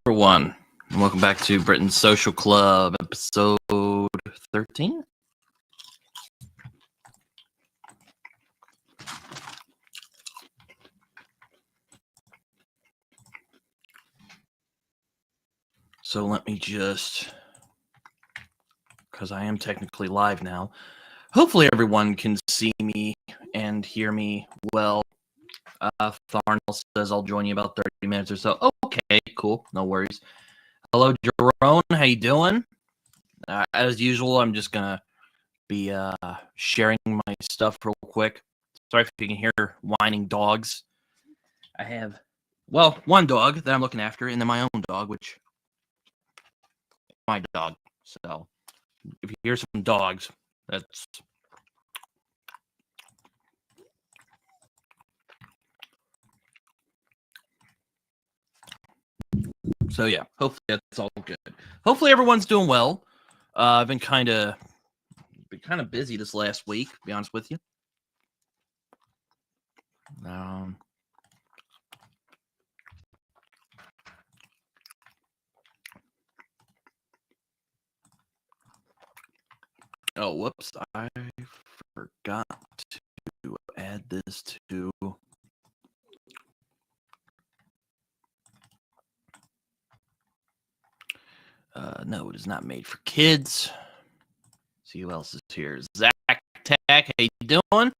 everyone, and welcome back to Britton's Social Club, episode 13. So let me just, because I am technically live now, hopefully everyone can see me and hear me well. Tharnell says I'll join you about 30 minutes or so. Okay, cool, no worries. Hello, Jerome, how you doing? As usual, I'm just gonna be sharing my stuff real quick. Sorry if you can hear whining dogs. I have, one dog that I'm looking after, and then my own dog, which is my dog. So if you hear some dogs, that's... So yeah, hopefully that's all good. Hopefully everyone's doing well. I've been kind of busy this last week, to be honest with you. Oh, whoops! I forgot to add this to. No, it is not made for kids. See who else is here. Zach Tack, how you doing?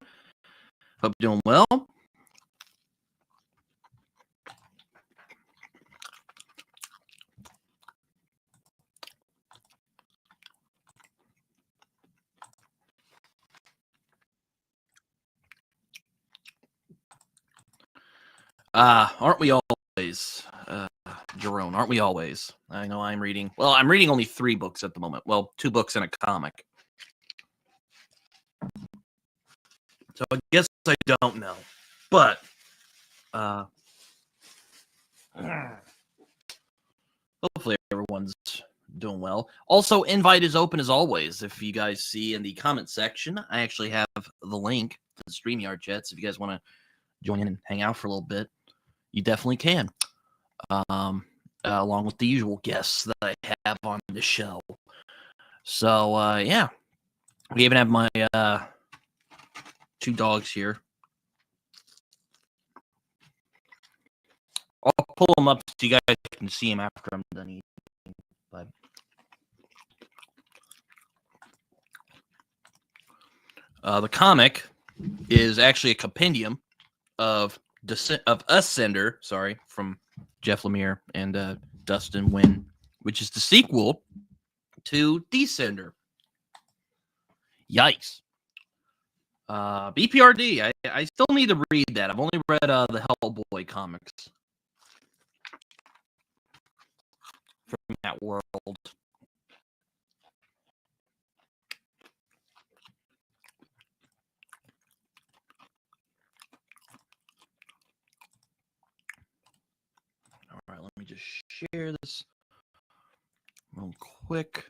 Hope you're doing well. Aren't we always, Jerome? Aren't we always? I know I'm reading. Well, I'm reading only 3 books at the moment. Well, 2 books and a comic. So I guess I don't know, but hopefully everyone's doing well. Also, invite is open as always. If you guys see in the comment section, I actually have the link to the StreamYard chats. If you guys want to join in and hang out for a little bit, you definitely can. Along with the usual guests that I have on the show. So, yeah. We even have my 2 dogs here. I'll pull them up so you guys can see them after I'm done eating. But the comic is actually a compendium of Ascender, from Jeff Lemire and Dustin Nguyen, which is the sequel to Descender. Yikes. BPRD, I still need to read that. I've only read the Hellboy comics from that world. All right, let me just share this real quick.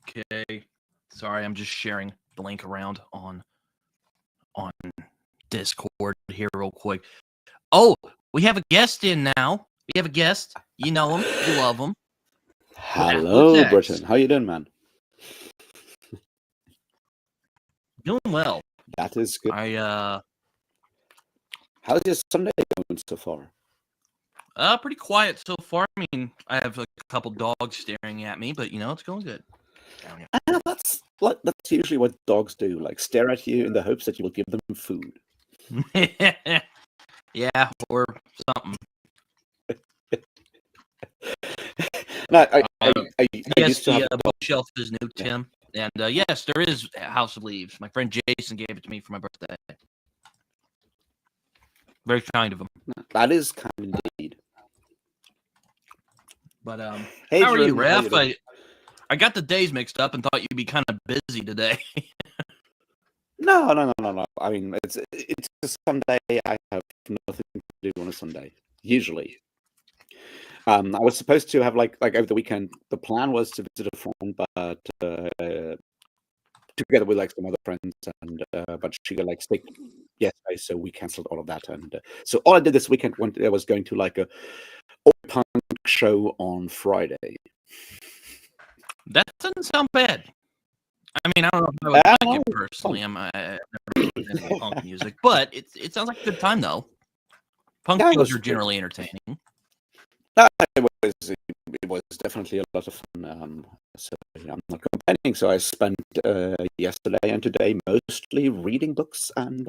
Okay. Sorry, I'm just sharing the link around on Discord here real quick. Oh, we have a guest in now. We have a guest. You know him. You love him. Hello, Britton. How you doing, man? Doing well. That is good. How's your Sunday going so far? Pretty quiet so far. I mean, I have a couple dogs staring at me, but it's going good. That's usually what dogs do, like stare at you in the hopes that you will give them food. Yeah, or something. No, yes, the bookshelf is new, Tim. And yes, there is House of Leaves. My friend Jason gave it to me for my birthday. Very kind of him. That is kind indeed. But Hey, how are you, Jordan, how you Ref? doing? I got the days mixed up and thought you'd be kind of busy today. No. I mean, it's a Sunday. I have nothing to do on a Sunday usually. I was supposed to have like over the weekend. The plan was to visit a friend, but together with like some other friends, and but she got like sick yesterday, so we cancelled all of that. And so all I did this weekend I was going to like a punk show on Friday. That doesn't sound bad. I mean, I don't know if I would like it personally. I've never listened to punk music, but it sounds like a good time though. Punk shows are generally entertaining. It was definitely a lot of fun. So I'm not complaining. So I spent yesterday and today mostly reading books and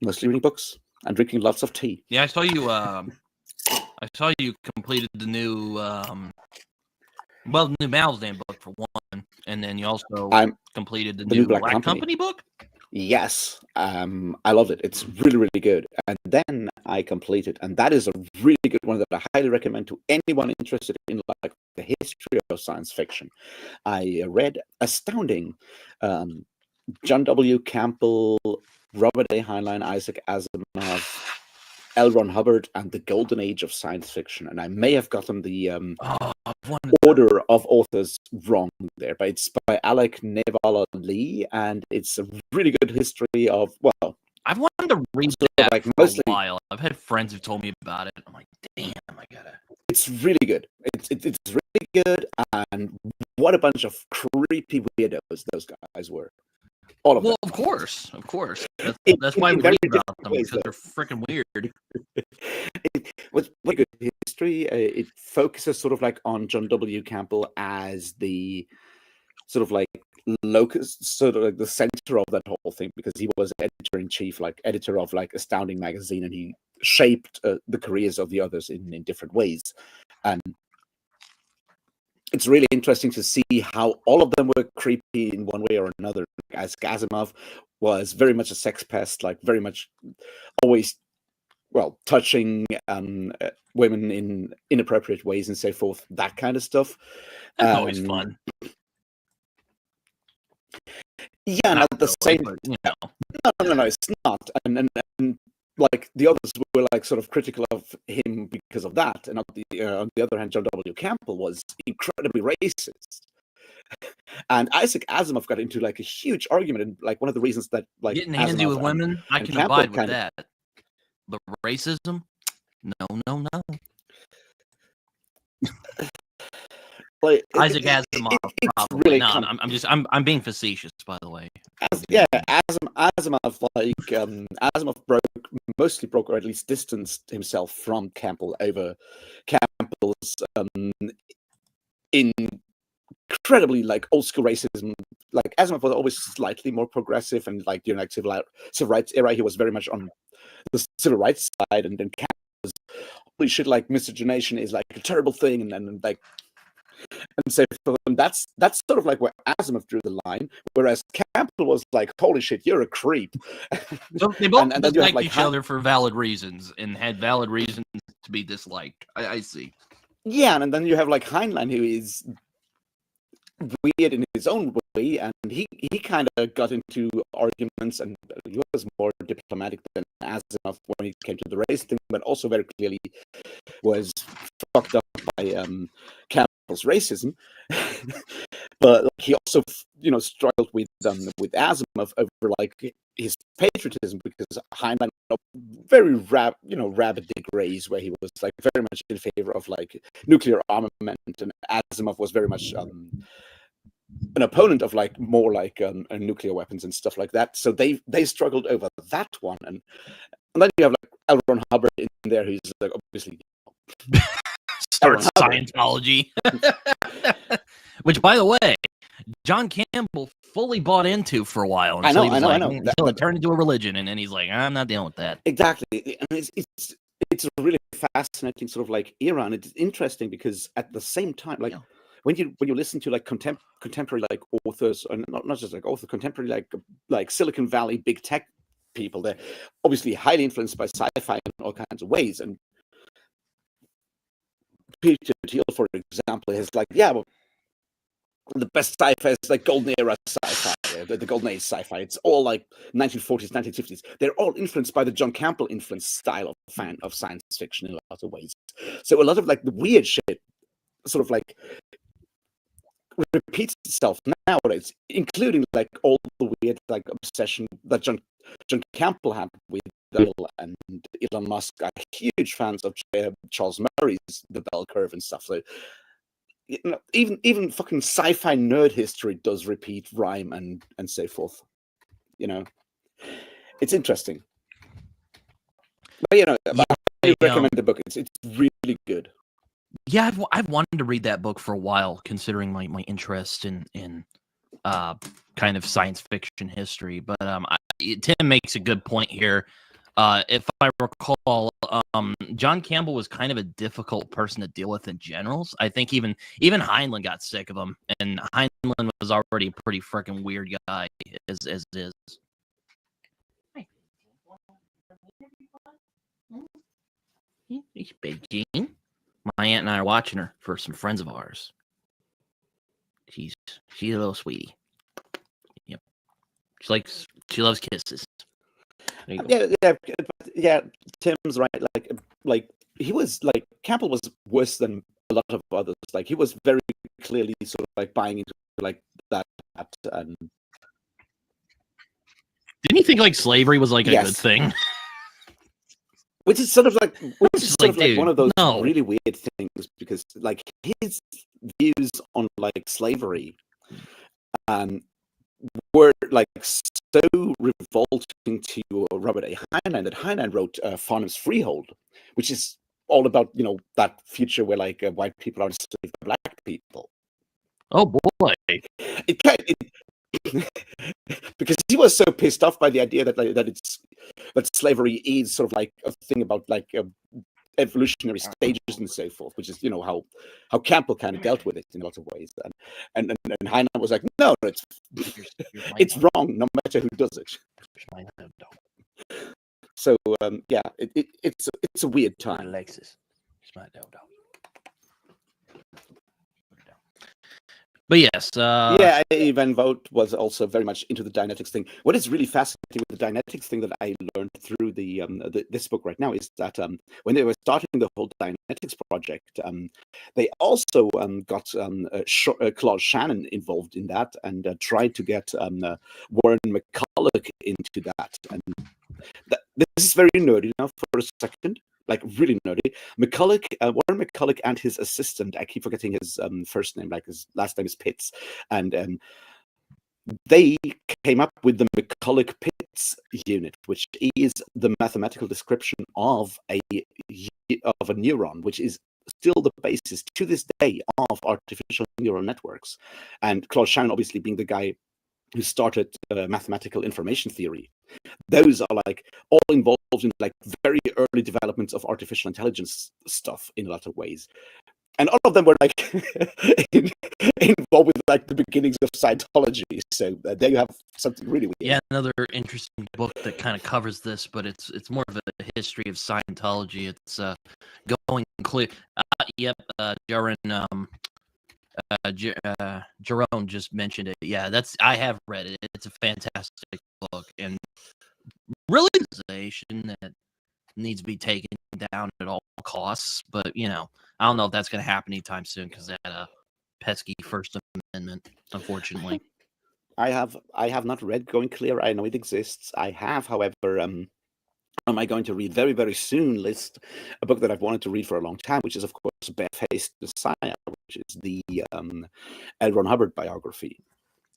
mostly reading books and drinking lots of tea. Yeah, I saw you. I saw you completed the new the new Malsdane book for one, and then you also completed the new Black Company book. Yes, I loved it. It's really, really good. And then I completed, and that is a really good one that I highly recommend to anyone interested in like the history of science fiction. I read Astounding, John W. Campbell, Robert A. Heinlein, Isaac Asimov, L. Ron Hubbard, and the Golden Age of Science Fiction. And I may have gotten the order of authors wrong there, but it's by Alec Nevala Lee, and it's a really good history of, well, I've wanted to read that like for a while. I've had friends who told me about it. I'm like, damn, I gotta. It's really good. It's really good, and what a bunch of creepy weirdos those guys were. All of them. Of course. That's why we read about them, because they're freaking weird. It was a good history. It focuses sort of like on John W. Campbell as the sort of like locus, sort of like the center of that whole thing, because he was editor-in-chief, like editor of like Astounding magazine, and he shaped the careers of the others in different ways. And it's really interesting to see how all of them were creepy in one way or another. As Asimov was very much a sex pest, like very much always, touching women in inappropriate ways and so forth, that kind of stuff. That's always fun. Yeah, and at the same, no, it's not. And like the others were like sort of critical of him because of that, and on the other hand, John W. Campbell was incredibly racist. And Isaac Asimov got into like a huge argument, and like one of the reasons that like getting handsy with women, I can abide with that. But racism, no. Like, Isaac Asimov, probably really not. I'm being facetious, by the way. Asimov, like Asimov mostly broke or at least distanced himself from Campbell over Campbell's incredibly like old school racism. Like Asimov was always slightly more progressive, and like during like civil rights era, he was very much on the civil rights side, and then Campbell was, holy shit, like miscegenation is like a terrible thing, and like. And so that's sort of like where Asimov drew the line, whereas Campbell was like, "Holy shit, you're a creep." So they both disliked like, each other for valid reasons and had valid reasons to be disliked. I see. Yeah, and then you have like Heinlein, who is weird in his own way, and he kind of got into arguments, and he was more diplomatic than Asimov when it came to the race thing, but also very clearly was fucked up by Campbell's racism. But like, he also, struggled with Asimov over like his patriotism, because Heinlein very rabid degrees where he was like very much in favor of like nuclear armament, and Asimov was very much an opponent of like more like nuclear weapons and stuff like that. So they struggled over that one, and then you have like L. Ron Hubbard in there, who's like obviously starts Scientology, which, by the way, John Campbell fully bought into for a while. I know. Until it turned into a religion, and then he's like, I'm not dealing with that. Exactly, and it's a really fascinating sort of like era, and it's interesting because at the same time, like. Yeah. When you listen to like contemporary like authors, and not just like authors, contemporary like Silicon Valley big tech people. They're obviously highly influenced by sci-fi in all kinds of ways. And Peter Thiel, for example, is like, yeah, well, the best sci-fi is like golden era sci-fi, the golden age sci-fi. It's all like 1940s, 1950s. They're all influenced by the John Campbell influenced style of science fiction in a lot of ways. So a lot of like the weird shit sort of like repeats itself nowadays, including like all the weird like obsession that John Campbell had with Bill and Elon Musk are huge fans of Charles Murray's The Bell Curve and stuff. So even fucking sci-fi nerd history does repeat, rhyme, and so forth. It's interesting. But I recommend the book. It's really good. Yeah, I've wanted to read that book for a while, considering my interest in kind of science fiction history. But Tim makes a good point here. If I recall, John Campbell was kind of a difficult person to deal with in general. I think even Heinlein got sick of him, and Heinlein was already a pretty freaking weird guy as is. Beijing. My aunt and I are watching her for some friends of ours. She's a little sweetie. Yep. She loves kisses. Yeah. Tim's right. Like he was like Campbell was worse than a lot of others. Like he was very clearly sort of like buying into like that. And didn't he think like slavery was like a good thing? Which is sort of like one of those really weird things, because like his views on like slavery were like so revolting to Robert A. Heinlein that Heinlein wrote Farnham's Freehold, which is all about that future where like white people are enslaved by black people. Oh boy! Because he was so pissed off by the idea that slavery is sort of like a thing about like evolutionary stages and so forth, which is how Campbell kind of dealt with it in a lot of ways. And Heinlein was like, no, it's wrong, no matter who does it. So it's a weird time. Alexis, my dog. But yes, Van Vogt was also very much into the Dianetics thing. What is really fascinating with the Dianetics thing that I learned through this book right now is that when they were starting the whole Dianetics project, they also got Claude Shannon involved in that and tried to get Warren McCulloch into that. And this is very nerdy now for a second. Like really nerdy. Warren McCulloch and his assistant, I keep forgetting his first name, like his last name is Pitts, and they came up with the McCulloch-Pitts unit, which is the mathematical description of a neuron, which is still the basis to this day of artificial neural networks. And Claude Shannon, obviously being the guy who started mathematical information theory. Those are like all involved in like very early developments of artificial intelligence stuff in a lot of ways. And all of them were like involved with like the beginnings of Scientology. So there you have something really weird. Yeah, another interesting book that kind of covers this, but it's more of a history of Scientology. It's going clear. Jerome just mentioned it. Yeah, I have read it. It's a fantastic book and really an organization that needs to be taken down at all costs. But I don't know if that's going to happen anytime soon because that pesky First Amendment, unfortunately. I have not read Going Clear. I know it exists. I have, however, am I going to read very, very soon list a book that I've wanted to read for a long time, which is, of course, Barefaced Messiah, which is the L. Ron Hubbard biography.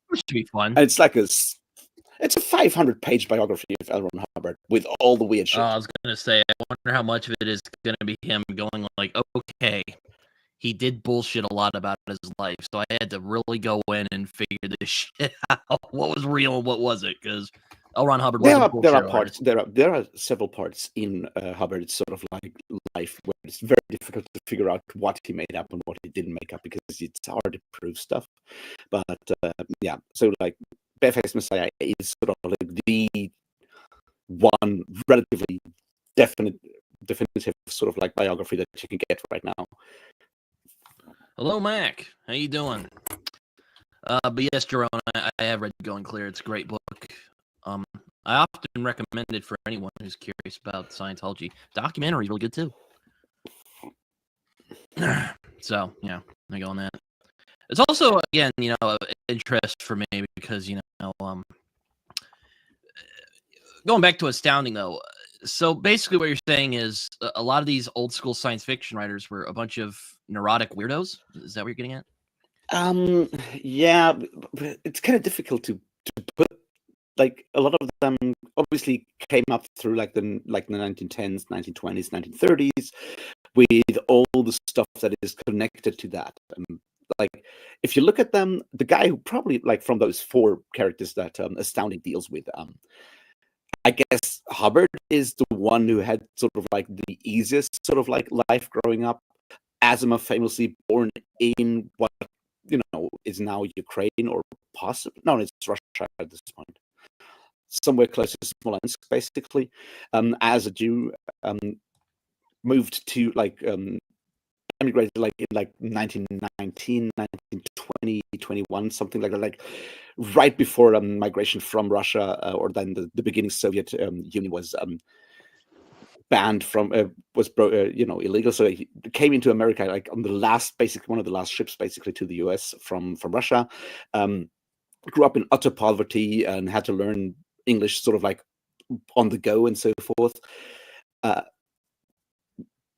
Which should be fun. And it's like it's a 500-page biography of L. Ron Hubbard with all the weird shit. I was going to say, I wonder how much of it is going to be him going like, okay, he did bullshit a lot about his life, so I had to really go in and figure this shit out. What was real and what wasn't? Because L. Ron Hubbard was there are several parts in Hubbard's sort of like life where it's very difficult to figure out what he made up and what he didn't make up because it's hard to prove stuff. But so like Barefaced Messiah is sort of like one relatively definitive sort of like biography that you can get right now. Hello, Mac. How you doing? But yes, Jerome, I have read Going Clear. It's a great book. I often recommend it for anyone who's curious about Scientology. Documentary is really good too. So yeah, I go on that. It's also again, interest for me because going back to Astounding though. So basically, what you're saying is a lot of these old school science fiction writers were a bunch of neurotic weirdos. Is that what you're getting at? Yeah, but it's kind of difficult to put. Like a lot of them obviously came up through like the 1910s, 1920s, 1930s with all the stuff that is connected to that. Like if you look at them, the guy who probably like from those four characters that Astounding deals with, I guess Hubbard is the one who had sort of like the easiest sort of like life growing up. Asimov famously born in what is now Ukraine or possibly no, it's Russia at this point. Somewhere close to Smolensk, basically, as a Jew, moved to emigrated like in like 1919, 1920, 21, something like that, like right before migration from Russia, or then the beginning Soviet Union was banned from illegal. So he came into America like on the last, basically one of the last ships, basically to the US from Russia. Grew up in utter poverty and had to learn English sort of like on the go and so forth.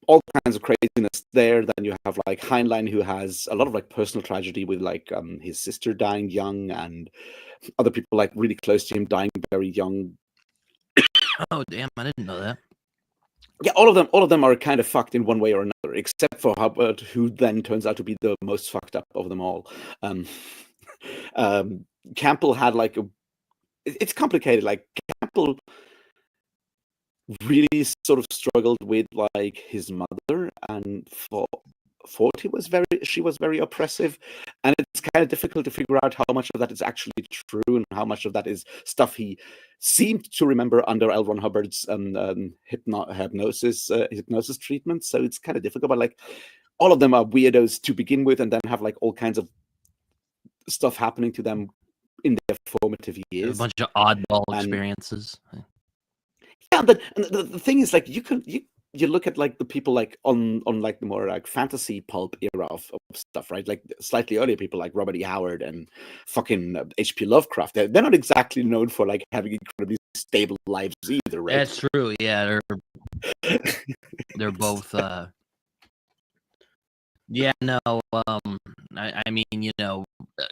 All kinds of craziness there. Then you have like Heinlein, who has a lot of like personal tragedy with like his sister dying young and other people like really close to him dying very young. Oh damn, I didn't know that. Yeah, all of them are kind of fucked in one way or another, except for Hubbard, who then turns out to be the most fucked up of them all. Campbell had like it's complicated. Like Campbell really sort of struggled with like his mother, and she was very oppressive, and it's kind of difficult to figure out how much of that is actually true and how much of that is stuff he seemed to remember under L. Ron Hubbard's hypnosis treatment. So it's kind of difficult, but like all of them are weirdos to begin with, and then have like all kinds of stuff happening to them in their formative years. A bunch of oddball experiences. Yeah, but the thing is, like, you look at like the people like on like the more like fantasy pulp era of stuff, right? Like slightly earlier people like Robert E. Howard and fucking H.P. Lovecraft. They're not exactly known for like having incredibly stable lives either, right? That's true. Yeah, they're both. Yeah, no. I mean,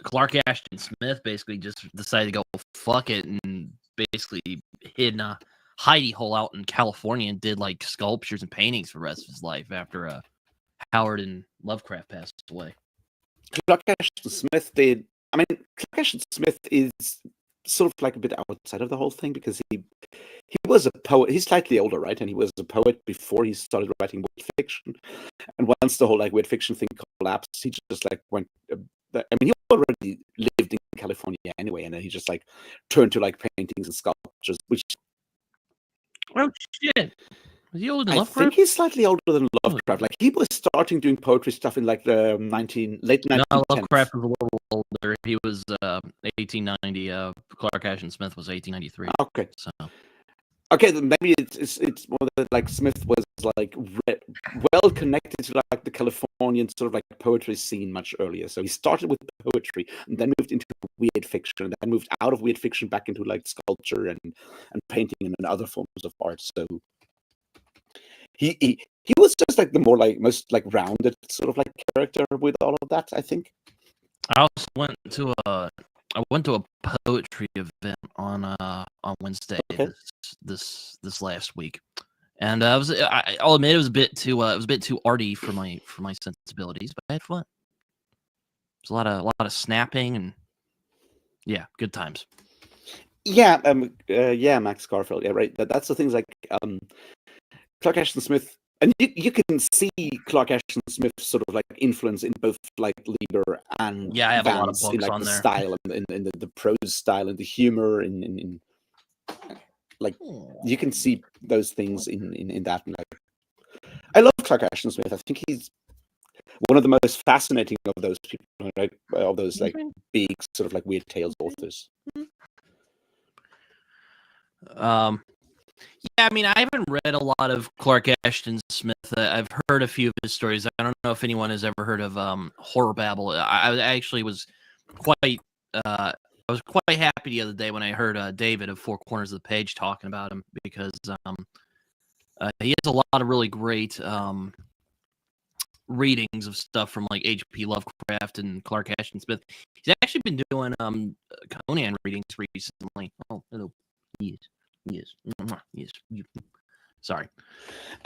Clark Ashton Smith basically just decided to go fuck it and basically hid in a hidey hole out in California and did like sculptures and paintings for the rest of his life after Howard and Lovecraft passed away. Clark Ashton Smith did. I mean, Clark Ashton Smith is sort of like a bit outside of the whole thing because he was a poet. He's slightly older, right? And he was a poet before he started writing weird fiction. And once the whole like weird fiction thing collapsed, he just like went. I mean, he already lived in California anyway, and then he just like turned to like paintings and sculptures, which. Oh shit! Was he older than Lovecraft? I think he's slightly older than Lovecraft. Like he was starting doing poetry stuff in like the late 1910s. No, Lovecraft was a little older. He was 1890. Clark Ashton Smith was 1893. Okay. So. Okay, then maybe it's more that like Smith was like well connected to like the Californian sort of like poetry scene much earlier. So he started with poetry and then moved into weird fiction, and then moved out of weird fiction back into like sculpture and painting and other forms of art. So he was just like the more like most like rounded sort of like character with all of that, I think. I also went to a poetry event on Wednesday this last week, and I'll admit it was a bit too arty for my sensibilities, but I had fun. There's a lot of snapping and yeah, good times. Yeah, Max Garfield, yeah, right. That's the things like Clark Ashton Smith. And you can see Clark Ashton Smith's sort of like influence in both like Lieber and I have Vance, a lot of books in like on the there. style and in the prose style and the humor in like you can see those things in that. And, like, I love Clark Ashton Smith. I think he's one of the most fascinating of those people, right? Of those like big sort of like weird tales authors. Yeah, I mean, I haven't read a lot of Clark Ashton Smith. I've heard a few of his stories. I don't know if anyone has ever heard of Horror Babble. I actually was quite happy the other day when I heard David of Four Corners of the Page talking about him, because he has a lot of really great readings of stuff from like H.P. Lovecraft and Clark Ashton Smith. He's actually been doing Conan readings recently. Oh, hello. Yes. Sorry.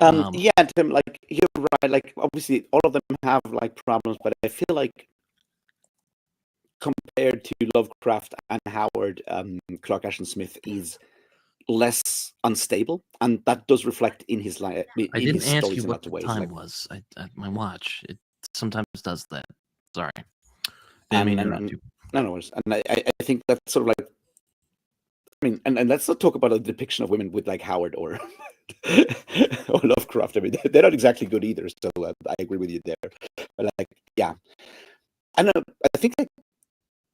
Yeah, Tim, like you're right. Like obviously, all of them have like problems, but I feel like compared to Lovecraft and Howard, Clark Ashton Smith is less unstable, and that does reflect in his I didn't his ask stories you in what other the ways. time Like, was. My watch, it sometimes does that. Sorry. Didn't and, mean to and, interrupt and you. no, no worries. And I think that's sort of like, I mean, and let's not talk about a depiction of women with like Howard or or Lovecraft. I mean, they're not exactly good either. So I agree with you there. But like, yeah, I know. I think like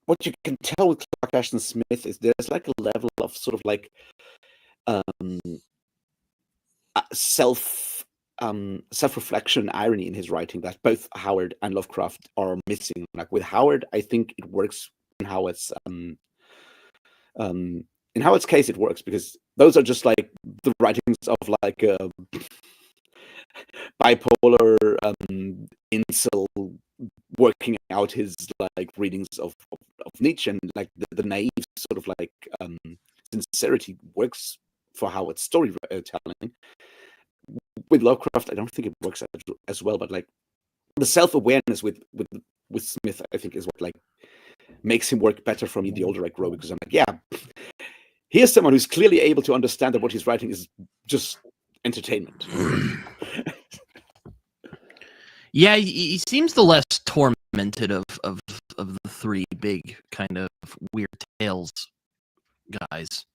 what you can tell with Clark Ashton Smith is there's like a level of sort of like self-reflection, irony in his writing that both Howard and Lovecraft are missing. Like with Howard, I think it works in Howard's in Howard's case, it works because those are just like the writings of like a bipolar incel working out his like readings of Nietzsche, and like the naive sort of like sincerity works for Howard's storytelling. With Lovecraft, I don't think it works as well, but like the self-awareness with Smith, I think, is what like makes him work better for me the older I grow, because I'm like, yeah, here's someone who's clearly able to understand that what he's writing is just entertainment. Yeah, he seems the less tormented of the three big kind of weird tales guys.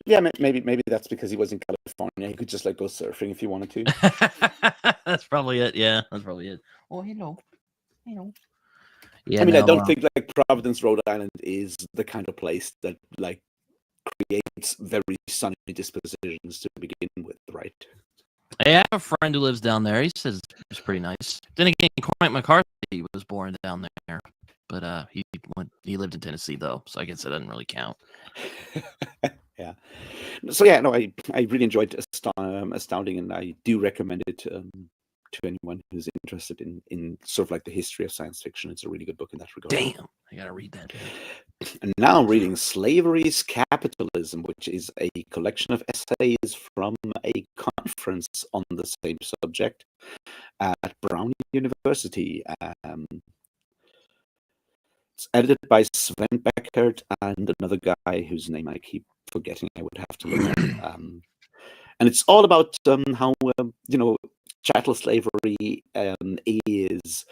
Yeah, maybe that's because he was in California. He could just like go surfing if he wanted to. That's probably it. Yeah, that's probably it. Oh, hello. Yeah, I mean, I don't think like Providence, Rhode Island is the kind of place that like creates very sunny dispositions to begin with, right? I have a friend who lives down there. He says it's pretty nice. Then again, Cormac McCarthy was born down there, but he lived in Tennessee though, so I guess it doesn't really count. Yeah. So yeah, no, I really enjoyed Astounding, and I do recommend it to anyone who's interested in sort of like the history of science fiction. It's a really good book in that regard. Damn, I gotta read that. And now I'm reading Slavery's Capitalism, which is a collection of essays from a conference on the same subject at Brown University. It's edited by Sven Beckert and another guy whose name I keep forgetting. I would have to look up. And it's all about how chattel slavery is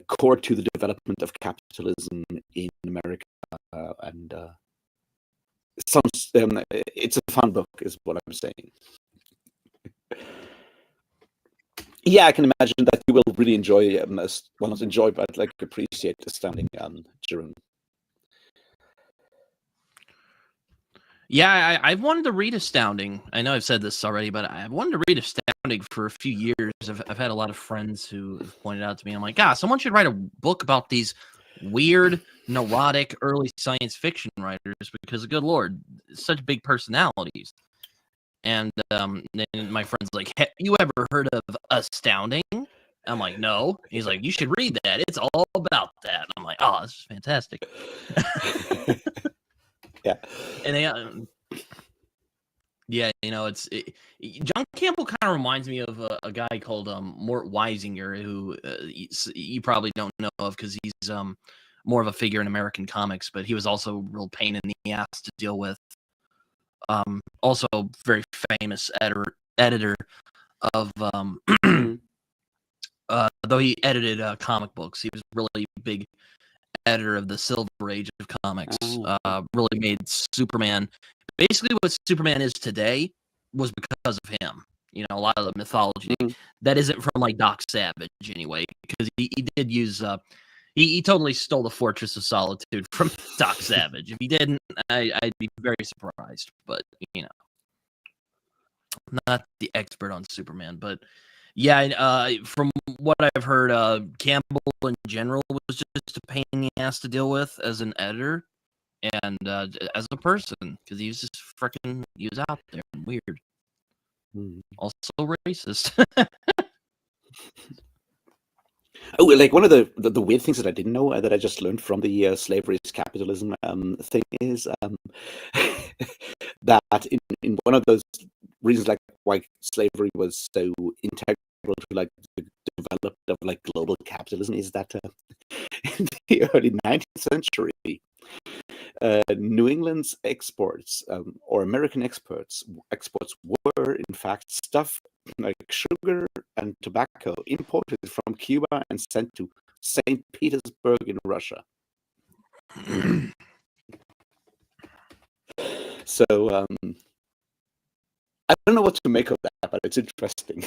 core to the development of capitalism in America, and it's a fun book, is what I'm saying. Yeah, I can imagine that you will really enjoy, well, not enjoy, but like appreciate Astounding, Jeroen. Yeah, I've wanted to read Astounding. I know I've said this already, but I've wanted to read Astounding for a few years. I've had a lot of friends who have pointed out to me, I'm like, someone should write a book about these weird, neurotic, early science fiction writers, because, good Lord, such big personalities. And then my friend's like, have you ever heard of Astounding? I'm like, no. He's like, you should read that. It's all about that. I'm like, oh, this is fantastic. Yeah. And yeah, John Campbell kind of reminds me of a guy called Mort Weisinger, who you probably don't know of because he's more of a figure in American comics, but he was also a real pain in the ass to deal with. Also very famous editor of though he edited comic books, he was really big editor of the Silver Age of comics. Really made Superman basically what Superman is today was because of him. You know, a lot of the mythology Mhm. that isn't from like Doc Savage anyway, because he did use he totally stole the Fortress of Solitude from Doc Savage. If he didn't, I'd be very surprised. But you know, I'm not the expert on Superman, but yeah, from what I've heard, Campbell in general was just a pain in the ass to deal with as an editor and as a person, because he was just freaking, he was out there and weird, Mhm. also racist. Oh, like one of the weird things that I didn't know that I just learned from the slavery is capitalism thing is that in one of those reasons, like why slavery was so integral to like the development of like global capitalism, is that in the early 19th century, New England's exports or American exports were in fact stuff like sugar and tobacco imported from Cuba and sent to St. Petersburg in Russia. So I don't know what to make of that, but it's interesting.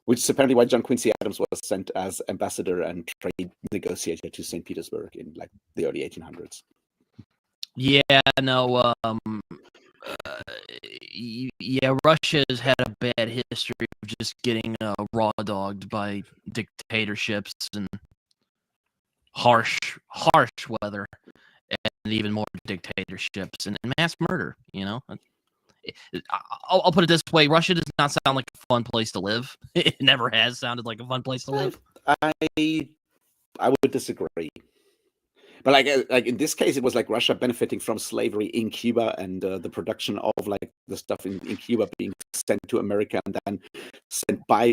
Which is apparently why John Quincy Adams was sent as ambassador and trade negotiator to St. Petersburg in like the early 1800s. Yeah, no, yeah, Russia has had a bad history of just getting raw dogged by dictatorships and harsh weather, and even more dictatorships and mass murder. You know, I'll put it this way: Russia does not sound like a fun place to live. It never has sounded like a fun place to live. I would disagree. But like in this case, it was like Russia benefiting from slavery in Cuba and the production of like the stuff in Cuba being sent to America and then sent via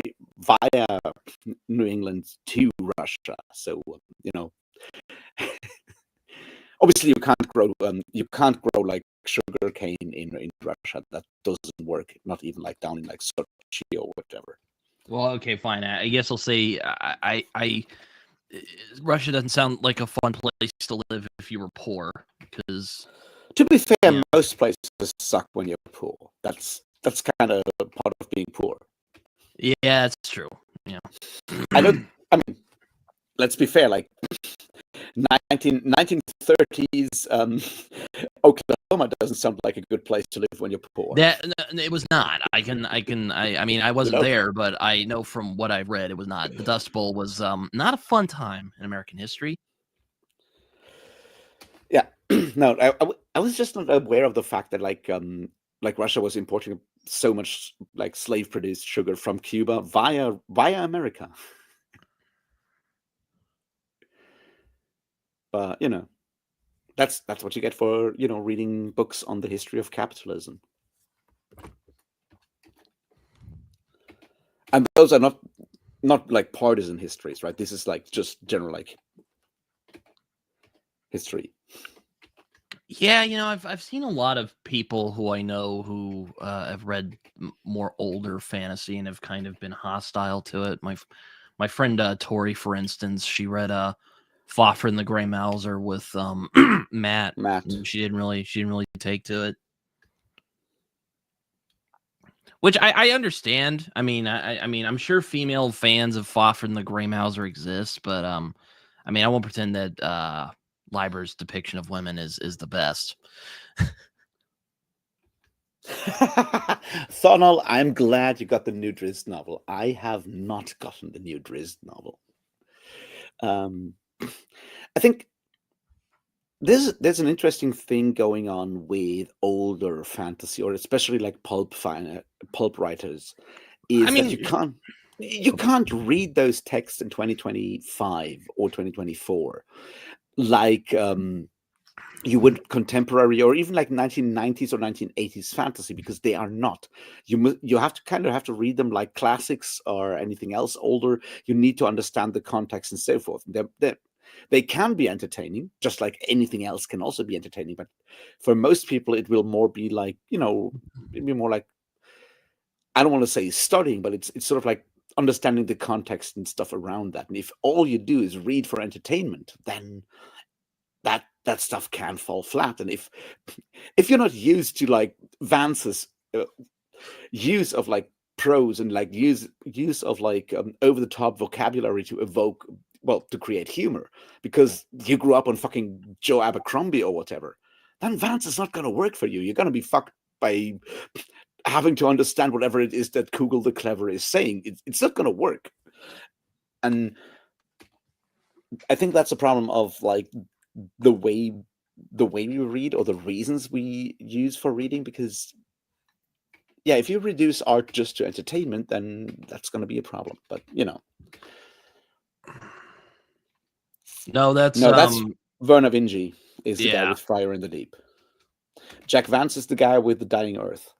New England to Russia. So you know, obviously you can't grow like sugar cane in Russia. That doesn't work. Not even like down in like Sochi or whatever. Well, okay, fine. I guess I'll say Russia doesn't sound like a fun place to live if you were poor, because To be fair, yeah. most places suck when you're poor. That's kind of part of being poor. Yeah, that's true. Yeah. I mean, let's be fair. Like 1930s Oklahoma doesn't sound like a good place to live when you're poor. It was not. I mean, I wasn't know? there, but I know from what I've read, it was not. The Dust Bowl was not a fun time in American history. Yeah, no, I was just not aware of the fact that like Russia was importing so much like slave produced sugar from Cuba via America. But you know, that's what you get for reading books on the history of capitalism. And those are not like partisan histories, right? This is like just general like history. Yeah, I've seen a lot of people who I know who have read more older fantasy and have kind of been hostile to it. My friend Tori, for instance, she read Fafhrd and the Grey Mouser with Matt. She didn't really take to it, which I understand. I mean, I'm sure female fans of Fafhrd and the Grey Mouser exist, but I mean, I won't pretend that Leiber's depiction of women is the best. Thornall, I'm glad you got the new Drizzt novel. I have not gotten the new Drizzt novel. I think there's an interesting thing going on with older fantasy, or especially like pulp writers, is that you can't read those texts in 2025 or 2024 like you would contemporary or even like 1990s or 1980s fantasy, because they are not. You have to read them like classics or anything else older. You need to understand the context and so forth. They can be entertaining, just like anything else can also be entertaining. But for most people, it will more be like, it'd be more like, I don't want to say studying, but it's sort of like understanding the context and stuff around that. And if all you do is read for entertainment, then that stuff can fall flat. And if you're not used to like Vance's use of like prose and like use of like over the top vocabulary to evoke, well, to create humor, because you grew up on fucking Joe Abercrombie or whatever, then Vance is not going to work for you. You're going to be fucked by having to understand whatever it is that Kugel the Clever is saying. It's not going to work. And I think that's a problem of like the way we read, or the reasons we use for reading, because yeah, if you reduce art just to entertainment, then that's going to be a problem. But No, that's Werner Vinge is the guy yeah. with Fire in the Deep. Jack Vance is the guy with the Dying Earth.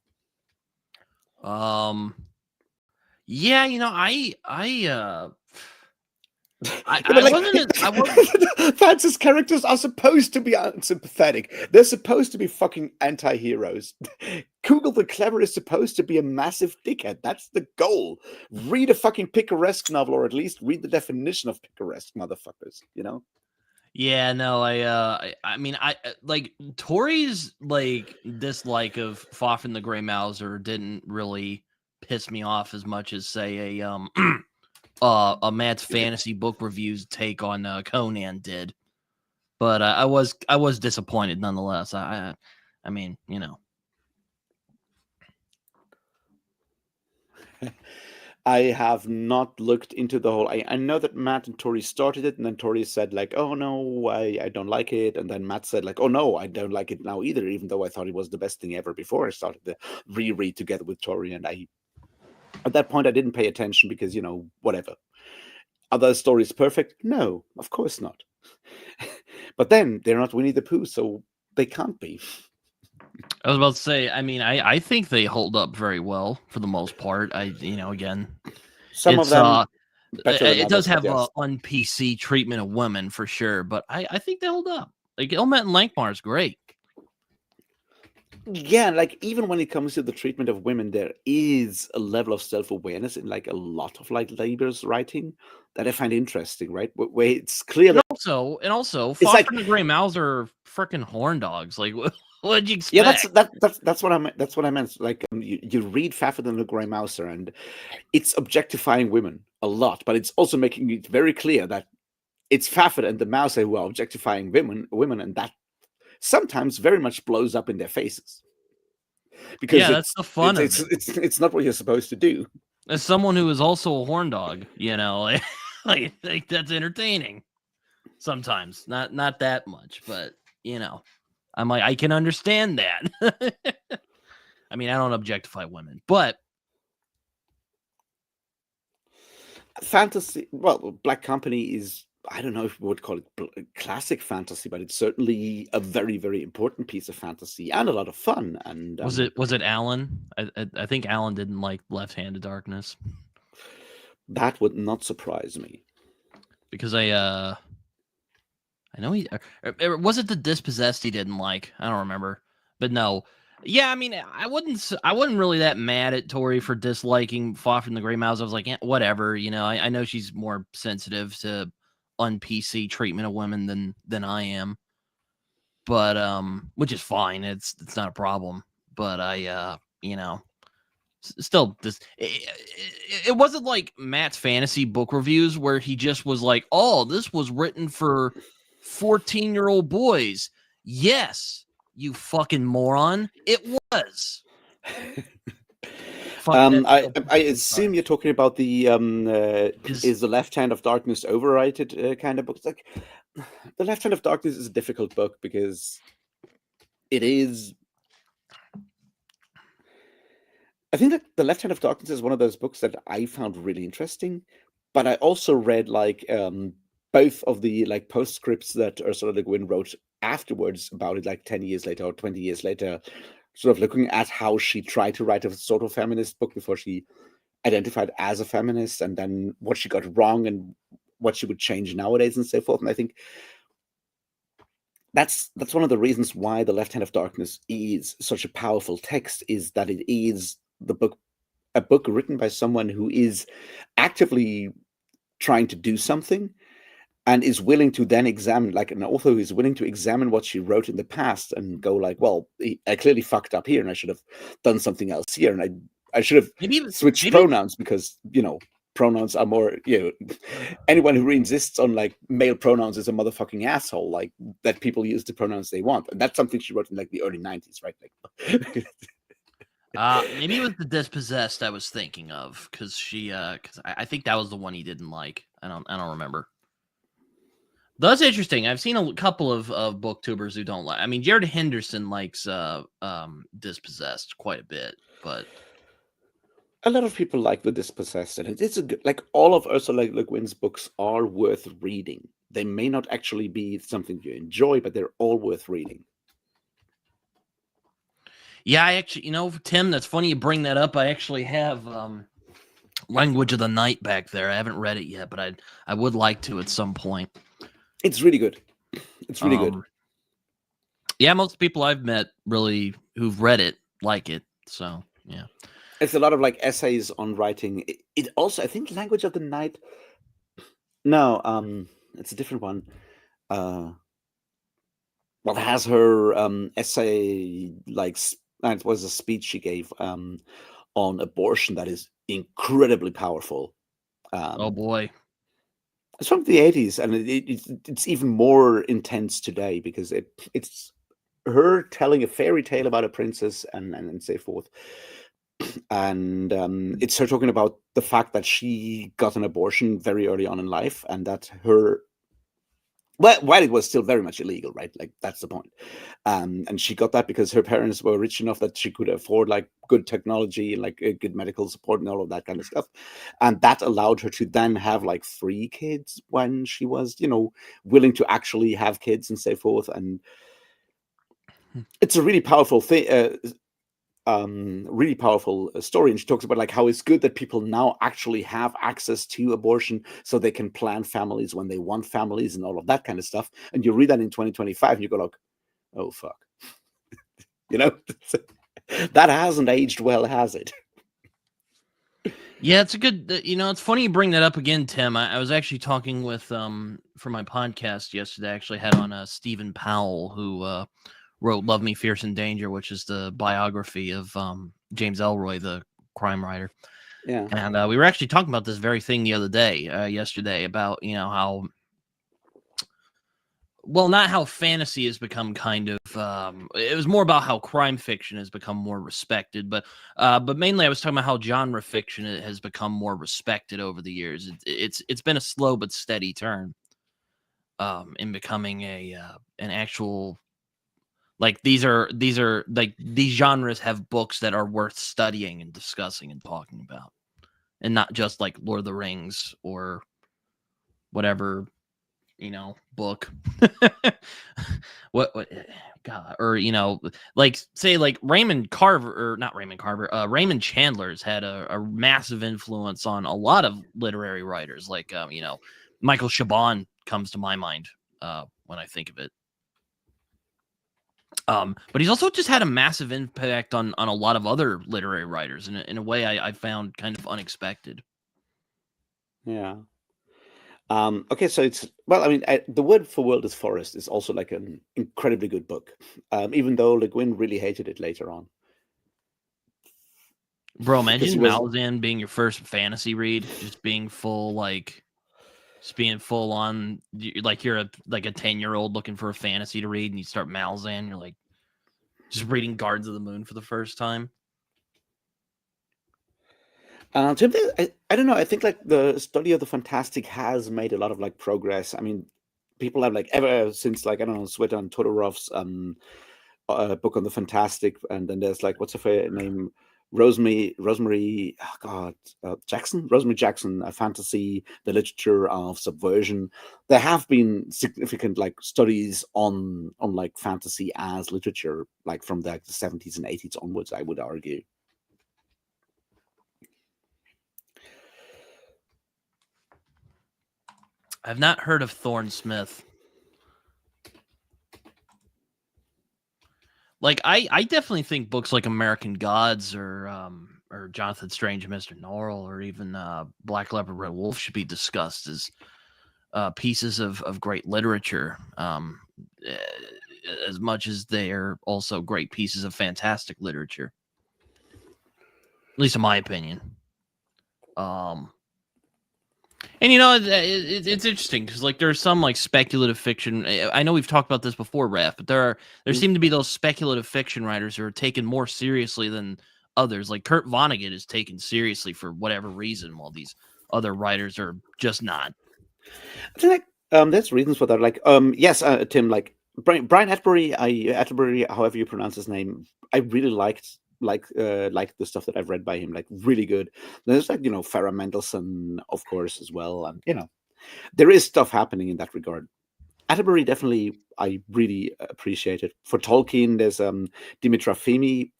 Yeah, you know, I wasn't. Vance's characters are supposed to be unsympathetic. They're supposed to be fucking anti-heroes. Kugel the Clever is supposed to be a massive dickhead. That's the goal. Read a fucking picaresque novel, or at least read the definition of picaresque, motherfuckers. You know? Yeah, no, I mean, I like Tori's like dislike of Fafhrd and the Grey Mouser didn't really piss me off as much as say a Matt's fantasy book reviews take on Conan did. But I was disappointed nonetheless. I mean, you know. I have not looked into the whole. I know that Matt and Tori started it, and then Tori said like, "Oh no, I don't like it," and then Matt said like, "Oh no, I don't like it now either," even though I thought it was the best thing ever before I started the reread together with Tori. And at that point I didn't pay attention because, you know, whatever. Are those stories perfect? No, of course not. But then they're not Winnie the Pooh, so they can't be. I was about to say, I mean, I think they hold up very well for the most part. Again, some of them it does have a un-PC treatment of women for sure, but I think they hold up. Like Ilmet and Lankmar is great. Yeah, like even when it comes to the treatment of women, there is a level of self-awareness in like a lot of like Labor's writing that I find interesting, right? Where it's clear that also Fafhrd and the Grey Mouser are freaking horn dogs. Like what'd you expect? Yeah, that's what I meant. That's what I meant. Like you read Fafhrd and the Grey Mouser, and it's objectifying women a lot, but it's also making it very clear that it's Fafhrd and the Mouser who are objectifying women, and that sometimes very much blows up in their faces. Because that's the fun of it. It's not what you're supposed to do. As someone who is also a horn dog, you know, like that's entertaining. Sometimes, not that much, but you know, I'm like, I can understand that. I mean, I don't objectify women, but fantasy. Well, Black Company is, I don't know if we would call it classic fantasy, but it's certainly a very, very important piece of fantasy and a lot of fun. And was it Alan? I think Alan didn't like Left Hand of Darkness. That would not surprise me, because I know he was it the Dispossessed he didn't like. I don't remember, but no. Yeah, I mean, I wasn't really that mad at Tori for disliking Fafhrd and the Grey Mouse. I was like, whatever, you know. I know she's more sensitive to un-PC treatment of women than I am, but which is fine. It's not a problem. But I you know, still this it wasn't like Matt's fantasy book reviews where he just was like, oh, this was written for 14-year-old boys. Yes, you fucking moron. It was. I assume you're talking about the is the Left Hand of Darkness overrated kind of book. It's like the Left Hand of Darkness is a difficult book because it is. I think that the Left Hand of Darkness is one of those books that I found really interesting, but I also read like both of the like postscripts that Ursula Le Guin wrote afterwards about it, like 10 years later or 20 years later, sort of looking at how she tried to write a sort of feminist book before she identified as a feminist, and then what she got wrong and what she would change nowadays and so forth. And I think that's one of the reasons why the Left Hand of Darkness is such a powerful text, is that it is a book written by someone who is actively trying to do something, and is willing to then examine, like an author who is willing to examine what she wrote in the past and go like, well, I clearly fucked up here and I should have done something else here, and I should have switched pronouns because, pronouns are more, anyone who insists on like male pronouns is a motherfucking asshole, like that people use the pronouns they want. And that's something she wrote in like the early 90s, right? Like maybe it was the Dispossessed I was thinking of, because I think that was the one he didn't like. I don't remember. That's interesting. I've seen a couple of booktubers who don't like. I mean, Jared Henderson likes Dispossessed quite a bit, but a lot of people like The Dispossessed, and it's a good, like all of Ursula Le Guin's books are worth reading. They may not actually be something you enjoy, but they're all worth reading. Yeah, I actually, Tim, that's funny you bring that up. I actually have Language of the Night back there. I haven't read it yet, but I would like to at some point. It's really good. It's really good. Yeah, most people I've met really who've read it like it. So yeah, it's a lot of like essays on writing. It also, I think, Language of the Night. No, it's a different one. Well, it has her essay, like it was a speech she gave on abortion that is incredibly powerful. Oh boy. It's from the 80s, and it's even more intense today because it's her telling a fairy tale about a princess and so forth. And it's her talking about the fact that she got an abortion very early on in life, and that while it was still very much illegal, right? Like that's the point. And she got that because her parents were rich enough that she could afford like good technology and like good medical support and all of that kind of stuff. And that allowed her to then have like 3 kids when she was, willing to actually have kids and so forth. And it's a really powerful thing. Really powerful story, and she talks about like how it's good that people now actually have access to abortion so they can plan families when they want families and all of that kind of stuff. And you read that in 2025 and you go like, oh fuck. That hasn't aged well, has it? Yeah, it's a good, it's funny you bring that up again, Tim. I was actually talking with for my podcast yesterday. I actually had on Stephen Powell, who wrote Love Me, Fierce and Danger, which is the biography of James Ellroy, the crime writer. Yeah. And we were actually talking about this very thing the other day, yesterday, about, how, well, not how fantasy has become kind of, it was more about how crime fiction has become more respected, but mainly I was talking about how genre fiction has become more respected over the years. It's been a slow but steady turn in becoming an actual, like these are like these genres have books that are worth studying and discussing and talking about, and not just like Lord of the Rings or whatever, book. what God, or like say like Raymond Carver, or not Raymond Carver, Raymond Chandler's had a massive influence on a lot of literary writers, like Michael Chabon comes to my mind when I think of it. But he's also just had a massive impact on a lot of other literary writers in a way I found kind of unexpected. Yeah. Okay, so The Word for World is Forest is also like an incredibly good book, even though Le Guin really hated it later on. Bro, imagine Malazan being your first fantasy read, just being full on, like you're a 10-year-old looking for a fantasy to read, and you start Malazan, you're like just reading Guards of the Moon for the first time. I don't know. I think like the study of the fantastic has made a lot of like progress. I mean, people have like ever since like, I don't know, Svetlana Todorov's book on the fantastic, and then there's like, what's her name? Rosemary Jackson, a fantasy, the literature of subversion. There have been significant like studies on like fantasy as literature, like from the 70s and 80s onwards, I would argue. I've not heard of Thorne Smith. Like I definitely think books like American Gods or Jonathan Strange and Mr. Norrell, or even Black Leopard Red Wolf should be discussed as pieces of great literature, as much as they're also great pieces of fantastic literature. At least in my opinion. And it's interesting because like there's some like speculative fiction. I know we've talked about this before, Raph, but there seem to be those speculative fiction writers who are taken more seriously than others. Like Kurt Vonnegut is taken seriously for whatever reason, while these other writers are just not. I think there's reasons for that. Like yes, Tim, like Brian Atterbury, however you pronounce his name, I really liked the stuff that I've read by him, like really good. There's like Farrah Mendelssohn, of course, as well, and there is stuff happening in that regard. Atterbury definitely, I really appreciate it. For Tolkien, there's Dimitra Femi,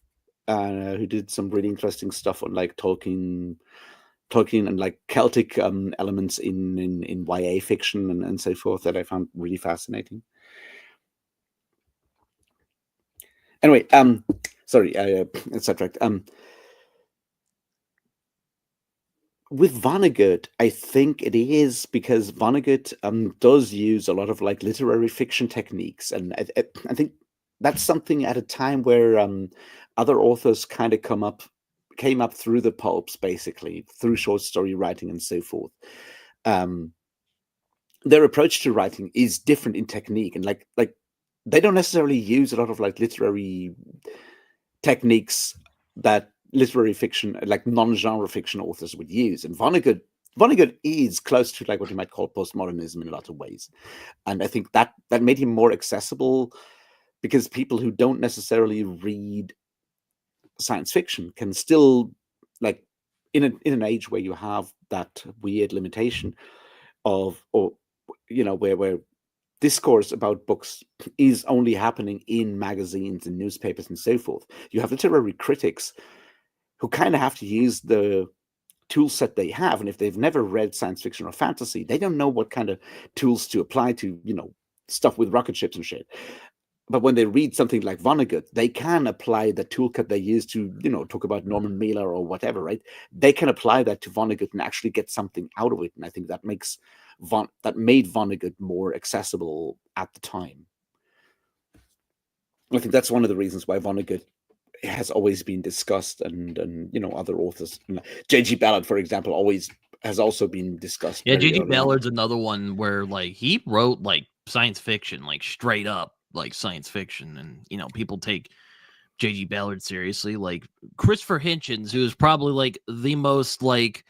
who did some really interesting stuff on like Tolkien and like Celtic elements in YA fiction and so forth that I found really fascinating. Anyway, sorry, sidetracked. With Vonnegut, I think it is because Vonnegut does use a lot of like literary fiction techniques, and I think that's something at a time where other authors kind of came up through the pulps, basically through short story writing and so forth. Their approach to writing is different in technique, and like they don't necessarily use a lot of like literary techniques that literary fiction, like non-genre fiction authors would use. And Vonnegut is close to like what you might call postmodernism in a lot of ways, and I think that made him more accessible because people who don't necessarily read science fiction can still, like, in an age where you have that weird limitation of, or where discourse about books is only happening in magazines and newspapers and so forth. You have literary critics who kind of have to use the tool set they have, and if they've never read science fiction or fantasy, they don't know what kind of tools to apply to stuff with rocket ships and shit. But when they read something like Vonnegut, they can apply the toolkit they use to, talk about Norman Mailer or whatever, right? They can apply that to Vonnegut and actually get something out of it. And I think that made Vonnegut more accessible at the time. I think that's one of the reasons why Vonnegut has always been discussed, and other authors. J.G. Ballard, for example, always has also been discussed. Yeah, J.G. Ballard's another one where like he wrote like science fiction, like straight up like science fiction, and people take J.G. Ballard seriously. Like Christopher Hitchens, who is probably like the most like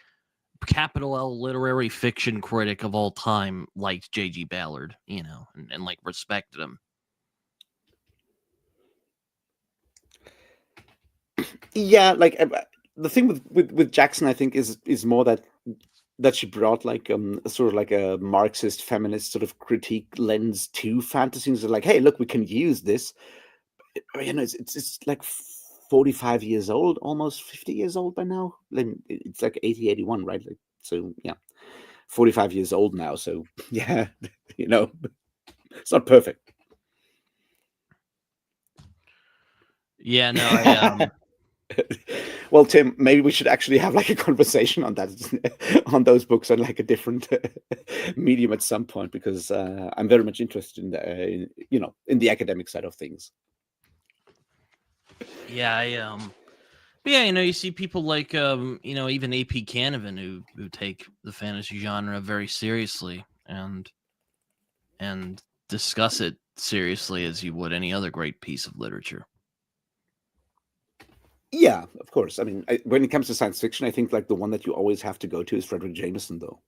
capital L literary fiction critic of all time, liked J.G. Ballard, and like respected him. Yeah, like the thing with Jackson, I think, is more that she brought like sort of like a Marxist feminist sort of critique lens to fantasy. So like, hey, look, we can use this. It's like 45 years old, almost 50 years old by now. It's like 81, right? Like, so yeah, 45 years old now. So yeah, it's not perfect. Yeah, no, well, Tim, maybe we should actually have like a conversation on that, on those books on like a different medium at some point, because I'm very much interested in the academic side of things. Yeah, but yeah, you see people like even A.P. Canavan who take the fantasy genre very seriously and discuss it seriously as you would any other great piece of literature. Yeah, of course. I mean, when it comes to science fiction, I think like the one that you always have to go to is Frederick Jameson, though.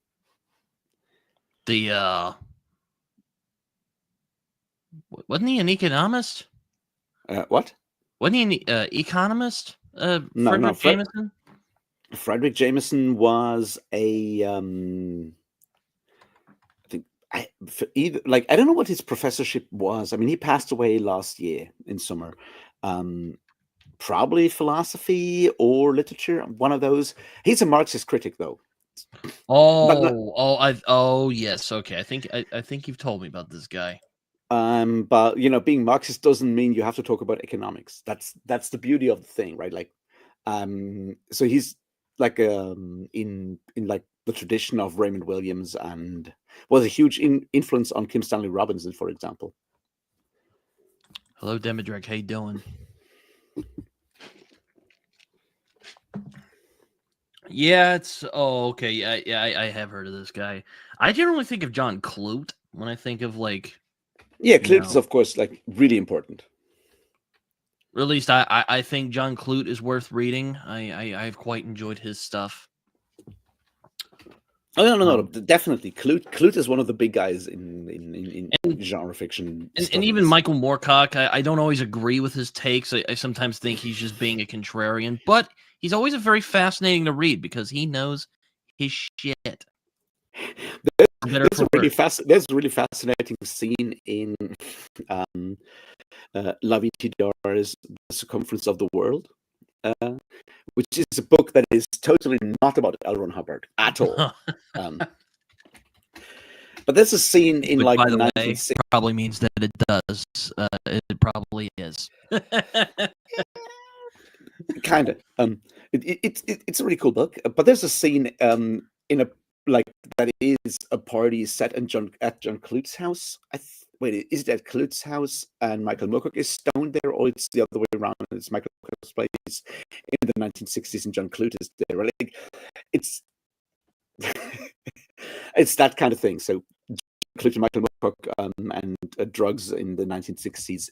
Wasn't he an economist? What? Wasn't he an economist? No, Jameson? Frederick Jameson was a I don't know what his professorship was. I mean, he passed away last year in summer. Probably philosophy or literature, one of those. He's a Marxist critic, though. Oh, yes. Okay, I think you've told me about this guy. But being Marxist doesn't mean you have to talk about economics. That's the beauty of the thing, right? Like, so he's like in like the tradition of Raymond Williams and was a huge influence on Kim Stanley Robinson, for example. Hello, Demidrek. How you doing? Yeah, it's okay. Yeah, I have heard of this guy. I generally think of John Clute when I think of like. Yeah, Clute is of course like really important. Or at least I think John Clute is worth reading. I've quite enjoyed his stuff. Oh no, definitely. Clute is one of the big guys in genre fiction. And even Michael Moorcock, I don't always agree with his takes. I sometimes think he's just being a contrarian, but he's always a very fascinating to read because he knows his shit. There's a really fascinating scene in Lavie Tidhar's The Circumference of the World, which is a book that is totally not about L. Ron Hubbard at all. But there's a scene in like by the way, probably means that it does. It probably is. Kind of. It's a really cool book. But there's a scene in a like that is a party set at John Clute's house. Wait, is it at Clute's house and Michael Moorcock is stoned there, or it's the other way around? It's Michael Moorcock's place in the 1960s and John Clute is there. Like, it's it's that kind of thing. So Clute and Michael Moorcock and drugs in the 1960s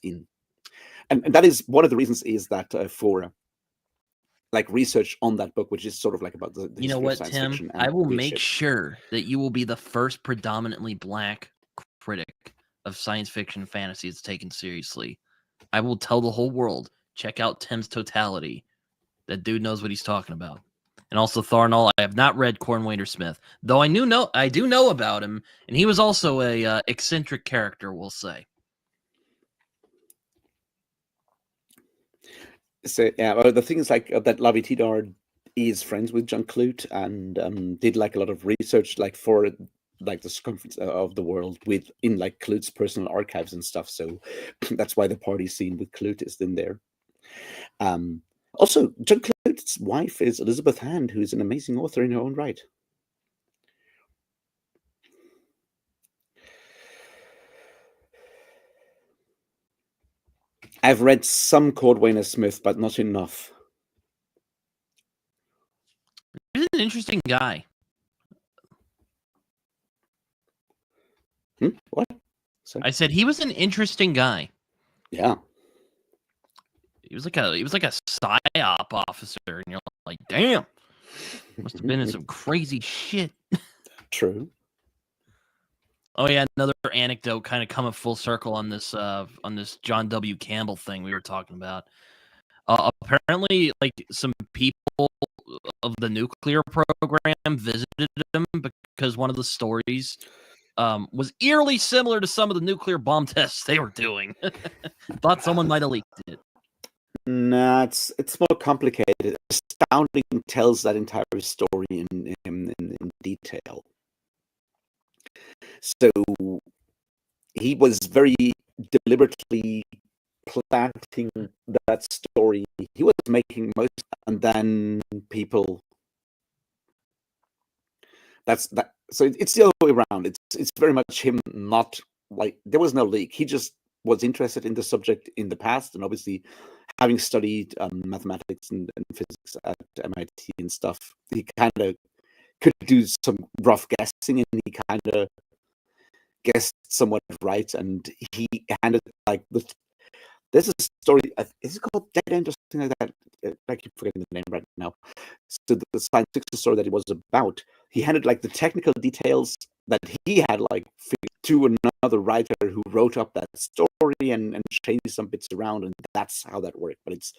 and that is one of the reasons is that for like research on that book, which is sort of like about the you know what, Tim? I will make sure that you will be the first predominantly black critic of science fiction and fantasy that's taken seriously. I will tell the whole world, check out Tim's Totality. That dude knows what he's talking about. And also Tharnall, I have not read Cornwater Smith, though I do know about him, and he was also a eccentric character, we'll say. So yeah, well, the thing is like that Lavie Tidhar is friends with John Clute and did like a lot of research like for like the Circumference of the World in like Clute's personal archives and stuff. So that's why the party scene with Clute is in there. Also, John Clute's wife is Elizabeth Hand, who is an amazing author in her own right. I've read some Cordwainer Smith, but not enough. He's an interesting guy. What? Sorry? I said he was an interesting guy. Yeah. He was like a PSYOP officer, and you're like, damn, must have been in some crazy shit. True. Oh yeah, another anecdote, kind of coming full circle on this John W. Campbell thing we were talking about. Apparently, like some people of the nuclear program visited him because one of the stories was eerily similar to some of the nuclear bomb tests they were doing. Thought someone might have leaked it. Nah, it's more complicated. Astounding tells that entire story in detail. So he was very deliberately planting that story. He was making most, and then people. That's that. So it's the other way around. It's very much him. Not like there was no leak. He just was interested in the subject in the past, and obviously, having studied mathematics and physics at MIT and stuff, he kind of could do some rough guessing, and he kind of guessed somewhat right. And he handed like there's a story. Is it called Dead End or something like that? I keep forgetting the name right now. So the science fiction story that it was about, he handed like the technical details that he had like to another writer who wrote up that story and changed some bits around, and that's how that worked. But it's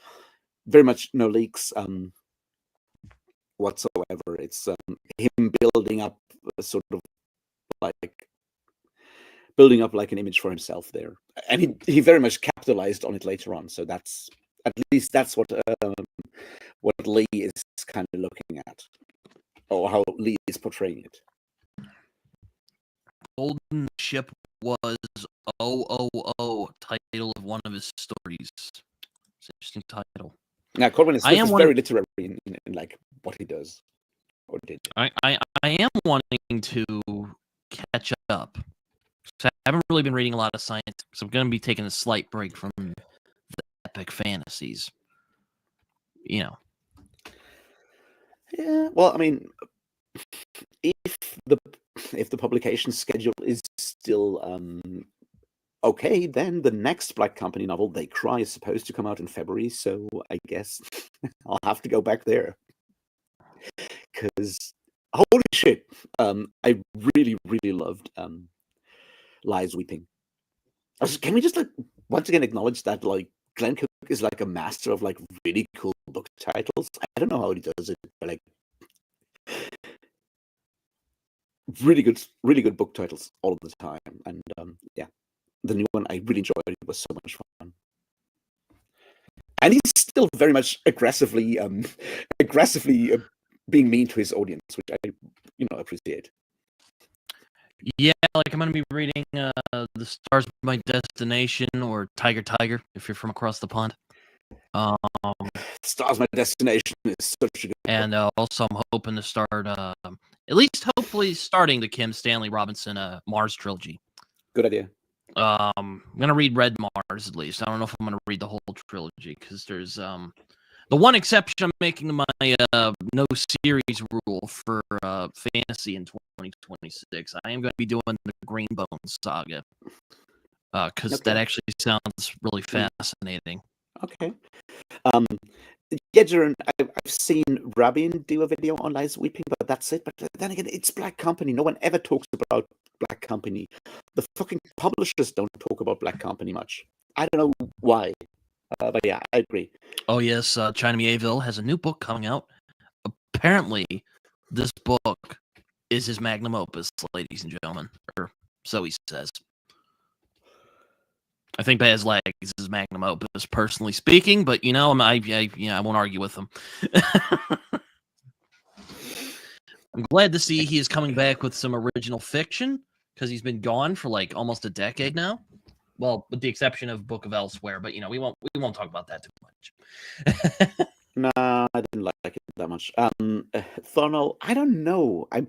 very much no leaks whatsoever. It's him building up a sort of like building up like an image for himself there, and he very much capitalized on it later on. So that's at least that's what Lee is kind of looking at, or how Lee is portraying it. Golden Ship was OOO title of one of his stories. It's an interesting title. Now, Corwin Smith is very literary in like what he does or did. I am wanting to catch up. So I haven't really been reading a lot of science, so I'm going to be taking a slight break from the epic fantasies. You know. Yeah, well, I mean, if the publication schedule is still okay, then the next Black Company novel, They Cry, is supposed to come out in February, so I guess I'll have to go back there. Because, holy shit, I really, really loved Lies Weeping. Can we just, like, once again acknowledge that, like, Glenn Cook is, like, a master of, like, really cool book titles? I don't know how he does it, but, like, really good book titles all of the time. And, yeah, the new one I really enjoyed. It was so much fun. And he's still very much aggressively being mean to his audience, which I, appreciate. Yeah, like I'm going to be reading The Stars of My Destination, or Tiger Tiger, if you're from across the pond. Stars of My Destination is such a good book. And also I'm hoping to start, at least hopefully starting the Kim Stanley Robinson Mars trilogy. Good idea. I'm going to read Red Mars at least. I don't know if I'm going to read the whole trilogy, because there's the one exception I'm making to my no series rule for fantasy in 2026. I am going to be doing the Green Bones saga, because that actually sounds really fascinating. Okay. Yeah, Jaron, I've seen Rabin do a video on Lies Weeping, but that's it. But then again, it's Black Company. No one ever talks about Black Company. The fucking publishers don't talk about Black Company much. I don't know why. But yeah, I agree. Oh, yes. China Mieville has a new book coming out. Apparently, this book is his magnum opus, ladies and gentlemen. Or so he says. I think by his legs is his magnum opus, personally speaking, but I won't argue with him. I'm glad to see he is coming back with some original fiction, because he's been gone for like almost a decade now. Well, with the exception of Book of Elsewhere, but we won't talk about that too much. Nah, I didn't like it that much. Thornell, I don't know. I'm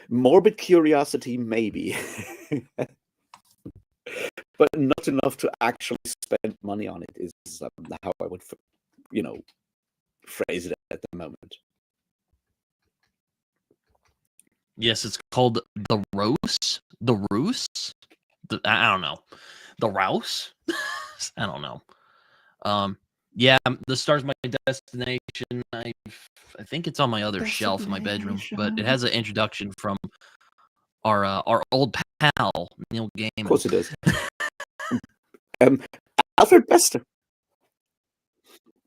morbid curiosity, maybe. But not enough to actually spend money on it is how I would, phrase it at the moment. Yes, it's called The Rouse. The Rouse? I don't know. The Rouse? I don't know. Yeah, The Stars of My Destination. I think it's on my other shelf in my bedroom, but it has an introduction from our old pal Neil Gaiman. Of course it does. Alfred Bester.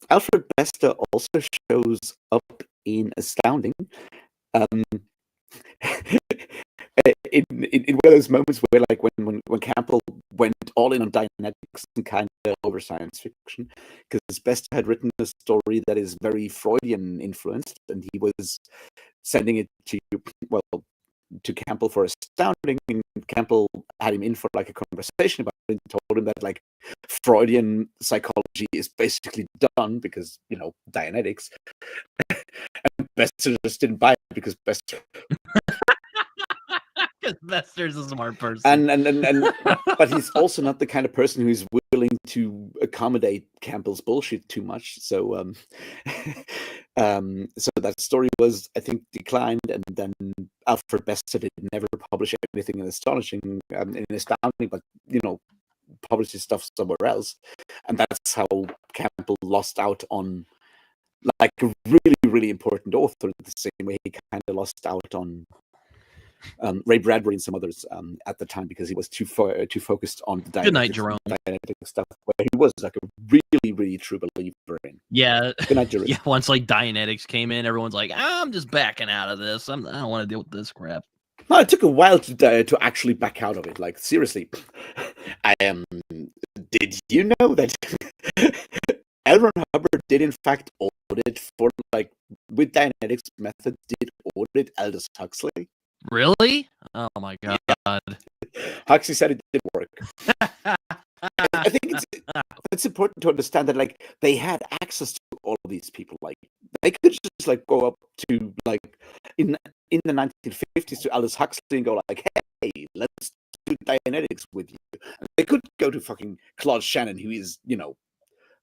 Alfred Bester also shows up in Astounding. In one of those moments where, like, when Campbell went all in on Dianetics and kind of over science fiction, because Bester had written a story that is very Freudian influenced, and he was sending it to Campbell for Astounding, and Campbell had him in for like a conversation about it, and told him that, like, Freudian psychology is basically done because Dianetics. And Bester just didn't buy it because Bester. Bester's a smart person, and but he's also not the kind of person who's willing to accommodate Campbell's bullshit too much. So, so that story was, I think, declined, and then Alfred Bester did never publish anything in Astounding, but published his stuff somewhere else, and that's how Campbell lost out on, like, a really, really important author, the same way he kind of lost out on Ray Bradbury and some others at the time, because he was too focused on the Good night, Jerome. Dianetic stuff, where he was like a really, really true believer in. Yeah. Good night, Jerome. Yeah, once like Dianetics came in, everyone's like, I'm just backing out of this. I don't want to deal with this crap. No, it took a while to actually back out of it. Like, seriously, I am. Did you know that L. Ron Hubbard did in fact audit for, like, with Dianetics methods, did audit Aldous Huxley? Really? Oh my god! Yeah. Huxley said it didn't work. I think it's important to understand that, like, they had access to all of these people. Like, they could just, like, go up to, like, in the 1950s to Aldous Huxley and go like, hey, let's do Dianetics with you. And they could go to fucking Claude Shannon, who is,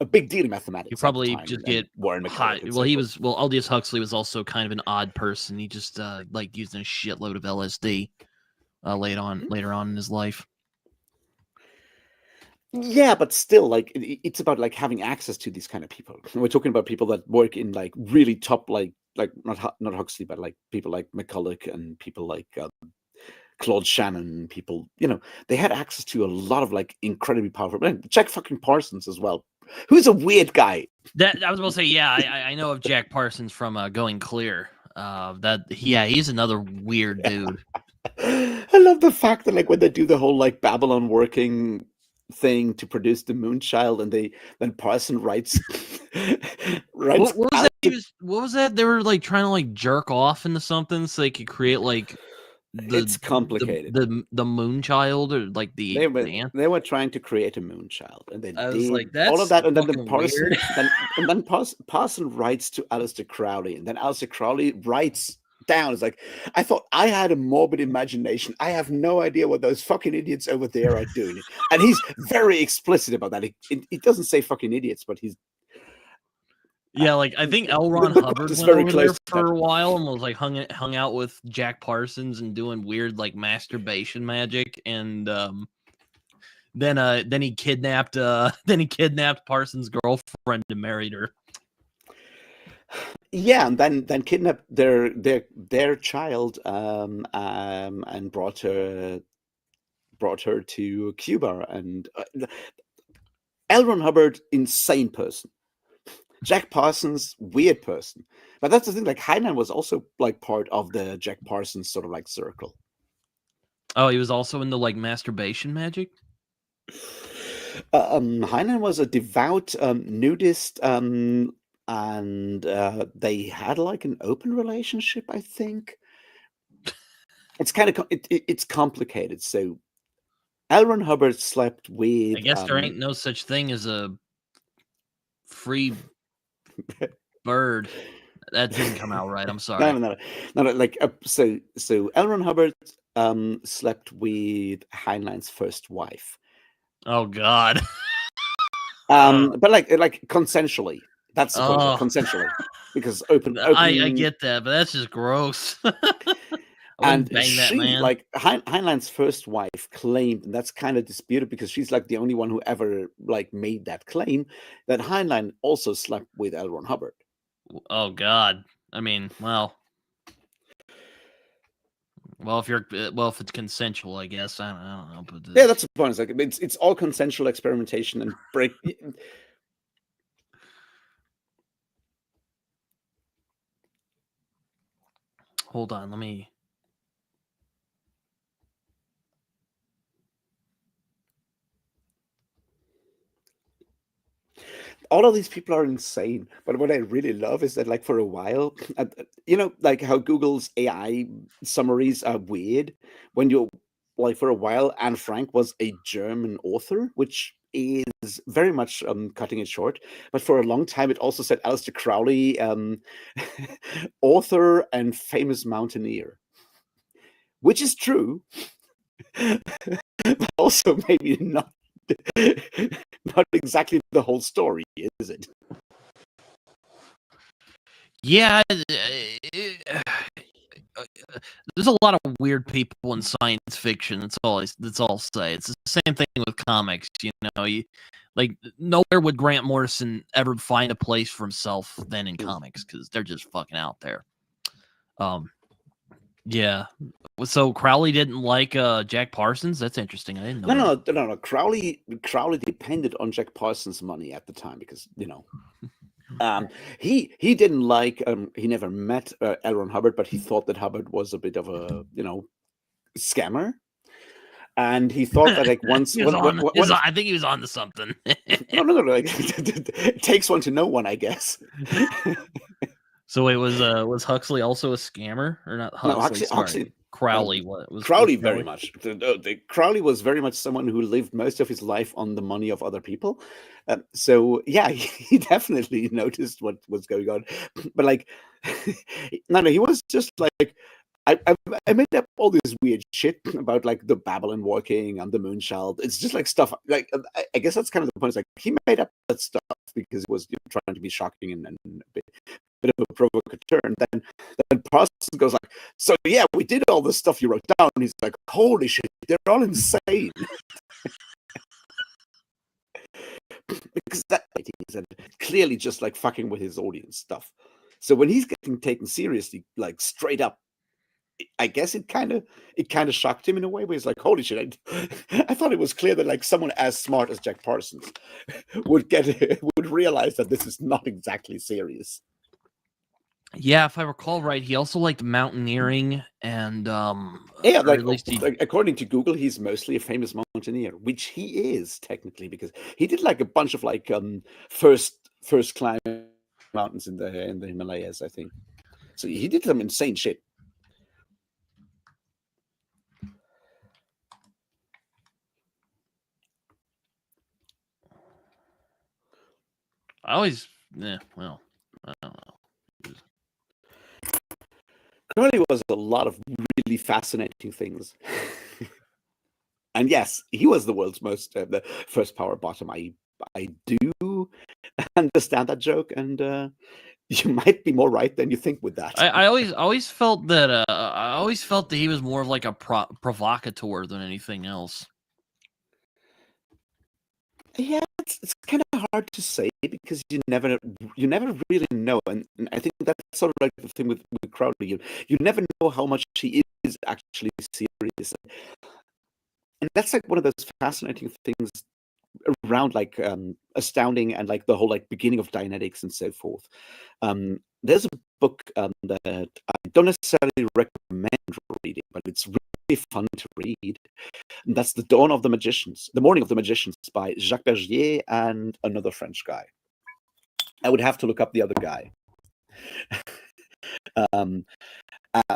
a big deal in mathematics. You probably at the time, just and get Warren high. McCulloch. And Well, so he forth. was. Well, Aldous Huxley was also kind of an odd person. He just like using a shitload of LSD later on in his life. Yeah, but still, like it's about like having access to these kind of people. We're talking about people that work in like really top, like not Huxley, but like people like McCulloch and people like Claude Shannon. People, they had access to a lot of like incredibly powerful. Jack fucking Parsons as well, who's a weird guy. That I was about to say. Yeah, I know of Jack Parsons from Going Clear. He's another weird dude. I love the fact that like when they do the whole like Babylon working thing to produce the Moonchild, and then Parson writes What was that? What was that? They were like trying to like jerk off into something so they could create like it's complicated. the Moonchild, or like they were trying to create a Moonchild, and they I was did like, that's all of that, and then weird. Parson writes to Aleister Crowley, and then Aleister Crowley writes down. It's like, I thought I had a morbid imagination. I have no idea what those fucking idiots over there are doing. And he's very explicit about that. He doesn't say fucking idiots, but he's Yeah, like I think L. Ron Hubbard went over there for a while and was like hung out with Jack Parsons and doing weird like masturbation magic, and then he kidnapped Parsons' girlfriend and married her. Yeah, and then kidnapped their child and brought her to Cuba. And L. Ron Hubbard, insane person. Jack Parsons, weird person. But that's the thing, like Heinlein was also like part of the Jack Parsons sort of like circle. Oh, he was also into like masturbation magic? Heinlein was a devout nudist, and they had like an open relationship, I think. It's kind of it's complicated. So L. Ron Hubbard slept with. I guess there ain't no such thing as a free bird. That didn't come out right. I'm sorry. No. Like so L. Ron Hubbard slept with Heinlein's first wife. Oh God. But like consensually. That's the point. Consensually, because open. I get that, but that's just gross. And she, like Heinlein's first wife, claimed, and that's kind of disputed because she's like the only one who ever like made that claim, that Heinlein also slept with L. Ron Hubbard. Oh God! I mean, well, if it's consensual, I guess I don't know. But yeah, that's the point. It's like it's all consensual experimentation and break. Hold on, let me. All of these people are insane, but what I really love is that, like, for a while, like how Google's AI summaries are weird. When you like, for a while, Anne Frank was a German author, which is very much cutting it short. But for a long time, it also said Aleister Crowley, author and famous mountaineer, which is true, but also maybe not exactly the whole story, is it? Yeah, there's a lot of weird people in science fiction. That's all I'll say. It's the same thing with comics. Like nowhere would Grant Morrison ever find a place for himself than in comics, because they're just fucking out there. Yeah. So Crowley didn't like Jack Parsons? That's interesting. I didn't know. No. Crowley depended on Jack Parsons' money at the time because, he didn't like, he never met L. Ron Hubbard, but he thought that Hubbard was a bit of a, scammer. And he thought that like once, I think he was on to something. No, like it takes one to know one, I guess. So it was Huxley also a scammer, or not? Huxley, no, Huxley. Crowley. What was Crowley? Very much. Crowley was very much someone who lived most of his life on the money of other people. So yeah, he definitely noticed what was going on. But like, no, he was just like I made up all this weird shit about like the Babylon walking and the moonchild. It's just like stuff like I guess that's kind of the point. It's like he made up that stuff because it was trying to be shocking and a bit of a provocateur. And then Parsons goes like, "So yeah, we did all the stuff you wrote down." And he's like, "Holy shit, they're all insane." Because that is clearly just like fucking with his audience stuff. So when he's getting taken seriously, like straight up, I guess it kind of shocked him in a way where he's like, "Holy shit!" I thought it was clear that like someone as smart as Jack Parsons would realize that this is not exactly serious. Yeah, if I recall right, he also liked mountaineering and Yeah, or like, at least he... like according to Google, he's mostly a famous mountaineer, which he is technically because he did like a bunch of like first climb mountains in the Himalayas, I think. So he did some insane shit. I always, well, I don't know. Crowley was a lot of really fascinating things. And yes, he was the world's most the first power bottom. I do understand that joke, and you might be more right than you think with that. I always felt that he was more of like a provocateur than anything else. Yeah, it's kind of hard to say because you never really know, and I think that's sort of like the thing with Crowley. You never know how much he is actually serious, and that's like one of those fascinating things around like Astounding and like the whole like beginning of Dianetics and so forth. There's a book that I don't necessarily recommend reading, but it's really fun to read. And that's The Morning of the Magicians by Jacques Bergier and another French guy. I would have to look up the other guy.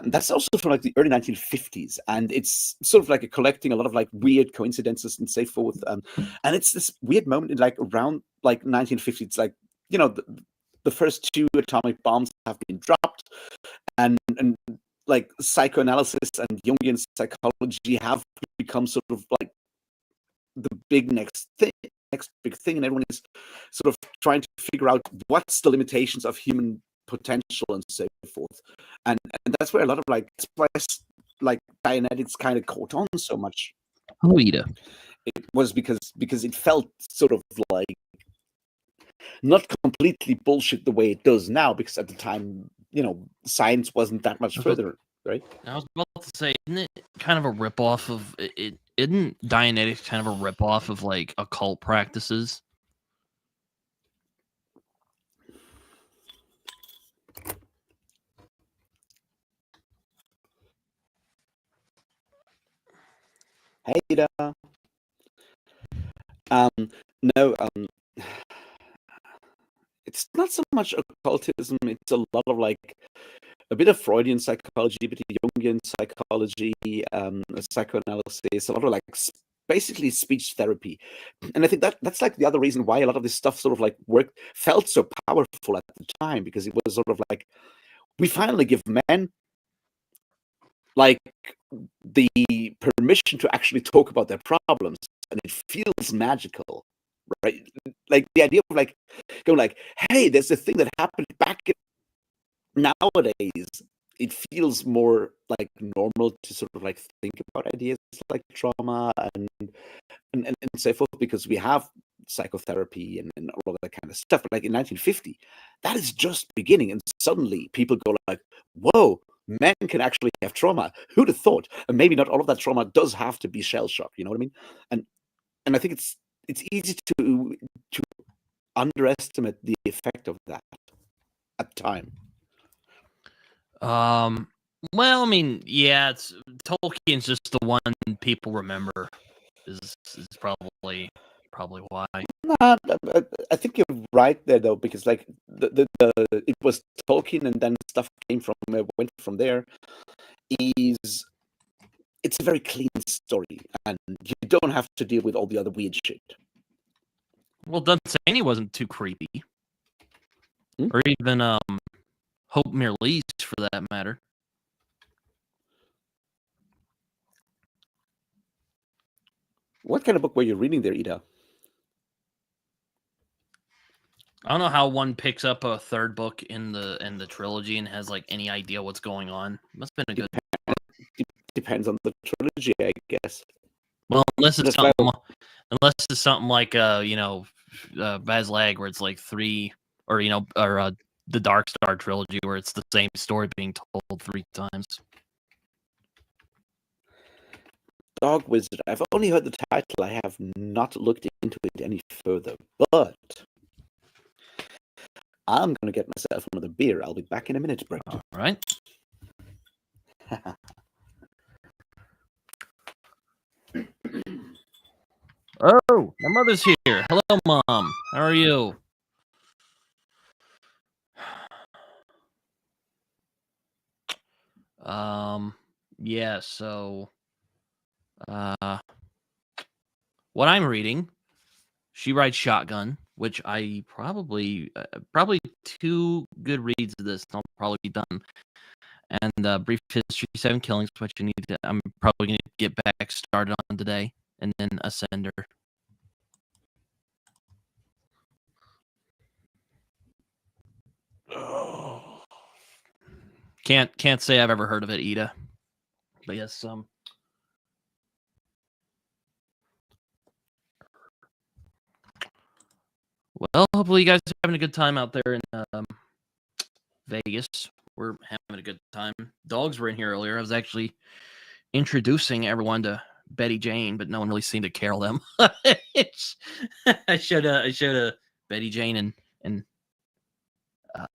That's also from like the early 1950s, and it's sort of like collecting a lot of like weird coincidences and so forth. And it's this weird moment in like around like 1950. It's like, you know, the first 2 atomic bombs have been dropped, and like psychoanalysis and Jungian psychology have become sort of like the big next big thing, and everyone is sort of trying to figure out what's the limitations of human potential and so forth. And that's where a lot of like Dianetics kind of caught on so much. Luida. It was because it felt sort of like not completely bullshit the way it does now, because at the time, you know, science wasn't that much further, right? I was about to say, isn't it kind of a ripoff of it? Isn't Dianetics kind of a ripoff of like occult practices? Hey, no, it's not so much occultism. It's a lot of like a bit of Freudian psychology, a bit of Jungian psychology, psychoanalysis, a lot of like basically speech therapy. And I think that's like the other reason why a lot of this stuff sort of like felt so powerful at the time, because it was sort of like, we finally give men like the permission to actually talk about their problems, and it feels magical, right? Like the idea of like going like, hey, there's a thing that happened back nowadays. It feels more like normal to sort of like think about ideas like trauma and so forth, because we have psychotherapy and all of that kind of stuff. But like in 1950, that is just beginning, and suddenly people go like, whoa, men can actually have trauma. Who'd have thought? And maybe not all of that trauma does have to be shell shock. You know what I mean? And I think it's easy to underestimate the effect of that at the time. Well, I mean, yeah, it's Tolkien's just the one people remember. Is probably why. Nah, I think you're right there though, because like it was Tolkien, and then stuff went from there. It's a very clean story, and you don't have to deal with all the other weird shit. Well, Dunsany wasn't too creepy, or even Hope Mirrlees for that matter. What kind of book were you reading there, Ida? I don't know how one picks up a third book in the trilogy and has like any idea what's going on. Must have been a good book. Depends on the trilogy, I guess. Well, unless it's That's something, like Baz Lag, where it's like three, or the Dark Star trilogy, where it's the same story being told 3 times. Dog Wizard. I've only heard the title. I have not looked into it any further. But I'm going to get myself another beer. I'll be back in a minute, Britton. All right. Oh, my mother's here. Hello, Mom. How are you? Yeah, so what I'm reading, She Rides Shotgun, which I probably 2 good reads of this, and I'll probably be done. And Brief History, 7 Killings, which I'm probably going to get back started on today, and then Ascender. Can't say I've ever heard of it, Ida. But yes, well, hopefully you guys are having a good time out there in Vegas. We're having a good time. Dogs were in here earlier. I was actually introducing everyone to Betty Jane, but no one really seemed to carol them. I showed Betty Jane and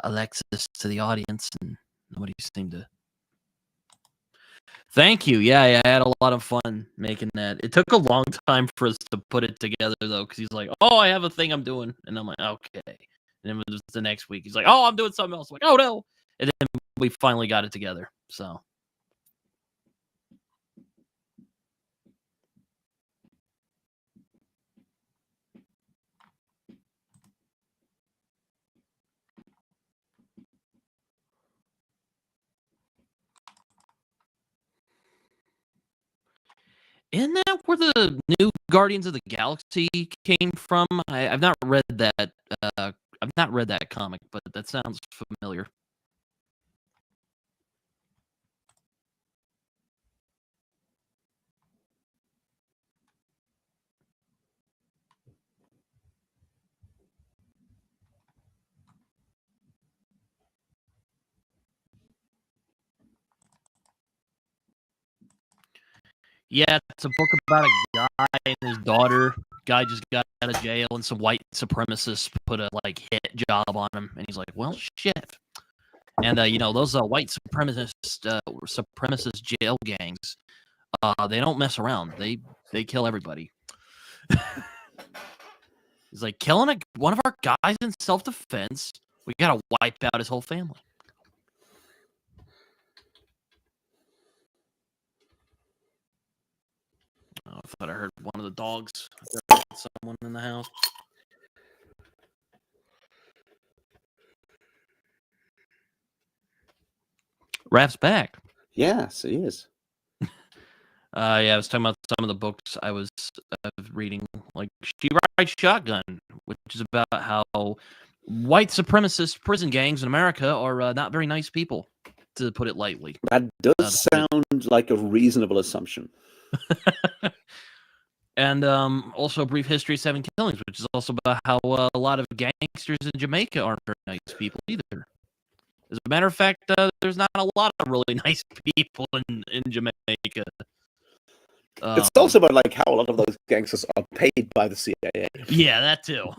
Alexis to the audience, and nobody seemed to. Thank you. Yeah, I had a lot of fun making that. It took a long time for us to put it together, though, because he's like, "Oh, I have a thing I'm doing," and I'm like, "Okay." And then it was the next week, he's like, "Oh, I'm doing something else." I'm like, "Oh no!" And then we finally got it together. So. Isn't that where the new Guardians of the Galaxy came from? I've not read that. I've not read that comic, but that sounds familiar. Yeah, it's a book about a guy and his daughter. Guy just got out of jail, and some white supremacists put a hit job on him, and he's like, "Well, shit." And those white supremacist jail gangs, they don't mess around. They kill everybody. He's like, killing one of our guys in self-defense. We gotta wipe out his whole family. Oh, I thought I heard one of the dogs. Someone in the house. Raph's back. Yes, he is. Yeah, I was talking about some of the books I was reading, like She Rides Shotgun, which is about how white supremacist prison gangs in America are not very nice people, to put it lightly. That does sound like a reasonable assumption. And also Brief History, 7 Killings, which is also about how a lot of gangsters in Jamaica aren't very nice people either. As a matter of fact, there's not a lot of really nice people in Jamaica. It's also about how a lot of those gangsters are paid by the CIA. Yeah, that too.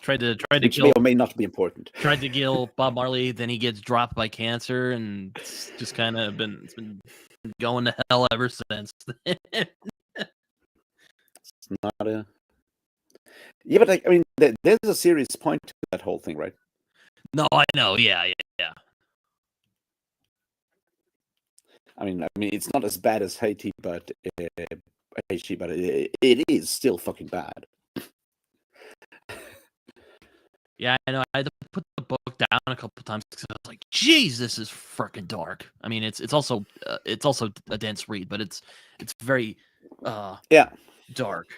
Tried to Which kill, may or may not be important. Tried to kill Bob Marley, then he gets dropped by cancer, and it's just kind of been going to hell ever since. It's not a. Yeah, but there's a serious point to that whole thing, right? No, I know. Yeah. I mean, it's not as bad as Haiti, but it is still fucking bad. Yeah, I know. I had to put the book down a couple times because I was like, "Geez, this is freaking dark." I mean, it's also a dense read, but it's very Yeah. dark.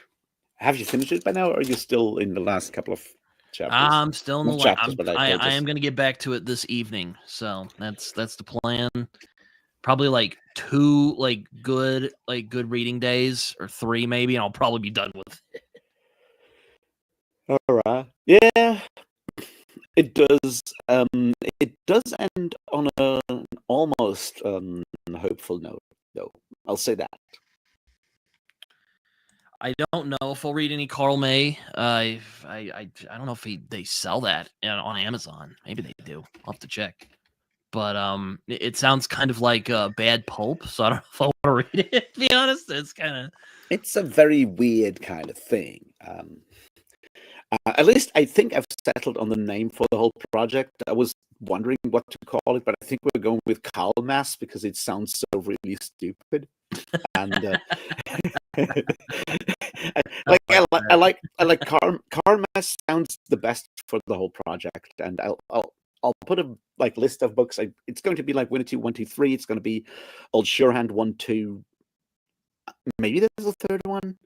Have you finished it by now, or are you still in the last couple of chapters? I'm still in the Not line. chapters, but I pages. am gonna get back to it this evening, so that's the plan. Probably like 2 good reading days, or 3 maybe, and I'll probably be done with it. All right. Yeah, it does. It does end on an almost hopeful note, though. I'll say that. I don't know if I'll read any Karl May. I don't know if they sell that on Amazon. Maybe they do. I'll have to check. But it sounds kind of like bad pulp, so I don't know if I want to read it. To be honest, It's a very weird kind of thing. At least I think I've settled on the name for the whole project. I was wondering what to call it, but I think we're going with Kalmas because it sounds so really stupid. And I like Karmas sounds the best for the whole project, and I'll put a list of books. It's going to be like Winnetou 1, 2, 3. It's going to be Old Surehand 1, 2. Maybe there's a third one,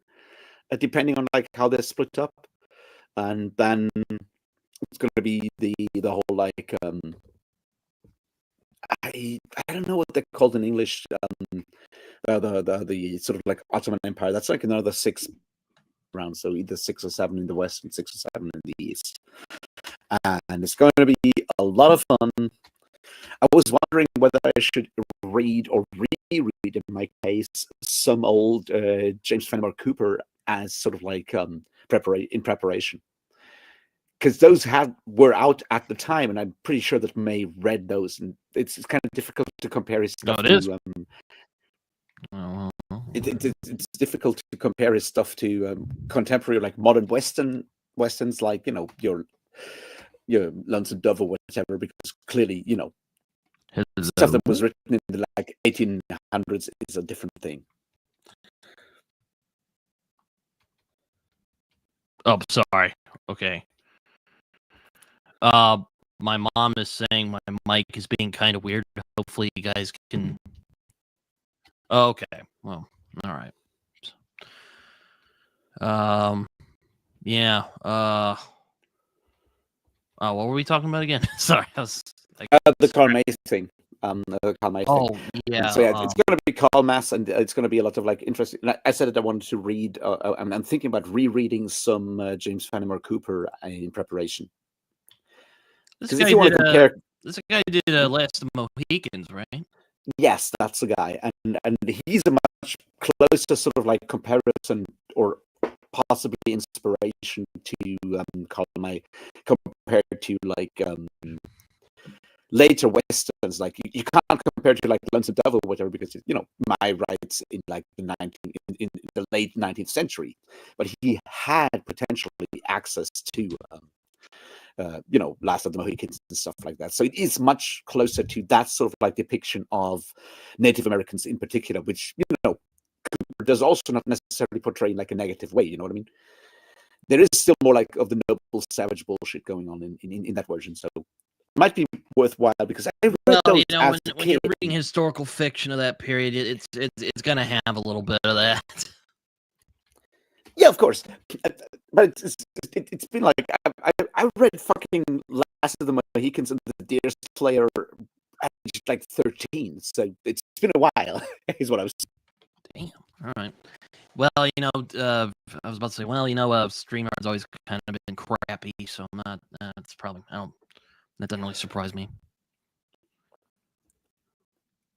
depending on how they're split up. And then it's going to be the whole I don't know what they're called in English. The sort of Ottoman Empire. That's like another 6 rounds, so either 6 or 7 in the west and 6 or 7 in the east. And it's going to be a lot of fun. I was wondering whether I should read or reread, in my case, some old James Fenimore Cooper as sort of in preparation. Because those were out at the time, and I'm pretty sure that May read those, and it's kind of difficult to compare his stuff. It's difficult to compare his stuff to contemporary, modern westerns, like your Lonesome Dove or whatever, because clearly stuff that was written in the 1800s is a different thing. Oh, sorry. Okay. My mom is saying my mic is being kind of weird. Hopefully you guys can. Oh, okay. Well, all right. Yeah. Oh, what were we talking about again? Sorry, I was the Karl May thing. The Karl May thing. Yeah. So yeah, it's going to be Kalmas, and it's going to be a lot of interesting. I said that I wanted to read. I'm thinking about rereading some James Fenimore Cooper in preparation. This guy did compare. This guy did Last of the Mohicans, right? Yes, that's the guy, and he's a much closer sort of comparison or possibly inspiration to Karl May compared to later westerns. You can't compare to Lonesome Dove or whatever, because May writes in in the late 19th century, but he had potentially access to Last of the Mohicans and stuff like that. So it is much closer to that sort of depiction of Native Americans in particular, which Cooper does also not necessarily portray in a negative way. You know what I mean? There is still more of the noble savage bullshit going on in that version. So it might be worthwhile, because I read those as a kid. When you're reading historical fiction of that period, it's gonna have a little bit of that. Yeah, of course, but it's been I read fucking Last of the Mohicans and the Deer Slayer at 13, so it's been a while. Is what I was. Damn. All right. Well, I was about to say, StreamYard's always kind of been crappy, so I'm not. It's probably that doesn't really surprise me.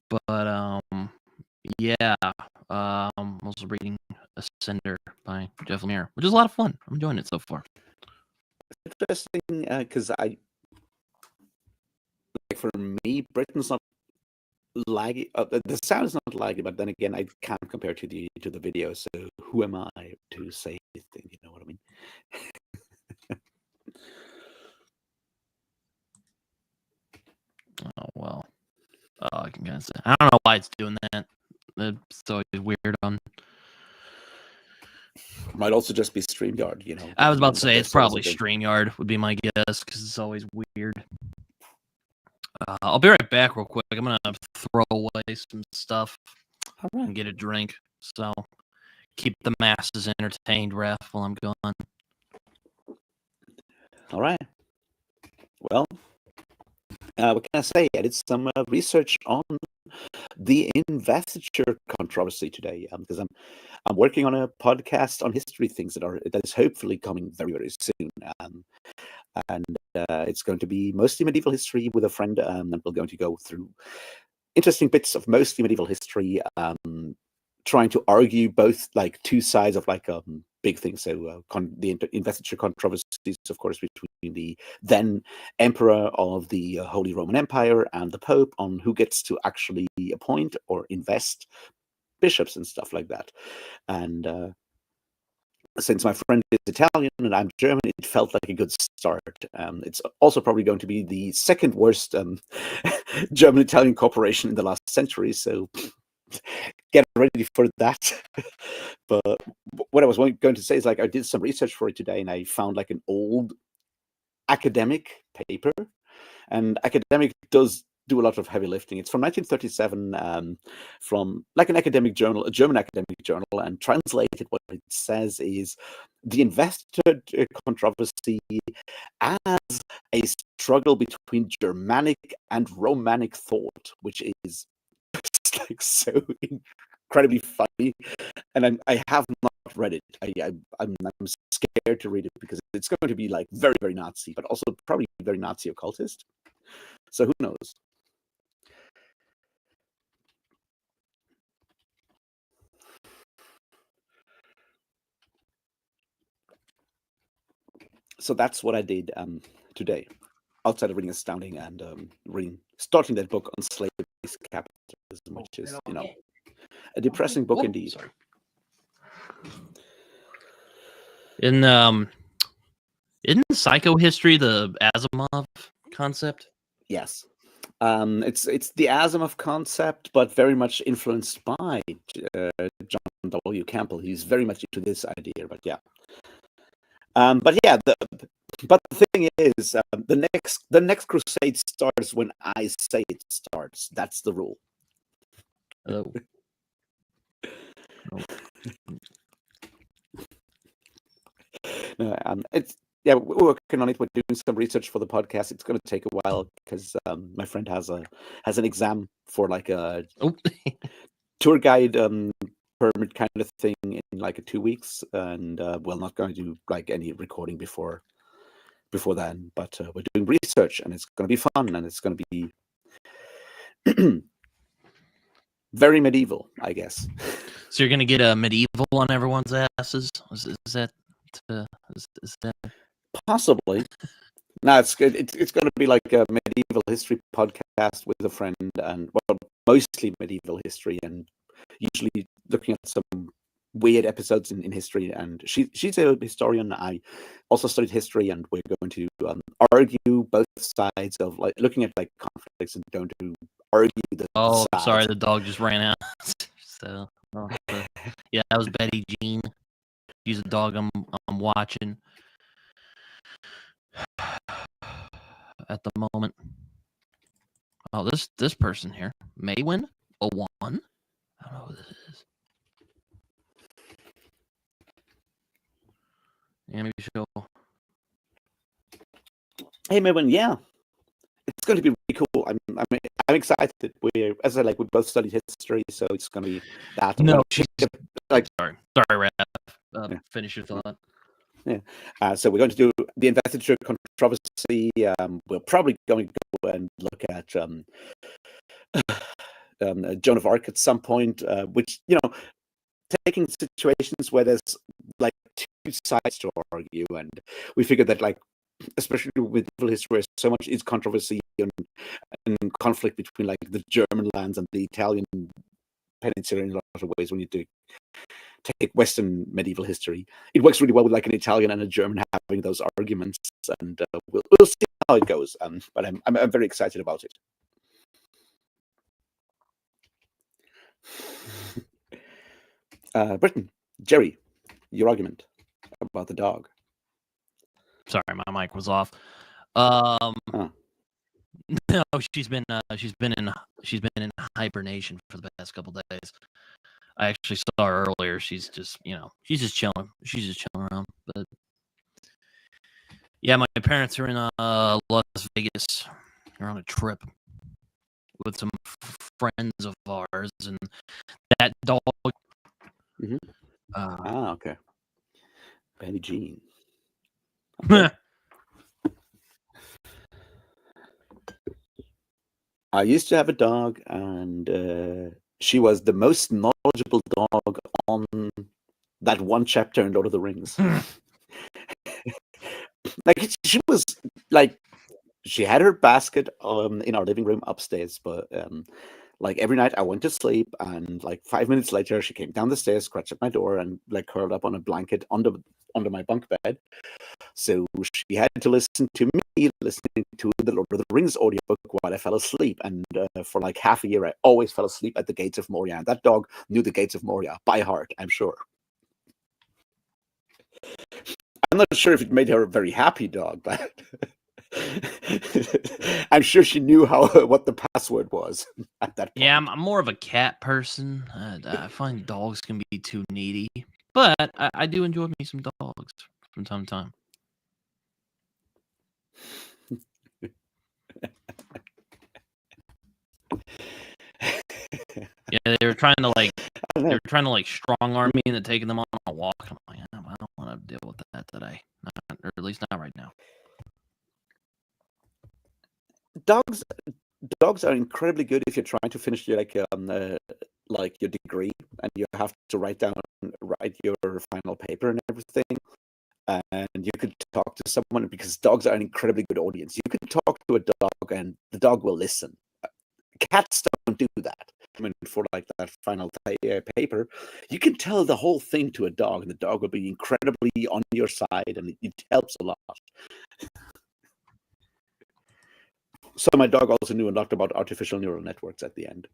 But yeah. I'm also reading Ascender by Jeff Lemire, which is a lot of fun. I'm enjoying it so far. It's interesting, because for me, Britton's not laggy. The sound is not laggy, but then again, I can't compare to the video. So who am I to say anything? You know what I mean? Oh well. I can kind of say, I don't know why it's doing that. It's always weird on Might also just be StreamYard, I was about to say They're it's so probably good. StreamYard would be my guess because it's always weird. I'll be right back real quick. I'm gonna throw away some stuff All right. and get a drink. So keep the masses entertained, Ref, while I'm gone. All right. Well, what can I say? I did some research on the investiture controversy today because I'm working on a podcast on history things that is hopefully coming very, very soon. And it's going to be mostly medieval history with a friend, and we're going to go through interesting bits of mostly medieval history, trying to argue both like two sides of like big things. So the investiture controversies, of course, between the then emperor of the Holy Roman Empire and the Pope on who gets to actually appoint or invest bishops and stuff like that. And since my friend is Italian and I'm German, it felt like a good start. It's also probably going to be the second worst German-Italian cooperation in the last century, so get ready for that. But what I was going to say is, like, I did some research for it today, and I found like an old academic paper, and academic does do a lot of heavy lifting. It's from 1937, from like an academic journal, a German academic journal, and translated, what it says is the investiture controversy as a struggle between Germanic and Romanic thought, which is like so incredibly funny. And I have not read it. I'm scared to read it because it's going to be like very, very Nazi, but also probably very Nazi occultist. So who knows? So that's what I did today, outside of reading Astounding and starting that book on slave-based capitalism, which is, a depressing book indeed. Sorry. Isn't psychohistory the Asimov concept? Yes. It's the Asimov concept, but very much influenced by John W. Campbell. He's very much into this idea, but yeah. But yeah, but the thing is, the next crusade starts when I say it starts. That's the rule. Oh. It's we're working on it. We're doing some research for the podcast. It's going to take a while because my friend has an exam for like a tour guide permit kind of thing in like 2 weeks, and we're not going to do like any recording before then. But we're doing research, and it's going to be fun, and it's going to be very medieval, I guess. So you're going to get a medieval on everyone's asses? Is that possibly? No, it's good. It's going to be like a medieval history podcast with a friend, and well, mostly medieval history, and usually looking at some weird episodes in history. And she's a historian. I also studied history, and we're going to argue both sides of like looking at like conflicts and going to argue the sides. Sorry, the dog just ran out. So yeah, that was Betty Jean. She's a dog I'm watching at the moment. Oh, this person here, Maywin 01. I don't know who this is. Yeah, maybe she'll. Hey, Maywin, yeah, it's going to be really cool. I'm excited. We both studied history, so it's going to be that. No, sorry, Rap. Finish your thought. Yeah. So we're going to do the investiture controversy. We're probably going to go and look at Joan of Arc at some point, which, taking situations where there's like two sides to argue, and we figured that, like, especially with medieval history, where so much is controversy and conflict between like the German lands and the Italian peninsula in a lot of ways. When you do take Western medieval history, it works really well with like an Italian and a German having those arguments, and we'll see how it goes. But I'm very excited about it. Britton, Jerry, your argument. about the dog? Sorry, my mic was off. Um, Oh. no, she's been in hibernation for the past couple days. I actually saw her earlier. She's just chilling. She's just chilling around. But yeah, my parents are in Las Vegas. They're on a trip with some friends of ours, and that dog. Mhm. Uh, Okay. Betty Jean. Okay. I used to have a dog, and she was the most knowledgeable dog on that one chapter in Lord of the Rings. Like she was like she had her basket in our living room upstairs, but like every night I went to sleep, and like 5 minutes later she came down the stairs, scratched at my door, and like curled up on a blanket under my bunk bed. So she had to listen to me listening to the Lord of the Rings audiobook while I fell asleep. And for like half a year, I always fell asleep at the gates of Moria. And that dog knew the gates of Moria by heart, I'm sure. I'm not sure if it made her a very happy dog, but I'm sure she knew what the password was at that point. Yeah, I'm more of a cat person. I find dogs can be too needy, but I do enjoy me some dogs from time to time. Yeah, they were trying to strong arm me into taking them on a walk. I'm like, I don't want to deal with that today, or at least not right now. Dogs are incredibly good if you're trying to finish your your degree and you have to write your final paper and everything. And you could talk to someone because dogs are an incredibly good audience. You can talk to a dog and the dog will listen. Cats don't do that. I mean, for like that final paper, you can tell the whole thing to a dog, and the dog will be incredibly on your side, and it helps a lot. So my dog also knew a lot about artificial neural networks at the end.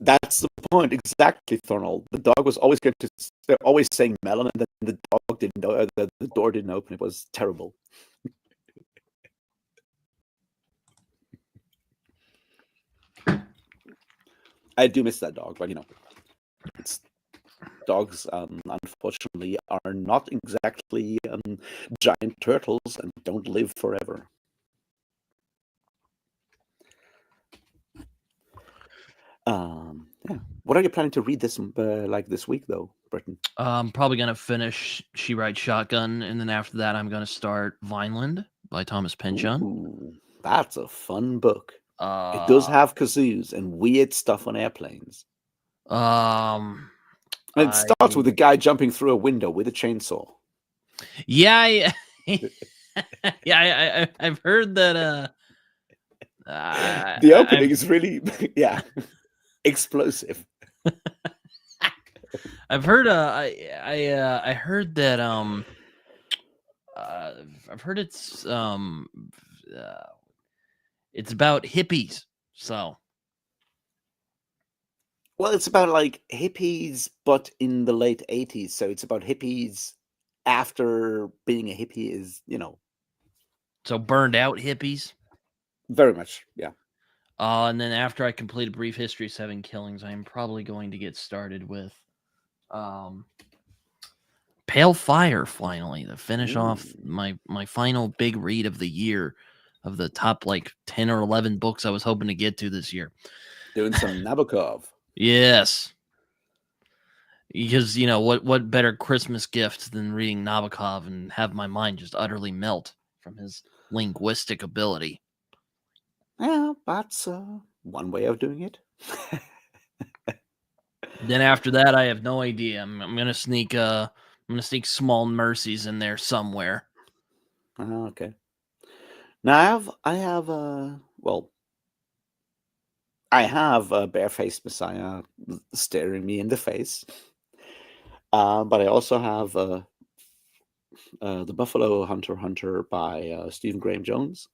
That's the point, exactly, Thornall. The dog was always they're always saying melon, and then the dog didn't know, the door didn't open. It was terrible. I do miss that dog, but dogs, unfortunately, are not exactly giant turtles and don't live forever. Yeah. What are you planning to read this week, though, Britton? I'm probably gonna finish She Rides Shotgun, and then after that, I'm gonna start Vineland by Thomas Pynchon. Ooh, that's a fun book. It does have kazoos and weird stuff on airplanes. And it starts with a guy jumping through a window with a chainsaw. Yeah, yeah, I've heard that. The opening is really, yeah, explosive. I've heard. I heard that. I've heard it's about hippies. So. Well, it's about like hippies, but in the late 80s. So it's about hippies after being a hippie is, So burned out hippies. Very much, yeah. And then after I complete A Brief History of Seven Killings, I am probably going to get started with Pale Fire, finally, to finish off my final big read of the year, of the top like 10 or 11 books I was hoping to get to this year. Doing some Nabokov. Yes. Because, what better Christmas gift than reading Nabokov and have my mind just utterly melt from his linguistic ability. Yeah, that's one way of doing it. Then after that, I have no idea. I'm gonna sneak Small Mercies in there somewhere. Okay. Now I have Barefaced Messiah staring me in the face. But I also have The Buffalo Hunter by Stephen Graham Jones.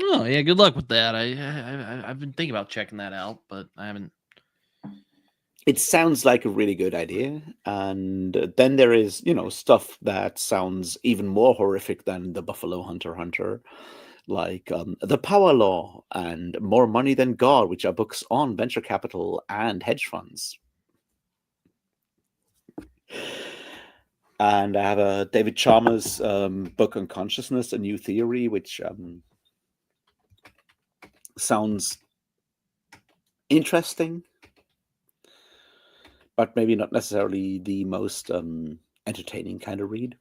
Oh yeah, good luck with that. I've been thinking about checking that out, but I haven't. It sounds like a really good idea, and then there is, stuff that sounds even more horrific than the Buffalo Hunter, like The Power Law and More Money Than God, which are books on venture capital and hedge funds. And I have a David Chalmers book on consciousness, A New Theory, which sounds interesting, but maybe not necessarily the most entertaining kind of read.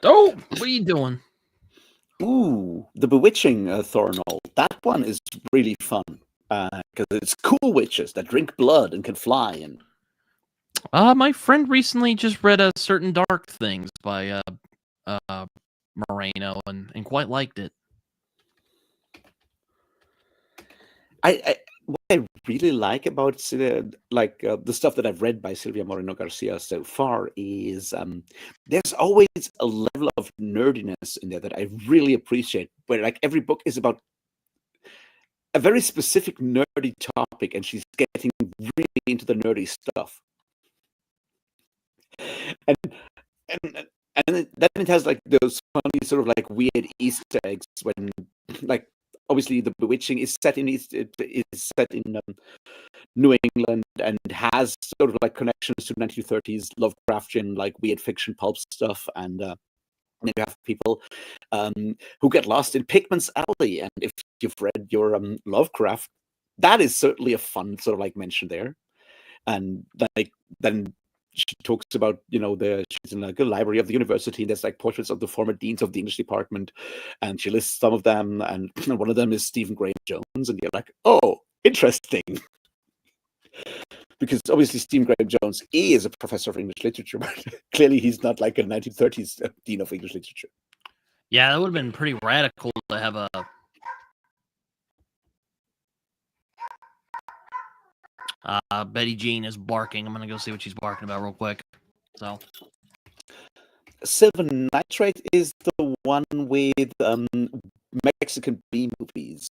Oh, what are you doing? Ooh, The Bewitching, Thornall. That one is really fun because it's cool witches that drink blood and can fly. And My friend recently just read a Certain Dark Things by Moreno and quite liked it. What I really like about the stuff that I've read by Silvia Moreno Garcia so far is there's always a level of nerdiness in there that I really appreciate, where like every book is about a very specific nerdy topic, and she's getting really into the nerdy stuff. And then it has like those funny sort of like weird Easter eggs when, like, obviously the Bewitching is set in New England and has sort of like connections to 1930s Lovecraftian like weird fiction pulp stuff, and then you have people who get lost in Pigman's Alley, and if you've read your Lovecraft, that is certainly a fun sort of like mention there. And like then she talks about, she's in like a library of the university, and there's like portraits of the former deans of the English department, and she lists some of them, and one of them is Stephen Graham Jones, and you're like, oh, interesting. Because obviously Stephen Graham Jones is a professor of English literature, but clearly he's not like a 1930s dean of English literature. Yeah, that would have been pretty radical to have a... Betty Jean is barking. I'm going to go see what she's barking about real quick. So, Silver Nitrate is the one with Mexican B movies.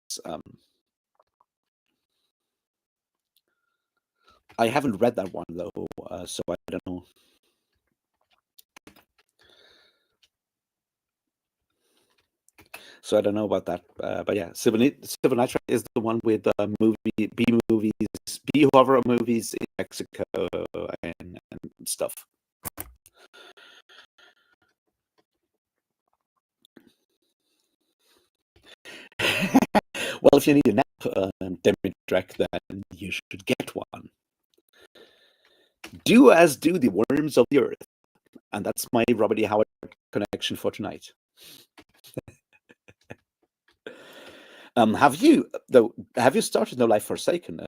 I haven't read that one though, so I don't know. So I don't know about that. But yeah, Silver Nitrate is the one with B horror movies in Mexico and stuff. Well, if you need a nap, Demidrek, then you should get one. Do as do the worms of the earth. And that's my Robert E. Howard connection for tonight. Have you started No Life Forsaken,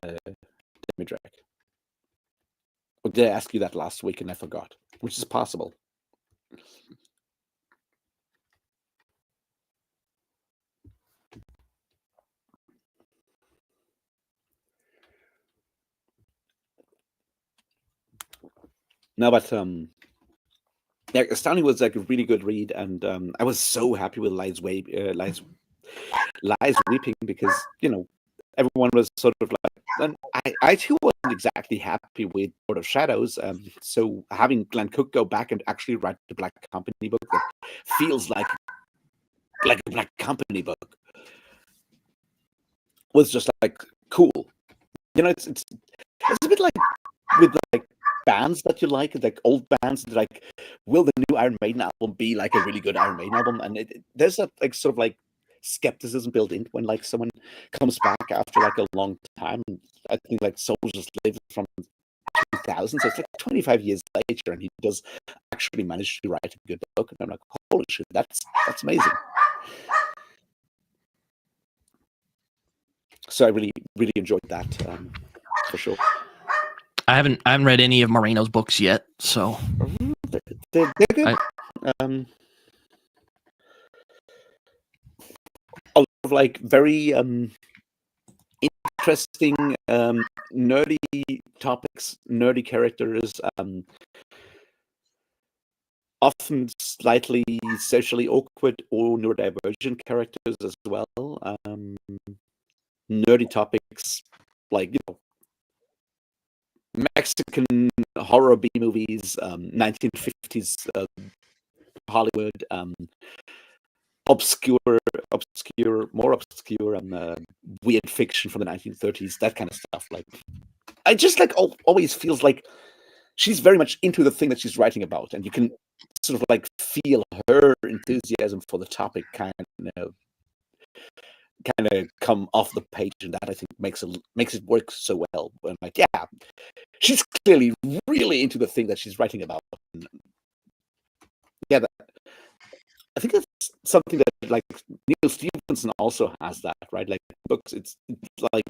Demidrek? Or did I ask you that last week and I forgot? Which is possible. No, but yeah, Astounding was like a really good read, and I was so happy with Lies Weeping, because everyone was sort of like, and I too wasn't exactly happy with Lord of Shadows. So having Glenn Cook go back and actually write the Black Company book that feels like a Black Company book was just like cool. It's a bit like with like bands that you like old bands, like, will the new Iron Maiden album be like a really good Iron Maiden album? And there's that like sort of like skepticism built in when like someone comes back after like a long time. I think like Soldiers Live from 2000, so it's like 25 years later, and he does actually manage to write a good book, and I'm like, holy shit, that's amazing. So I really enjoyed that, for sure. I haven't read any of Moreno's books yet, so they're good. A lot of like very interesting, nerdy topics, nerdy characters. often slightly socially awkward or neurodivergent characters as well. Nerdy topics like Mexican horror B movies, 1950s Hollywood, more obscure weird fiction from the 1930s, that kind of stuff. Like, I just always feels like she's very much into the thing that she's writing about, and you can sort of like feel her enthusiasm for the topic kind of come off the page, and that I think makes it work so well. And like, yeah, she's clearly really into the thing that she's writing about. And yeah, I think that's something that like Neil Stephenson also has that, right? Like books, it's like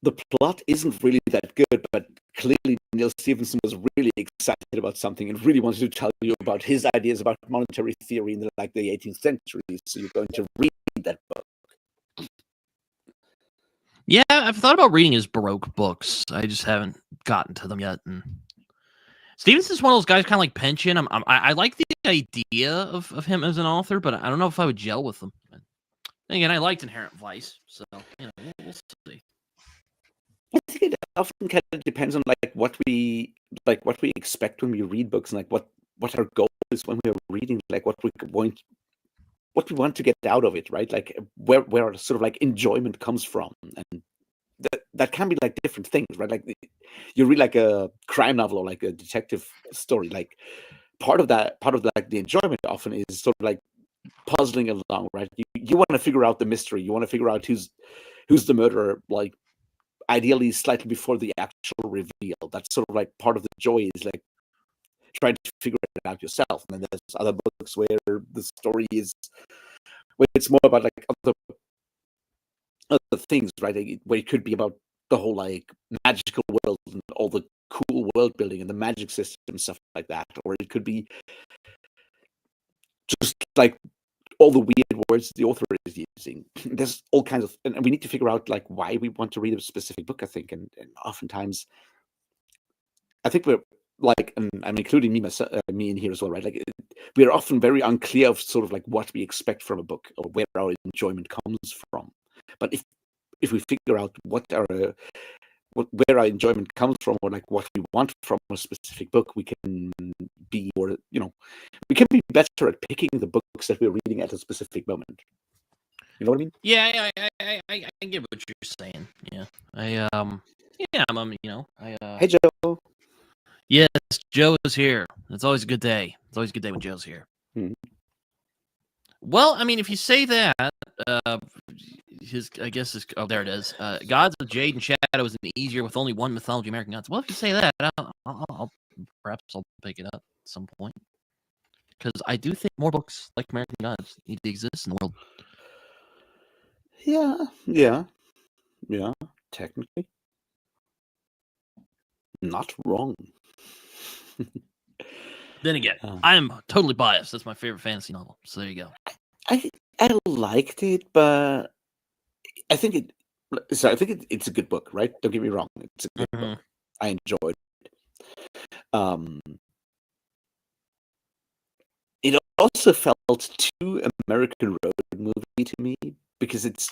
the plot isn't really that good, but clearly Neil Stephenson was really excited about something and really wanted to tell you about his ideas about monetary theory in the 18th century. So you're going to read that book. Yeah, I've thought about reading his Baroque books. I just haven't gotten to them yet. And Stevenson's one of those guys, kind of like Pynchon. I like the idea of him as an author, but I don't know if I would gel with him. But then again, I liked Inherent Vice, so we'll see. I think it often kind of depends on what we expect when we read books, and like what our goal is when we're reading, like what we want to get out of it, right? Like where sort of like enjoyment comes from, and that can be like different things, right? Like you read like a crime novel or like a detective story, like part of the enjoyment often is sort of like puzzling along, right? You want to figure out the mystery, you want to figure out who's the murderer, like ideally slightly before the actual reveal. That's sort of like part of the joy, is like trying to figure it out yourself. And then there's other books where the story is, where it's more about like other things, right? Where it could be about the whole like magical world and all the cool world building and the magic system, stuff like that. Or it could be just like all the weird words the author is using. There's all kinds of, and we need to figure out like why we want to read a specific book, I think. And oftentimes I think we're like, and I'm including me in here as well, right? Like we're often very unclear of sort of like what we expect from a book or where our enjoyment comes from. But if we figure out where our enjoyment comes from, or like what we want from a specific book, we can be better at picking the books that we're reading at a specific moment. You know what I mean? Yeah, I get what you're saying. Yeah, Hey, Joe. Yes, Joe is here. It's always a good day. It's always a good day when Joe's here. Mm-hmm. Well, I mean, if you say that, oh, there it is. Gods of Jade and Shadow is easier with only one mythology American gods. Well, if you say that, I'll pick it up at some point, because I do think more books like American Gods need to exist in the world. Yeah. Technically, not wrong. Then again, I am totally biased. That's my favorite fantasy novel. So there you go. I liked it, but I think it's a good book, right? Don't get me wrong. It's a good book. I enjoyed it. It also felt too American Road movie to me, because it's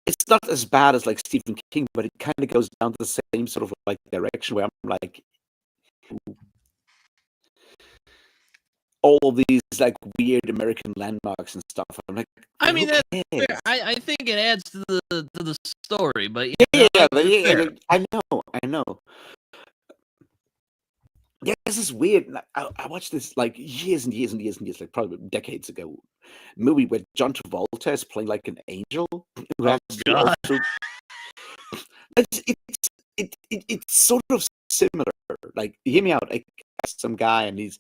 it's not as bad as like Stephen King, but it kind of goes down the same sort of like direction where I'm like, all of these like weird American landmarks and stuff. I'm like, I mean, I think it adds to the story, but I know. Yeah, this is weird. I watched this like years and years and years and years, like probably decades ago, movie where John Travolta is playing like an angel. Oh God! It's sort of similar. Like, hear me out. Like, some guy, and he's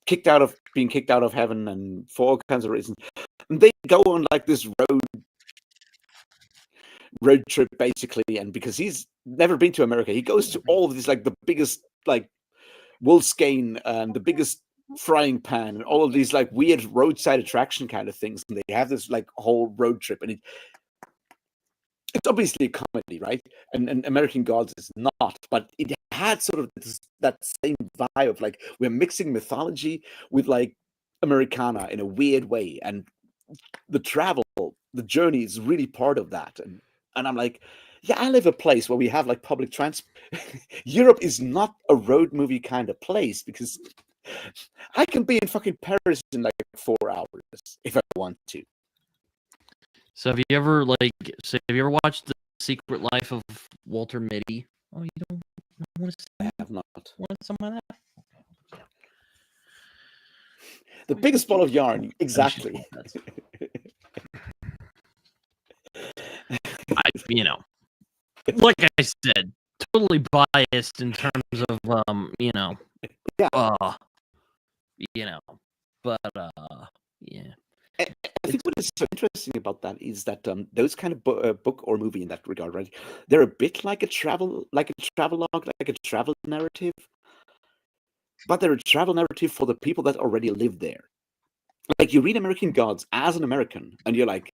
being kicked out of heaven, and for all kinds of reasons, and they go on like this road trip basically. And because he's never been to America, he goes to all of these like the biggest like Wolfscane and the biggest frying pan and all of these like weird roadside attraction kind of things, and they have this like whole road trip, and it's obviously a comedy, right? And American Gods is not, but it had sort of that same vibe of like we're mixing mythology with like Americana in a weird way, and the journey is really part of that. And I'm like, yeah, I live a place where we have like public transport. Europe is not a road movie kind of place because I can be in fucking Paris in like 4 hours if I want to. So have you ever watched The Secret Life of Walter Mitty? Oh, you don't want to see I have not. want some of that? The biggest ball of yarn, exactly. Like I said, totally biased in terms of but yeah. I think what is so interesting about that is that those kind of book or movie in that regard, right? They're a bit like a travel log, like a travel narrative, but they're a travel narrative for the people that already live there. Like you read American Gods as an American, and you're like,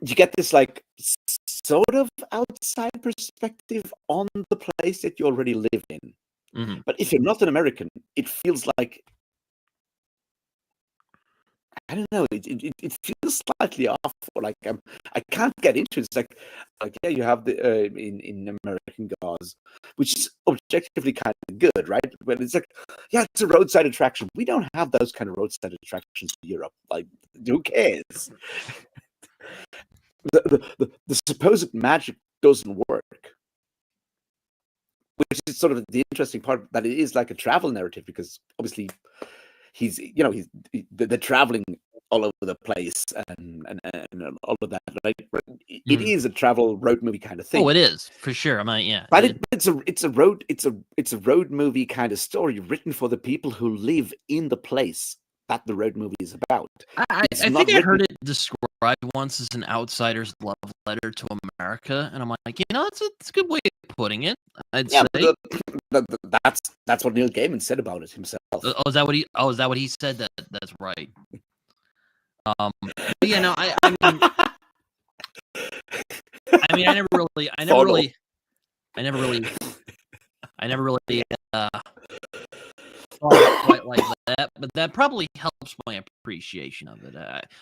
you get this like sort of outside perspective on the place that you already live in. Mm-hmm. But if you're not an American, it feels like, I don't know, it feels slightly off, or like I can't get into it. It's like yeah, you have the in American Gods, which is objectively kind of good, right? But it's like, yeah, it's a roadside attraction. We don't have those kind of roadside attractions in Europe. Like, who cares? The supposed magic doesn't work, which is sort of the interesting part, that it is like a travel narrative, because obviously they're traveling all over the place and all of that, right? It is a travel road movie kind of thing. Oh, it is for sure. I mean, yeah, but it's a road movie kind of story written for the people who live in the place that the road movie is about. I think I heard it described once as an outsider's love letter to America, and I'm like, that's a good way of putting it. I'd say. That's what Neil Gaiman said about it himself. Is that what he said? That's right. I never really quite like that, but that probably helps my appreciation of it.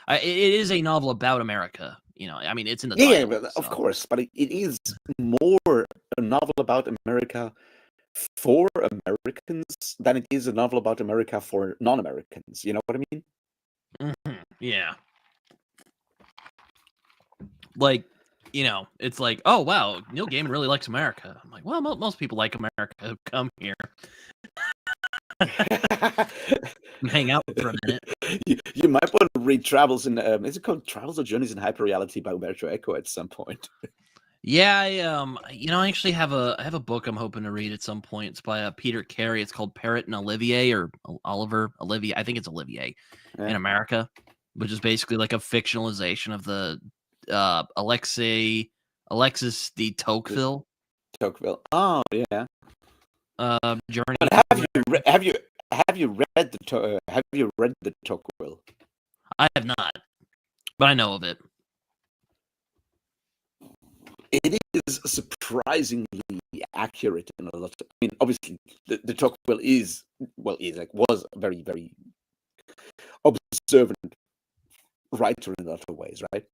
It is a novel about America. It's in the title. Of course, but it is more a novel about America for Americans than it is a novel about America for non-Americans. You know what I mean? Mm-hmm. Yeah. Like, it's like, oh wow, Neil Gaiman really likes America. I'm like, well, most people like America who come here. Hang out for a minute. You might want to read Travels in is it called Travels or Journeys in Hyperreality by Umberto Eco at some point. Yeah, I actually have a book I'm hoping to read at some point. It's by Peter Carey. It's called Parrot and Olivier, or Oliver Olivier. I think it's Olivier in America, which is basically like a fictionalization of the Alexis de Tocqueville. Tocqueville. Oh yeah. Journey. But have you read the Tocqueville? I have not, but I know of it. It is surprisingly accurate in a lot. Obviously, the Tocqueville was a very, very observant writer in a lot of ways, right?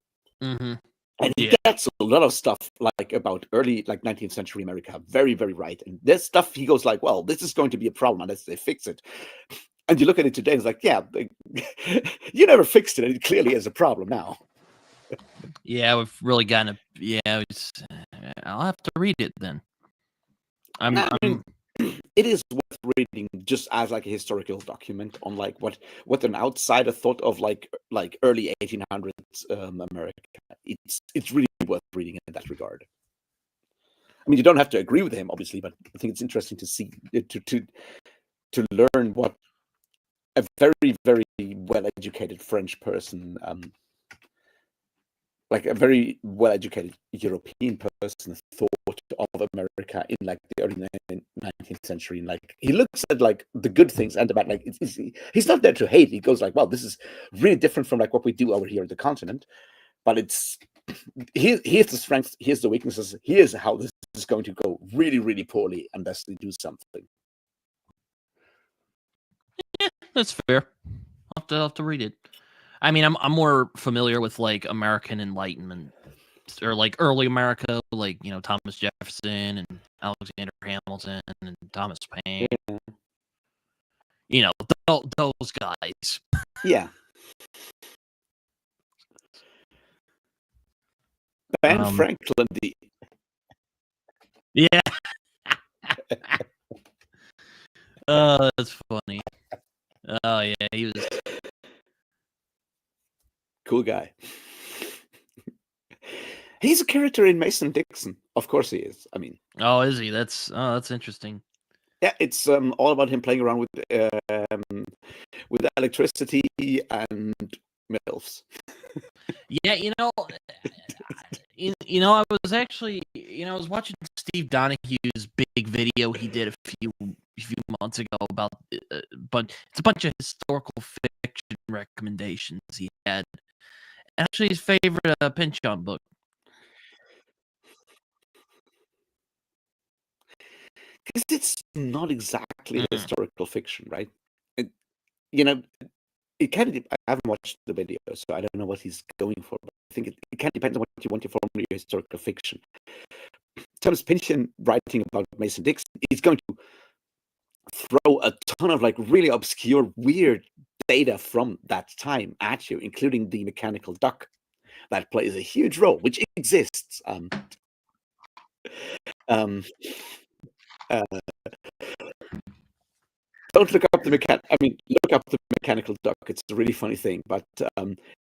Mm-hmm. And he gets a lot of stuff like about early 19th century America very, very right. And there's stuff he goes like, well, this is going to be a problem unless they fix it. And you look at it today, it's like, yeah, you never fixed it, and it clearly is a problem now. Yeah, we've really gotten I'll have to read it then. It is worth reading just as like a historical document on like what an outsider thought of like early 1800s America. It's really worth reading in that regard. You don't have to agree with him, obviously, but I think it's interesting to see to learn what a very, very well-educated French person, like a very well-educated European person, thought of America in like the early 19th century. And like he looks at like the good things and the bad. Like he's not there to hate. He goes like, well, this is really different from like what we do over here on the continent. But here's the strengths, here's the weaknesses, here's how this is going to go really, really poorly unless they do something. Yeah, that's fair. I'll have to read it. I mean, I'm more familiar with like American Enlightenment or like early America, like Thomas Jefferson and Alexander Hamilton and Thomas Paine. Yeah. Those guys. Yeah. Ben Franklin. Yeah. Oh, that's funny. Oh yeah, he was cool guy. He's a character in Mason Dixon. Of course he is. I mean. Oh, is he? That's interesting. Yeah, it's all about him playing around with electricity and MILFs. Yeah, I was actually, I was watching Steve Donahue's big video he did a few months ago about, but it's a bunch of historical fiction recommendations he had. And actually, his favorite Pinchon book. Because it's not exactly historical fiction, right? It kind of. I haven't watched the video, so I don't know what he's going for. But I think it kind of depends on what you want to form your historical fiction. Thomas Pynchon writing about Mason Dixon is going to throw a ton of like really obscure, weird data from that time at you, including the mechanical duck that plays a huge role, which exists. Don't look up look up the mechanical duck. It's a really funny thing, but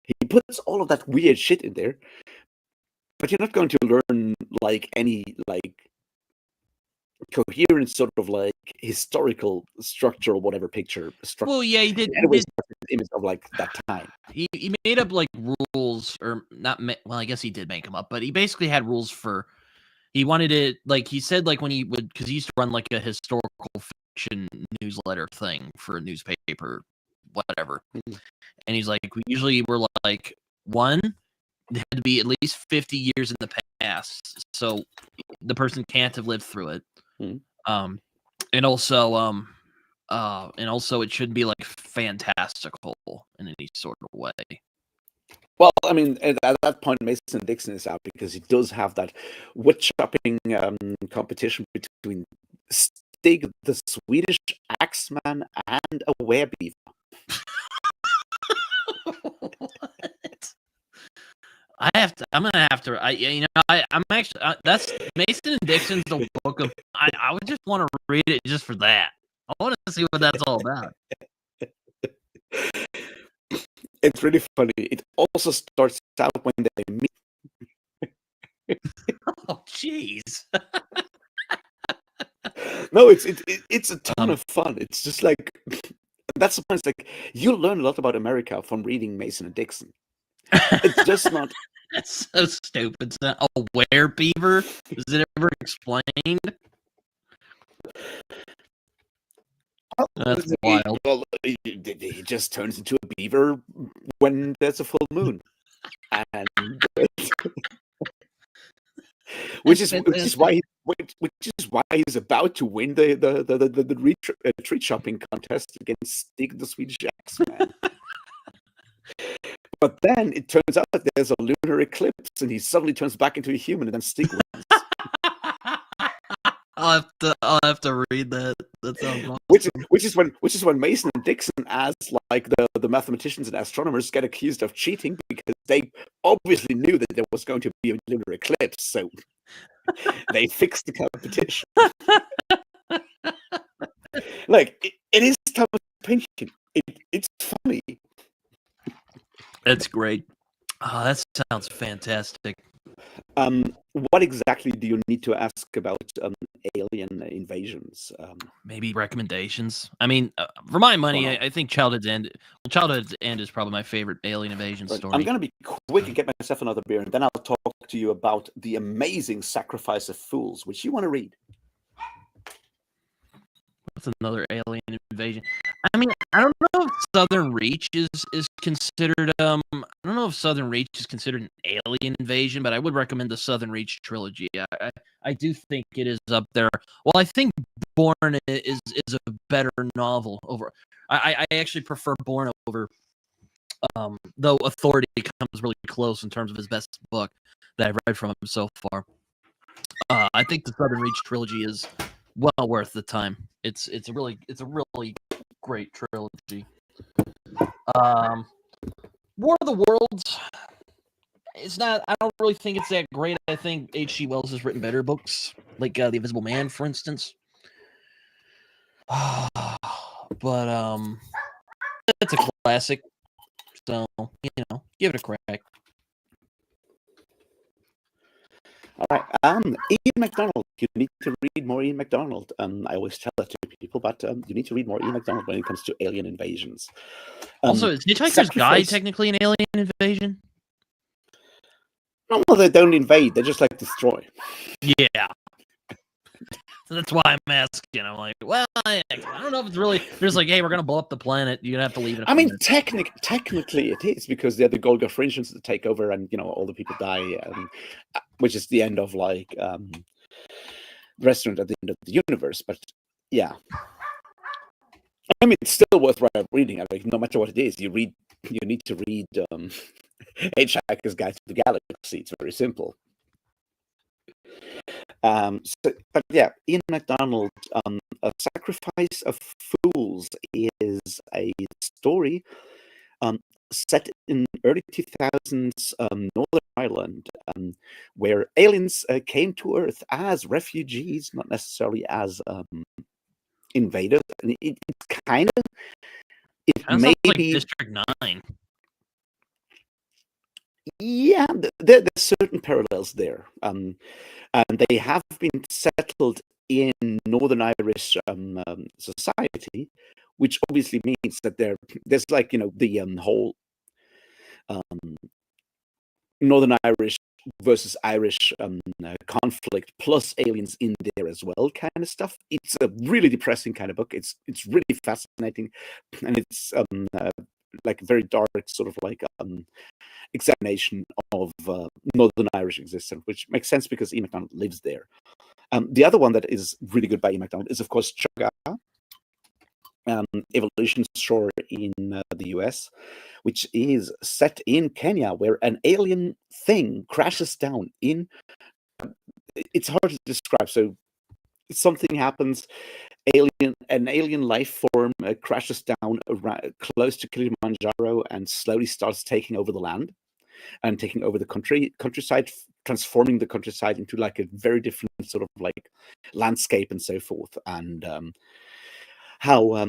he puts all of that weird shit in there. But you're not going to learn like any like coherent sort of like historical structure or whatever picture. Well, yeah, he did. Anyways, image of like that time. He made up like rules, or not. Well, I guess he did make them up, but he basically had rules for. He wanted it like he said, like when he would, because he used to run like a historical fiction newsletter thing for a newspaper, whatever. Mm-hmm. And he's like, we usually were like, one, they had to be at least 50 years in the past, so the person can't have lived through it. Mm-hmm. And also it shouldn't be like fantastical in any sort of way. Well, I mean, at that point, Mason Dixon is out because he does have that wood chopping competition between Stig, the Swedish axeman, and a werebeaver. What? I'm gonna have to. I'm actually. That's Mason and Dixon's the book of. I would just want to read it just for that. I want to see what that's all about. It's really funny. It also starts out when they meet. Oh, jeez. No, it's a ton of fun. It's just like that's the point. It's like you learn a lot about America from reading Mason and Dixon. It's just not. That's so stupid. It's not a werebeaver. Is it ever explained? That's wild. Well, he just turns into a beaver when there's a full moon, and which is why he's about to win the tree chopping contest against Stig, the Swedish Axeman. But then it turns out that there's a lunar eclipse, and he suddenly turns back into a human, and then Stig wins. I'll have to read that. That sounds awesome. Which is when Mason and Dixon, as like the mathematicians and astronomers, get accused of cheating because they obviously knew that there was going to be a lunar eclipse, so they fixed the competition. Like it is Thomas Pynchon. It's funny. That's great. Oh, that sounds fantastic. What exactly do you need to ask about alien invasions? Maybe recommendations. I mean, for my money, I think Childhood's End is probably my favorite alien invasion story. I'm going to be quick and get myself another beer, and then I'll talk to you about The Amazing Sacrifice of Fools, which you want to read. That's another alien invasion. I mean, I don't know if Southern Reach is considered. I don't know if Southern Reach is considered an alien invasion, but I would recommend the Southern Reach trilogy. I do think it is up there. Well, I think Bourne is a better novel over. I actually prefer Bourne over. Though Authority comes really close in terms of his best book that I've read from him so far. I think the Southern Reach trilogy is well worth the time. It's a really great trilogy. War of the Worlds. It's not. I don't really think it's that great. I think H.G. Wells has written better books, like The Invisible Man, for instance. But it's a classic. So give it a crack. All right. Ian MacDonald. You need to read more Ian MacDonald. I always tell that to people, but you need to read more Ian MacDonald when it comes to alien invasions. Also, is Hitchhiker's Guide technically an alien invasion? No, well, they don't invade. They just like destroy. Yeah. So that's why I'm asking. I'm like, well, I don't know if it's really. They're just like, hey, we're gonna blow up the planet. You're gonna have to leave it. I mean, technically, it is because they're the Golgotha Fringians that take over, and all the people die, which is the end of like restaurant at the end of the universe. But yeah, I mean, it's still worth reading. I mean, no matter what it is, you need to read Hitchhiker's Guide to the Galaxy. It's very simple. But yeah, Ian MacDonald, A Sacrifice of Fools is a story set in early 2000s Northern Ireland, where aliens came to Earth as refugees, not necessarily as invaders. And it's kind of, it may like be District 9. Yeah, there's certain parallels there, and they have been settled in Northern Irish society, which obviously means that there's like the whole Northern Irish versus Irish conflict plus aliens in there as well, kind of stuff. It's a really depressing kind of book. It's really fascinating, and it's like very dark, sort of like examination of Northern Irish existence, which makes sense because Ian MacDonald lives there. The other one that is really good by Ian MacDonald is, of course, Chaga, Evolution Shore in the US, which is set in Kenya, where an alien thing crashes down in. It's hard to describe. So something happens. An alien life form crashes down close to Kilimanjaro and slowly starts taking over the land and taking over the countryside, transforming the countryside into like a very different sort of like landscape and so forth. And how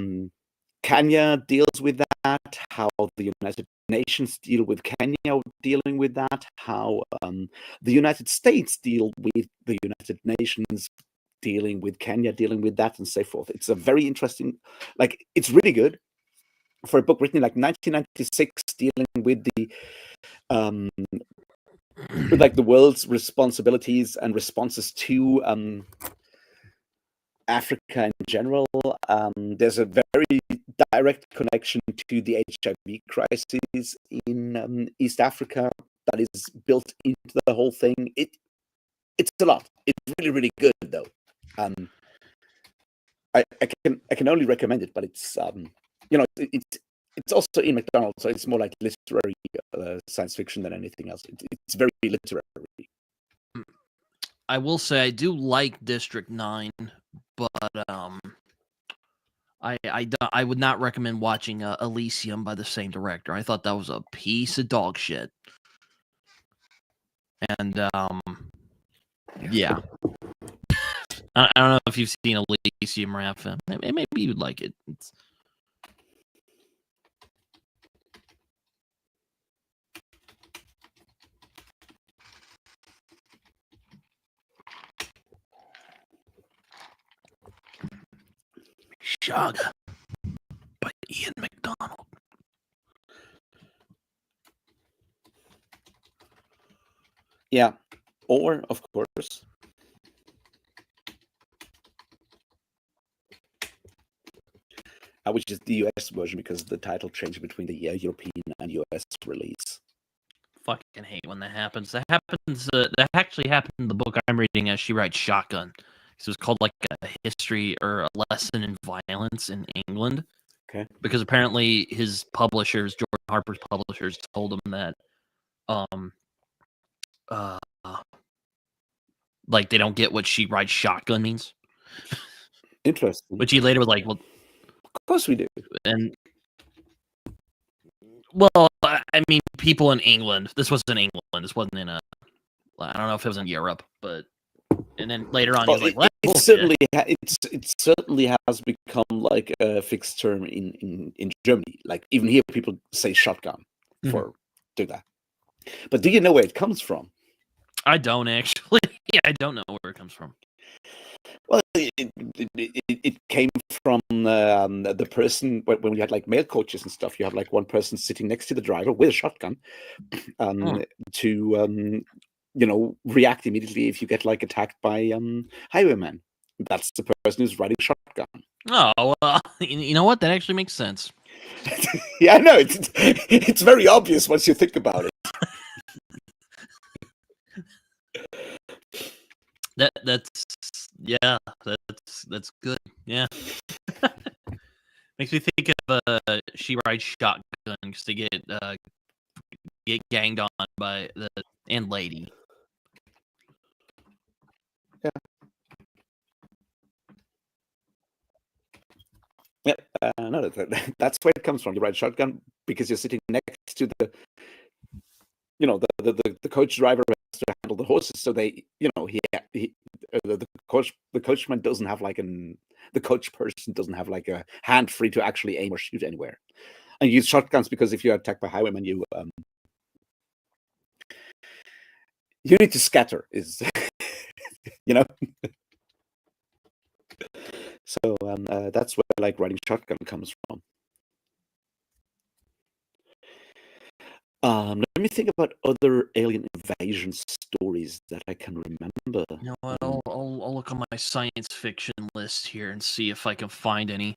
Kenya deals with that, how the United Nations deal with Kenya dealing with that, how the United States deal with the United Nations dealing with Kenya, dealing with that, and so forth. It's a very interesting, like, it's really good for a book written in like 1996, dealing with the like the world's responsibilities and responses to Africa in general. There's a very direct connection to the HIV crisis in East Africa that is built into the whole thing. It's a lot. It's really, really good though. I can only recommend it, but it's it's also Ian MacDonald, so it's more like literary science fiction than anything else. It's very literary. I will say I do like District 9, but I would not recommend watching Elysium by the same director. I thought that was a piece of dog shit. And yeah. I don't know if you've seen Elysium, Raph. Maybe you'd like it. It's... Chaga by Ian MacDonald. Yeah. Or, of course, which is the US version because the title changed between the European and US release. Fucking hate when that happens. That happens. That actually happened in the book I'm reading as She Writes Shotgun. It was called like a history or a lesson in violence in England. Okay. Because apparently his publishers, Jordan Harper's publishers, told him that, like they don't get what She Writes Shotgun means. Interesting. Which he later was like, well, of course we do. And well, I mean, people in England. This wasn't in England. This wasn't in I don't know if it was in Europe, but and then later on, he was like, well, it certainly has become like a fixed term in Germany. Like even here, people say shotgun for do that. But do you know where it comes from? I don't actually. Yeah, I don't know where it comes from. Well, it came from the person when we had like mail coaches and stuff. You have like one person sitting next to the driver with a shotgun to react immediately if you get like attacked by highwaymen. That's the person who's riding shotgun. Oh, well, you know what? That actually makes sense. Yeah, I know. It's very obvious once you think about it. That's good. Yeah. Makes me think of She Rides Shotgun because they get ganged on by the and lady. Yeah. Yeah, no, that's where it comes from. You ride shotgun because you're sitting next to the coach driver has to handle the horses, so they, the coachman doesn't have like the coach person doesn't have like a hand free to actually aim or shoot anywhere, and you use shotguns because if you're attacked by highwaymen, you need to scatter. Is So that's where like riding shotgun comes from. Let me think about other alien invasion stories that I can remember. You know what? I'll look on my science fiction list here and see if I can find any.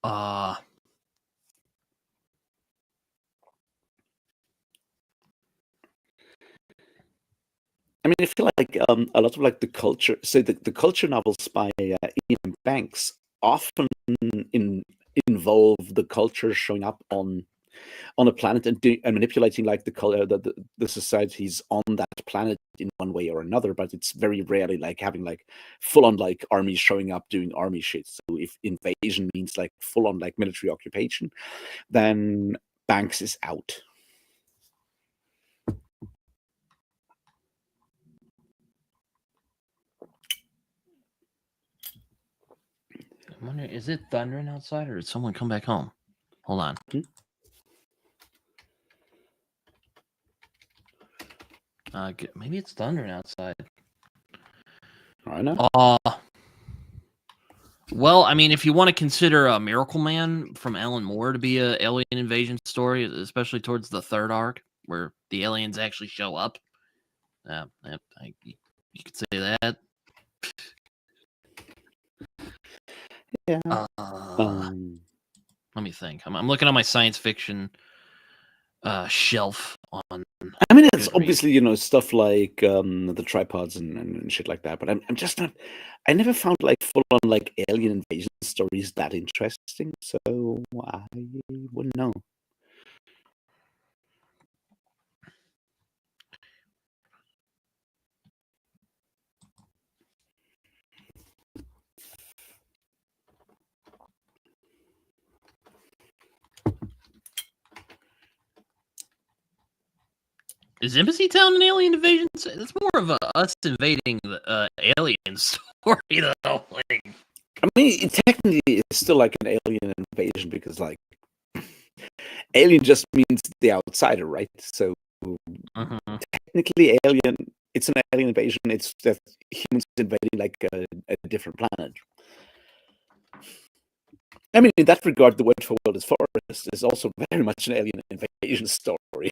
I mean, I feel like a lot of like the culture, so the culture novels by Ian Banks often involve the culture showing up on a planet and manipulating like the societies on that planet in one way or another. But it's very rarely like having like full on like armies showing up doing army shit. So if invasion means like full on like military occupation, then Banks is out. I wonder, is it thundering outside or did someone come back home? Hold on. Maybe it's thundering outside. I know. Well, I mean, if you want to consider a Miracle Man from Alan Moore to be an alien invasion story, especially towards the third arc where the aliens actually show up, you could say that. Yeah. Let me think. I'm looking at my science fiction shelf on. I mean, it's obviously stuff like the tripods and shit like that. But I'm just not. I never found like full on like alien invasion stories that interesting. So I wouldn't know. Is Embassy Town an alien invasion? It's more of us invading the alien story, though. Like, I mean, it technically is still like an alien invasion because, like, alien just means the outsider, right? So technically, alien. It's an alien invasion. It's that humans invading like a different planet. I mean, in that regard, The Word for World is Forest is also very much an alien invasion story.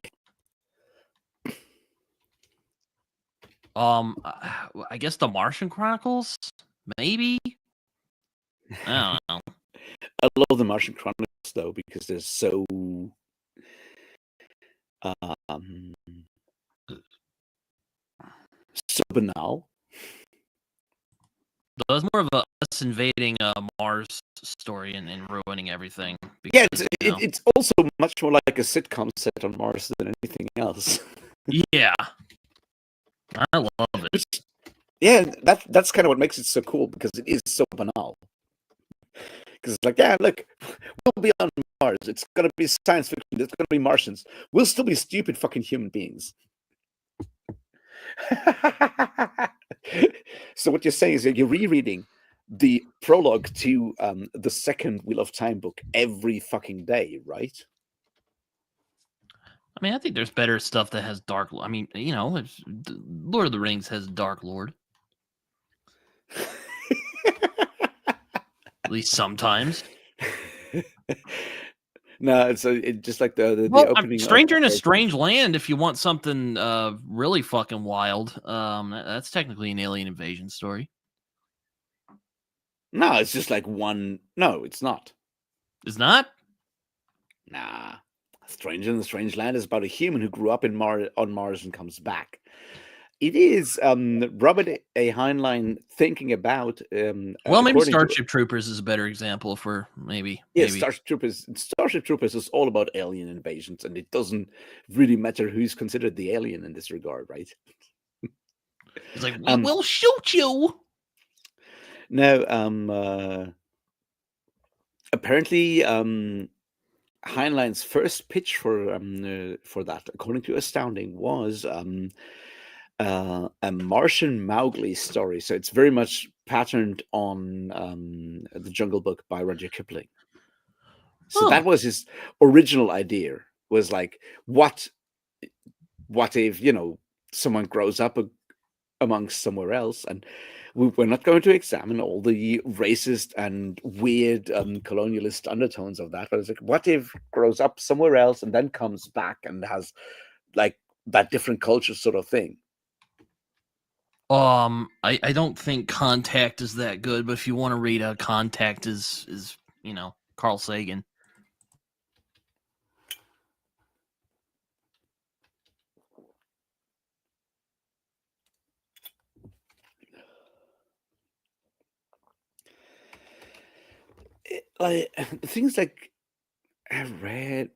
I guess the Martian Chronicles, maybe. I don't know. I love the Martian Chronicles though because they're so so banal. So it's more of a us invading Mars story and ruining everything. Yeah, Because, it's also much more like a sitcom set on Mars than anything else. Yeah, I love it. Yeah, that's kind of what makes it so cool because it is so banal. Because it's like, yeah, look, we'll be on Mars. It's gonna be science fiction. It's gonna be Martians. We'll still be stupid fucking human beings. So what you're saying is that you're rereading the prologue to the second Wheel of Time book every fucking day, right? I mean, I think there's better stuff that has Dark. I mean, Lord of the Rings has Dark Lord. At least sometimes. No, it's just like the Well, opening. Stranger in a Strange Land. If you want something really fucking wild, that's technically an alien invasion story. No, it's just like one. No, it's not. It's not. Nah, Stranger in the Strange Land is about a human who grew up on Mars and comes back. It is Robert A. Heinlein thinking about. Well, maybe Starship Troopers is a better example for maybe. Starship Troopers is all about alien invasions, and it doesn't really matter who's considered the alien in this regard, right? It's like we will shoot you. Now, apparently, Heinlein's first pitch for that, according to Astounding, was a Martian Mowgli story. So it's very much patterned on the Jungle Book by Rudyard Kipling. So that was his original idea. Was like, what if someone grows up amongst somewhere else, and we're not going to examine all the racist and weird colonialist undertones of that, but it's like, what if grows up somewhere else and then comes back and has like that different culture sort of thing? I don't think Contact is that good, but if you want to read Contact is Carl Sagan. Like things like I've read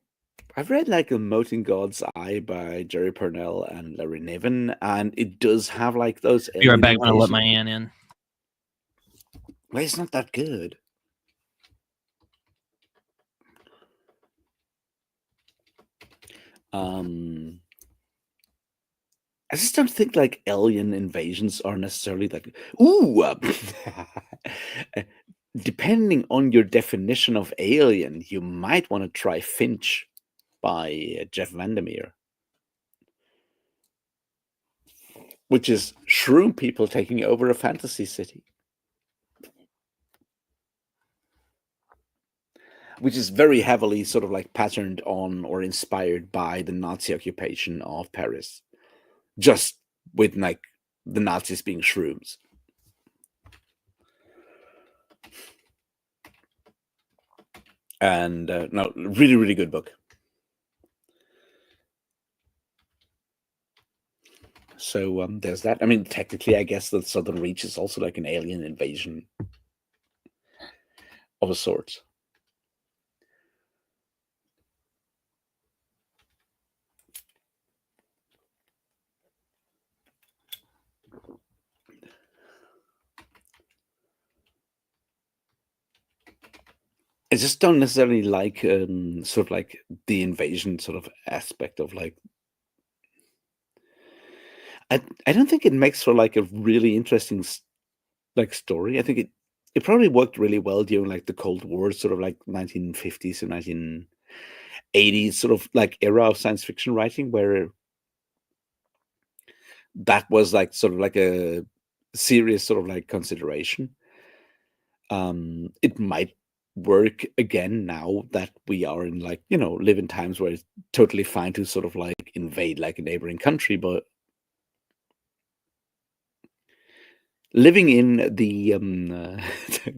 like A Mote in God's Eye by Jerry Purnell and Larry Niven, and it does have like those. Be right back when I let my aunt in. Well, it's not that good. I just don't think like alien invasions are necessarily like depending on your definition of alien, you might want to try Finch by Jeff Vandermeer, which is shroom people taking over a fantasy city, which is very heavily sort of like patterned on or inspired by the Nazi occupation of Paris, just with like the Nazis being shrooms. And no, really, really good book. So there's that. I mean, technically, I guess the Southern Reach is also like an alien invasion of a sort. I just don't necessarily like sort of like the invasion sort of aspect of like. I don't think it makes for like a really interesting like story. I think it probably worked really well during like the Cold War, sort of like 1950s and 1980s sort of like era of science fiction writing, where that was like sort of like a serious sort of like consideration. It might work again now that we are in like live in times where it's totally fine to sort of like invade like a neighboring country, but living in the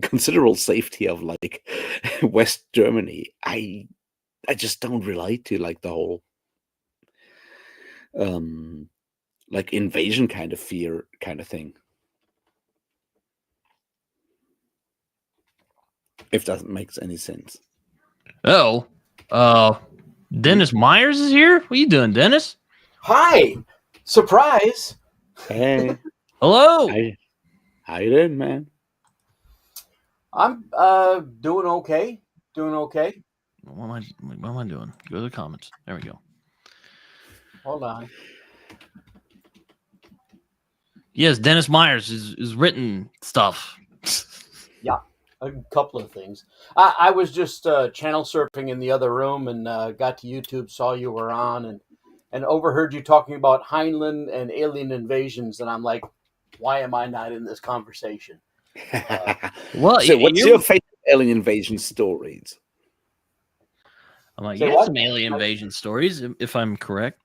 considerable safety of like West Germany, I just don't relate to like the whole like invasion kind of fear kind of thing. If that makes any sense. Oh, Dennis Myers is here. What are you doing, Dennis? Hi, surprise. Hey, Hello. how you doing, man? I'm doing okay. Doing okay. What am I doing? Go to the comments. There we go. Hold on. Yes, Dennis Myers is written stuff. Yeah, a couple of things. I was just channel surfing in the other room and got to YouTube, saw you were on, and overheard you talking about Heinlein and alien invasions, and I'm like, why am I not in this conversation? Well, so what's your favorite alien invasion stories? I'm like, Say you have what? some alien invasion stories, if I'm correct.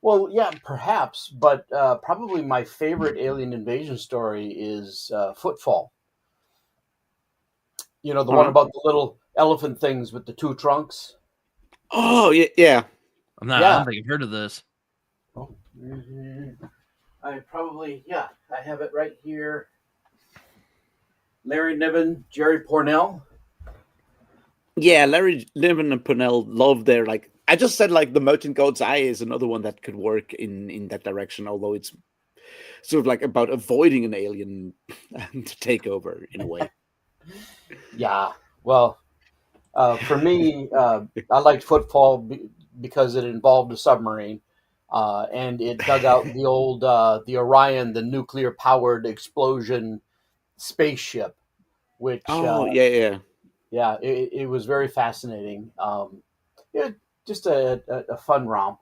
Well, yeah, perhaps, but probably my favorite alien invasion story is Footfall. You know, the one about the little elephant things with the two trunks. Oh yeah. I don't think I've heard of this. Oh, I probably, I have it right here. Larry Niven, Jerry Pournell. Yeah, Larry Niven and Purnell love their like. I just said like the Merchant God's Eye is another one that could work in that direction, although it's sort of like about avoiding an alien to take over in a way. Yeah, well, for me, I liked Footfall because it involved a submarine, and it dug out the old the Orion, the nuclear powered explosion spaceship, which Oh yeah. it was very fascinating. It just a fun romp.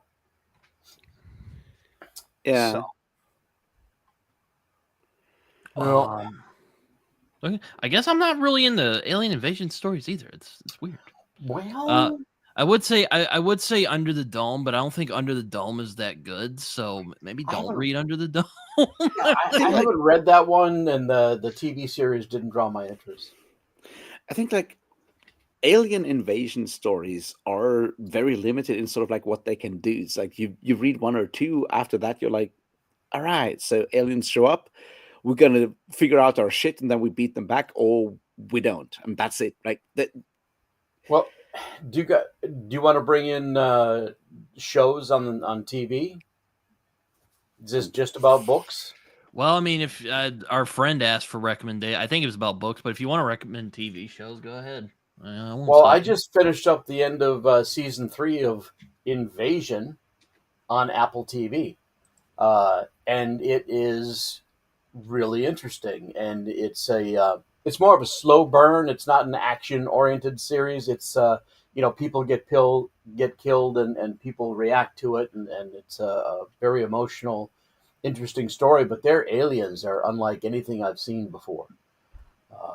Yeah. So, well, Okay. I guess I'm not really into alien invasion stories either. It's weird. well, I would say I would say Under the Dome, but I don't think Under the Dome is that good. So maybe don't read Under the Dome. I haven't read that one, and the TV series didn't draw my interest. I think like alien invasion stories are very limited in sort of like what they can do. It's like you read one or two, after that you're like, all right, so aliens show up, we're gonna figure out our shit and then we beat them back, or we don't, and that's it. Like that. Well, do you want to bring in shows on TV? Is this just about books? Well, I mean, if our friend asked for recommendation, I think it was about books. But if you want to recommend TV shows, go ahead. I won't Well, stop I you. just finished up the end of season 3 of Invasion on Apple TV, and it is really interesting. And it's more of a slow burn. It's not an action oriented series. It's people get killed, and people react to it, and it's a very emotional, interesting story. But their aliens are unlike anything I've seen before.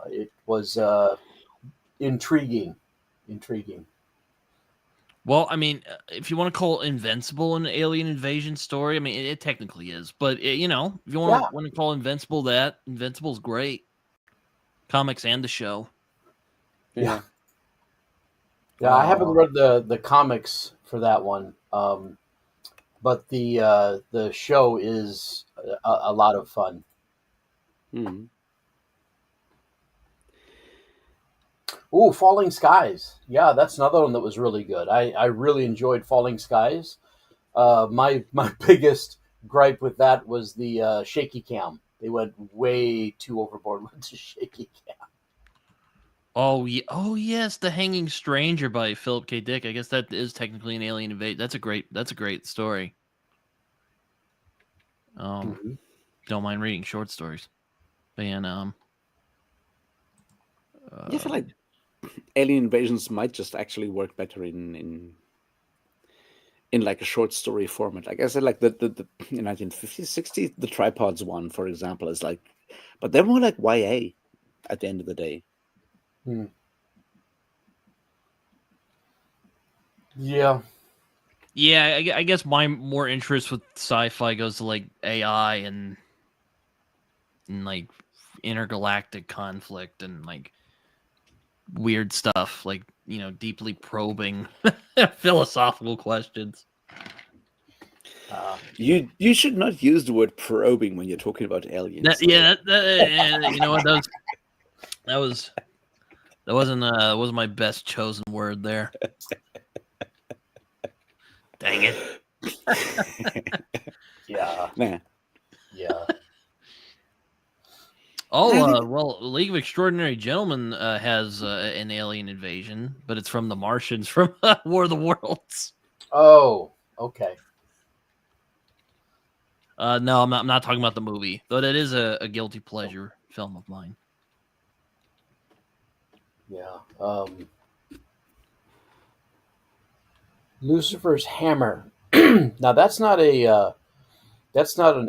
It was intriguing. Well, I mean, if you want to call Invincible an alien invasion story, I mean, it technically is. But if you want to call Invincible that, Invincible's great. Comics and the show. Yeah. I haven't read the comics for that one, but the show is a lot of fun. Hmm. Ooh, Falling Skies. Yeah, that's another one that was really good. I really enjoyed Falling Skies. My biggest gripe with that was the shaky cam. They went way too overboard with the shaky cam. Oh yeah. Oh yes, The Hanging Stranger by Philip K. Dick. I guess that is technically an alien invasion. That's a great story. Don't mind reading short stories. And I feel like alien invasions might just actually work better in like a short story format. Like I said, like the in 1950s, 60s, the Tripods one, for example, is like, but they're more like YA at the end of the day. Yeah. Yeah, I guess my more interest with sci-fi goes to like AI and and like intergalactic conflict and like weird stuff, like deeply probing philosophical questions. You should not use the word probing when you're talking about aliens. You know what? That wasn't my best chosen word there. Dang it. Yeah. Nah. Yeah. Oh, well, League of Extraordinary Gentlemen has an alien invasion, but it's from the Martians from War of the Worlds. Oh, okay. No, I'm not talking about the movie, though that is a guilty pleasure film of mine. Yeah. Lucifer's Hammer. Now that's not an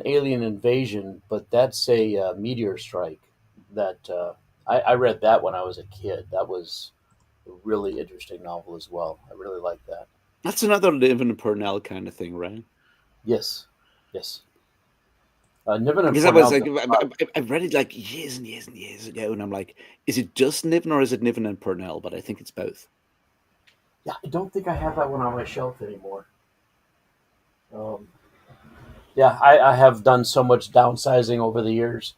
alien invasion, but that's a meteor strike. That I read that when I was a kid. That was a really interesting novel as well. I really like that. That's another Niven and Purnell kind of thing, right? Yes, yes. Niven and Because I was Purnell. like, I read it like years and years and years ago, and I'm like, is it just Niven or is it Niven and Purnell? But I think it's both. Yeah, I don't think I have that one on my shelf anymore. Yeah, I have done so much downsizing over the years.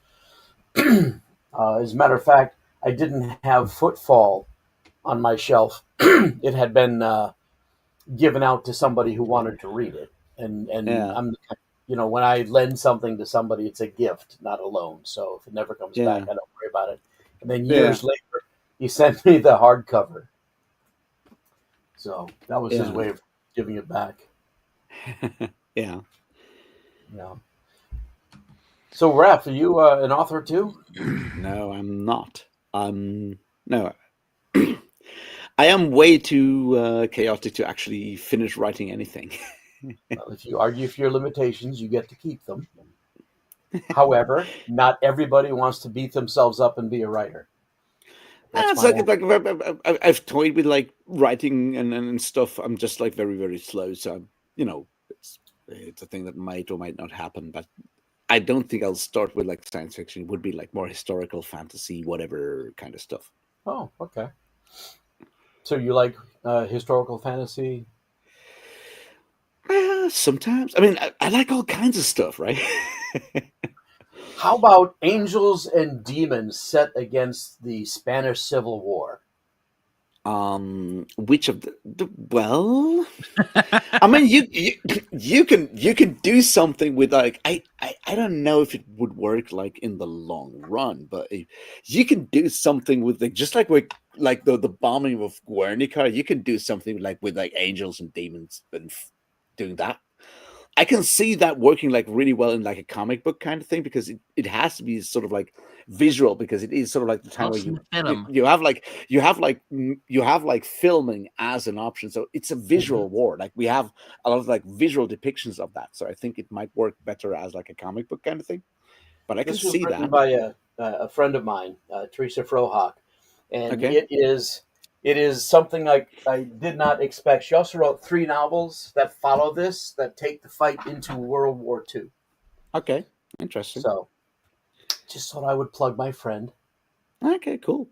As a matter of fact, I didn't have Footfall on my shelf. It had been given out to somebody who wanted to read it, and Yeah. I'm, when I lend something to somebody, it's a gift, not a loan. So if it never comes back, I don't worry about it. And then years later, he sent me the hardcover. So that was his way of giving it back. Yeah. Yeah. So, Raph, are you an author too? No, I'm not. No. I am way too chaotic to actually finish writing anything. Well, if you argue for your limitations, you get to keep them. However, not everybody wants to beat themselves up and be a writer. It's like I've toyed with like writing and stuff. I'm just like very, very slow. So, it's a thing that might or might not happen. But I don't think I'll start with like science fiction. It would be like more historical fantasy, whatever kind of stuff. Oh, okay. So you like historical fantasy? Sometimes. I mean, I like all kinds of stuff, right? How about angels and demons set against the Spanish Civil War? Which of well, I mean, you can do something with like I don't know if it would work like in the long run, but you can do something with like just like with like the bombing of Guernica, you can do something like with like angels and demons and doing that. I can see that working like really well in like a comic book kind of thing because it has to be sort of like visual because it is sort of like the time where you have like filming as an option, so it's a visual war. Like we have a lot of like visual depictions of that, so I think it might work better as like a comic book kind of thing. But I can see This was written that by a friend of mine, Teresa Frohock, and okay. it is something like I did not expect. She also wrote 3 novels that follow this that take the fight into World War II. Okay, interesting. So, just thought I would plug my friend. Okay, cool.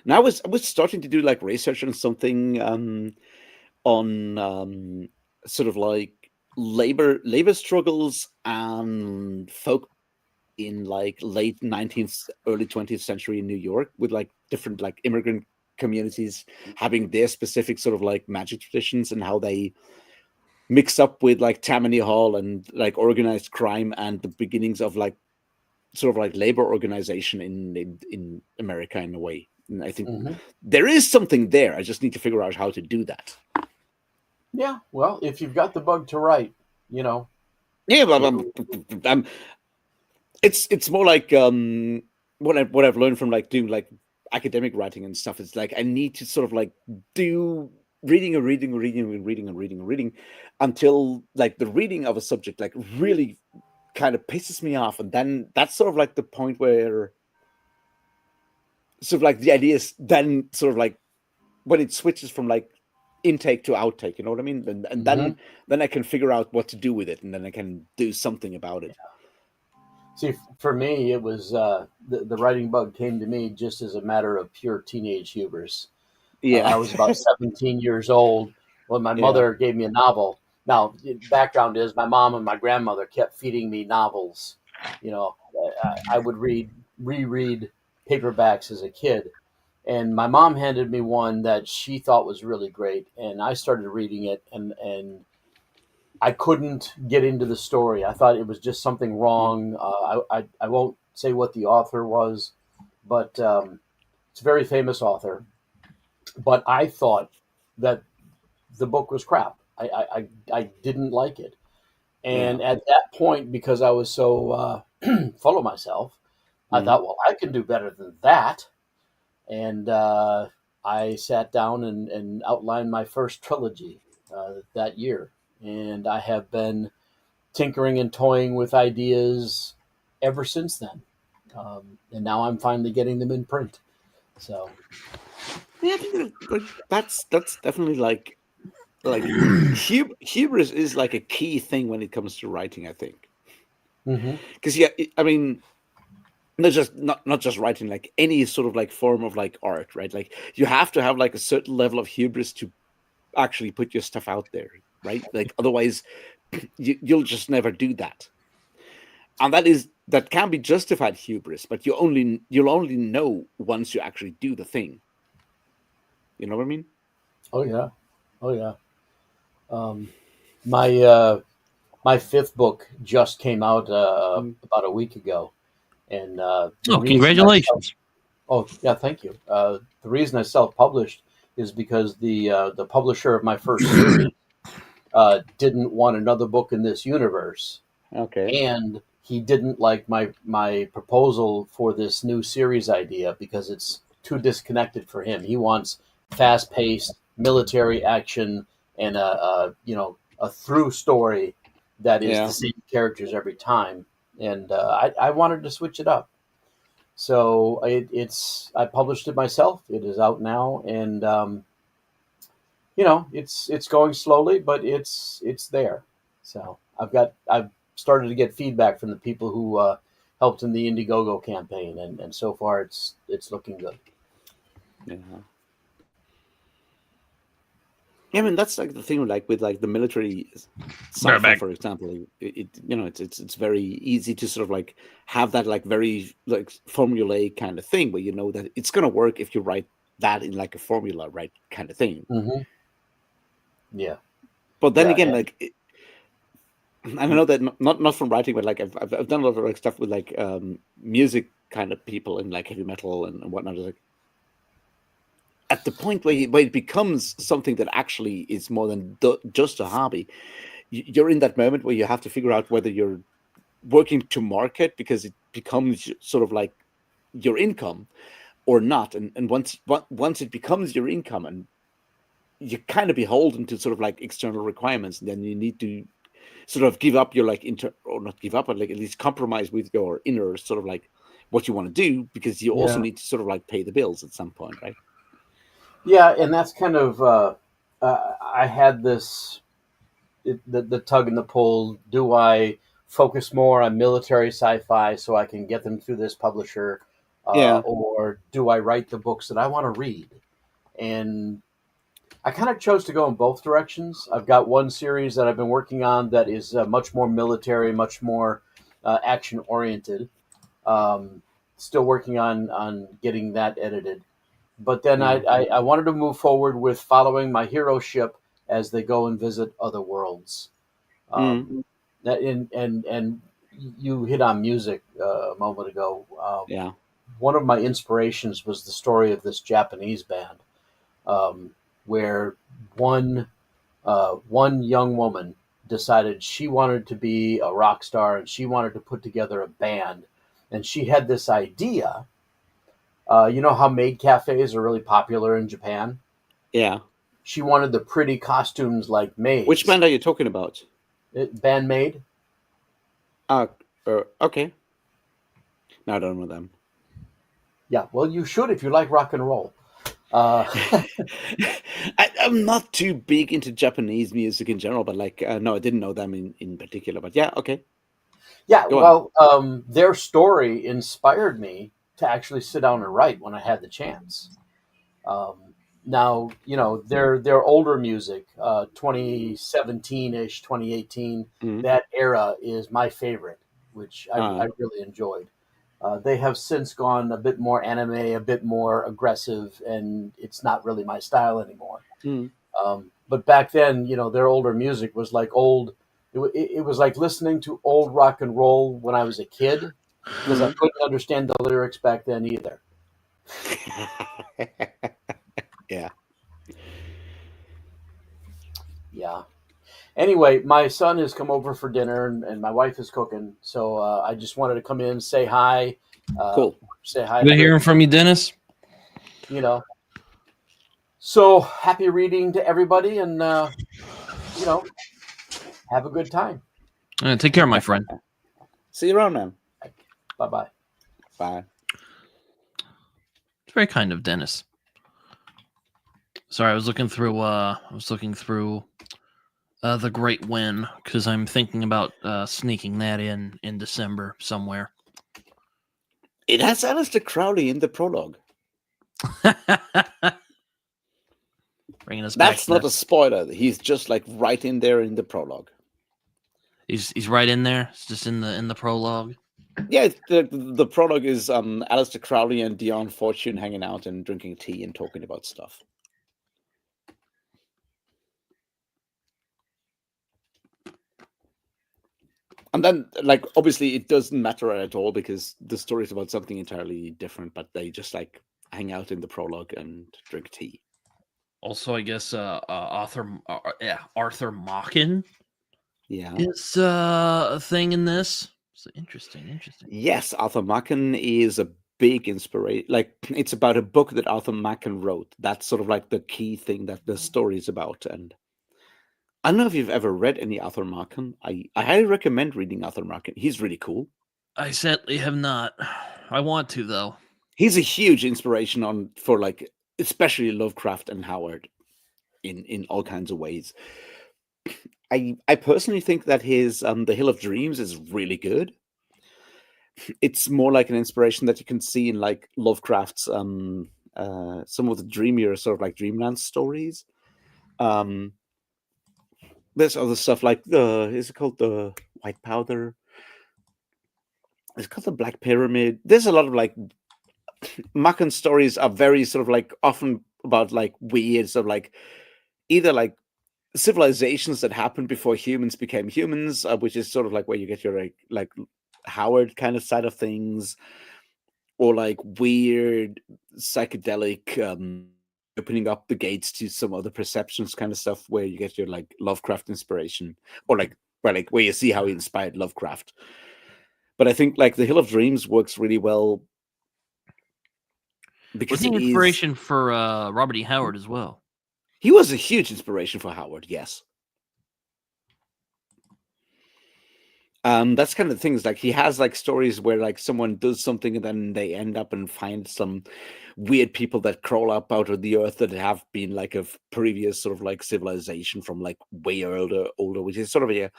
Now I was starting to do like research on something on sort of like labor struggles and folk in like late 19th, early 20th century in New York with like different like immigrant communities having their specific sort of like magic traditions and how they mix up with like Tammany Hall and like organized crime and the beginnings of like sort of like labor organization in America in a way. And I think there is something there. I just need to figure out how to do that. Yeah, well, if you've got the bug to write, Yeah, but it's more like what I've learned from like doing like academic writing and stuff. It's like I need to sort of like do reading until like the reading of a subject like really kind of pisses me off, and then that's sort of like the point where sort of like the idea is then sort of like when it switches from like intake to outtake, you know what I mean? And then I can figure out what to do with it, and then I can do something about it. See, for me, it was the writing bug came to me just as a matter of pure teenage hubris. I Yeah. was about 17 years old when my Yeah. mother gave me a novel. Now, the background is my mom and my grandmother kept feeding me novels. You know, I would reread paperbacks as a kid. And my mom handed me one that she thought was really great. And I started reading it, and I couldn't get into the story. I thought it was just something wrong. I won't say what the author was, but it's a very famous author. But I thought that the book was crap. I didn't like it. Yeah. And at that point, because I was so full of myself, I Mm. thought, well, I can do better than that. And I sat down and outlined my first trilogy that year. And I have been tinkering and toying with ideas ever since then. And now I'm finally getting them in print. So, Yeah, I think that's definitely like hubris is like a key thing when it comes to writing, I think. mm-hmm. Because yeah, I mean, not just writing, like any sort of like form of like art, right? Like you have to have like a certain level of hubris to actually put your stuff out there, right? Like otherwise, you'll just never do that. And that can be justified hubris, but you'll only know once you actually do the thing. You know what I mean? Oh yeah, oh yeah. Um, my my fifth book just came out Mm. about a week ago, and the Oh, reason congratulations! oh yeah, thank you. The reason I self published is because the publisher of my first series didn't want another book in this universe, Okay. and he didn't like my proposal for this new series idea because it's too disconnected for him. He wants fast paced military action and a through story that is the Yeah. same characters every time. And I wanted to switch it up, so I published it myself. It is out now, and it's going slowly, but it's there. So I've started to get feedback from the people who helped in the Indiegogo campaign, and so far it's looking good. Yeah. Yeah, I mean that's like the thing, like with like the military Right sci-fi, back. for example. It's very easy to sort of like have that like very like formulaic kind of thing, where you know that it's gonna work if you write that in like a formula, right, kind of thing. Hmm. Yeah, But then yeah, again, like I know that not from writing, but like I've done a lot of like stuff with like music kind of people and like heavy metal and whatnot. It's like at the point where it becomes something that actually is more than just a hobby, you're in that moment where you have to figure out whether you're working to market because it becomes sort of like your income or not. And once it becomes your income, and you're kind of beholden to sort of like external requirements, and then you need to sort of give up your like or not give up, but like at least compromise with your inner sort of like what you want to do, because you also yeah, need to sort of like pay the bills at some point, right? yeah, and that's kind of I had this the tug and the pull. Do I focus more on military sci-fi so I can get them through this publisher, Yeah. or do I write the books that I want to read? And I kind of chose to go in both directions. I've got one series that I've been working on that is much more military, much more action oriented. Um, Still working on getting that edited. But then Yeah. I wanted to move forward with following my hero ship as they go and visit other worlds. Mm. Um, and you hit on music a moment ago. Yeah. One of my inspirations was the story of this Japanese band, um, where one one young woman decided she wanted to be a rock star and she wanted to put together a band, and she had this idea. You know how maid cafes are really popular in Japan? Yeah. She wanted the pretty costumes like Which maids. band are you talking about? Band maid? Uh, okay. No, I don't know them. Yeah, well, you should if you like rock and roll. Uh, I'm not too big into Japanese music in general, but like, no, I didn't know them in particular. But yeah, okay. Yeah, Go on. well, their story inspired me to actually sit down and write when I had the chance. Um, Now, their older music, 2017-ish, 2018, Mhm. that era is my favorite, which I Uh, really enjoyed. They have since gone a bit more anime, a bit more aggressive, and it's not really my style anymore. mm. But back then, their older music was like old. It was like listening to old rock and roll when I was a kid because I Mhm. couldn't understand the lyrics back then either. Yeah. Yeah. Anyway, my son has come over for dinner and my wife is cooking. So I just wanted to come in, say hi, uh, Cool. say hi to Good hearing Britton, from you, Dennis. you know. So happy reading to everybody and, you know, have a good time. Take care, my friend. See you around, man. Bye bye. Bye. It's very kind of Dennis. Sorry, I was looking through. The Great Win because I'm thinking about sneaking that in December somewhere. It has Aleister Crowley in the prologue. Bringing us back. That's not a spoiler. He's just like right in there in the prologue. He's right in there. It's just in the prologue. Yeah, the prologue is Aleister Crowley and Dion Fortune hanging out and drinking tea and talking about stuff. And then, like, obviously, it doesn't matter at all because the story is about something entirely different. But they just like hang out in the prologue and drink tea. Also, I guess Arthur Machen Yeah. is a thing in this. So interesting. Yes, Arthur Machen is a big inspiration. Like, it's about a book that Arthur Machen wrote. That's sort of like the key thing that the story is about. And I don't know if you've ever read any Arthur Machen. I highly recommend reading Arthur Machen. He's really cool. I sadly have not. I want to though. He's a huge inspiration for like especially Lovecraft and Howard in all kinds of ways. I personally think that his The Hill of Dreams is really good. It's more like an inspiration that you can see in like Lovecraft's some of the dreamier sort of like dreamland stories. There's other stuff like is it called the White Powder? It's called the Black Pyramid. There's a lot of like Machen stories are very sort of like often about like weird sort of like either like civilizations that happened before humans became humans, which is sort of like where you get your like Howard kind of side of things, or like weird psychedelic opening up the gates to some other perceptions kind of stuff where you get your like Lovecraft inspiration, or like where you see how he inspired Lovecraft. But I think like the Hill of Dreams works really well because Was it an is inspiration for Robert E. Howard as well. he was a huge inspiration for Howard, yes. That's kind of the things like he has like stories where like someone does something and then they end up and find some weird people that crawl up out of the earth that have been like a previous sort of like civilization from like way older, which is sort of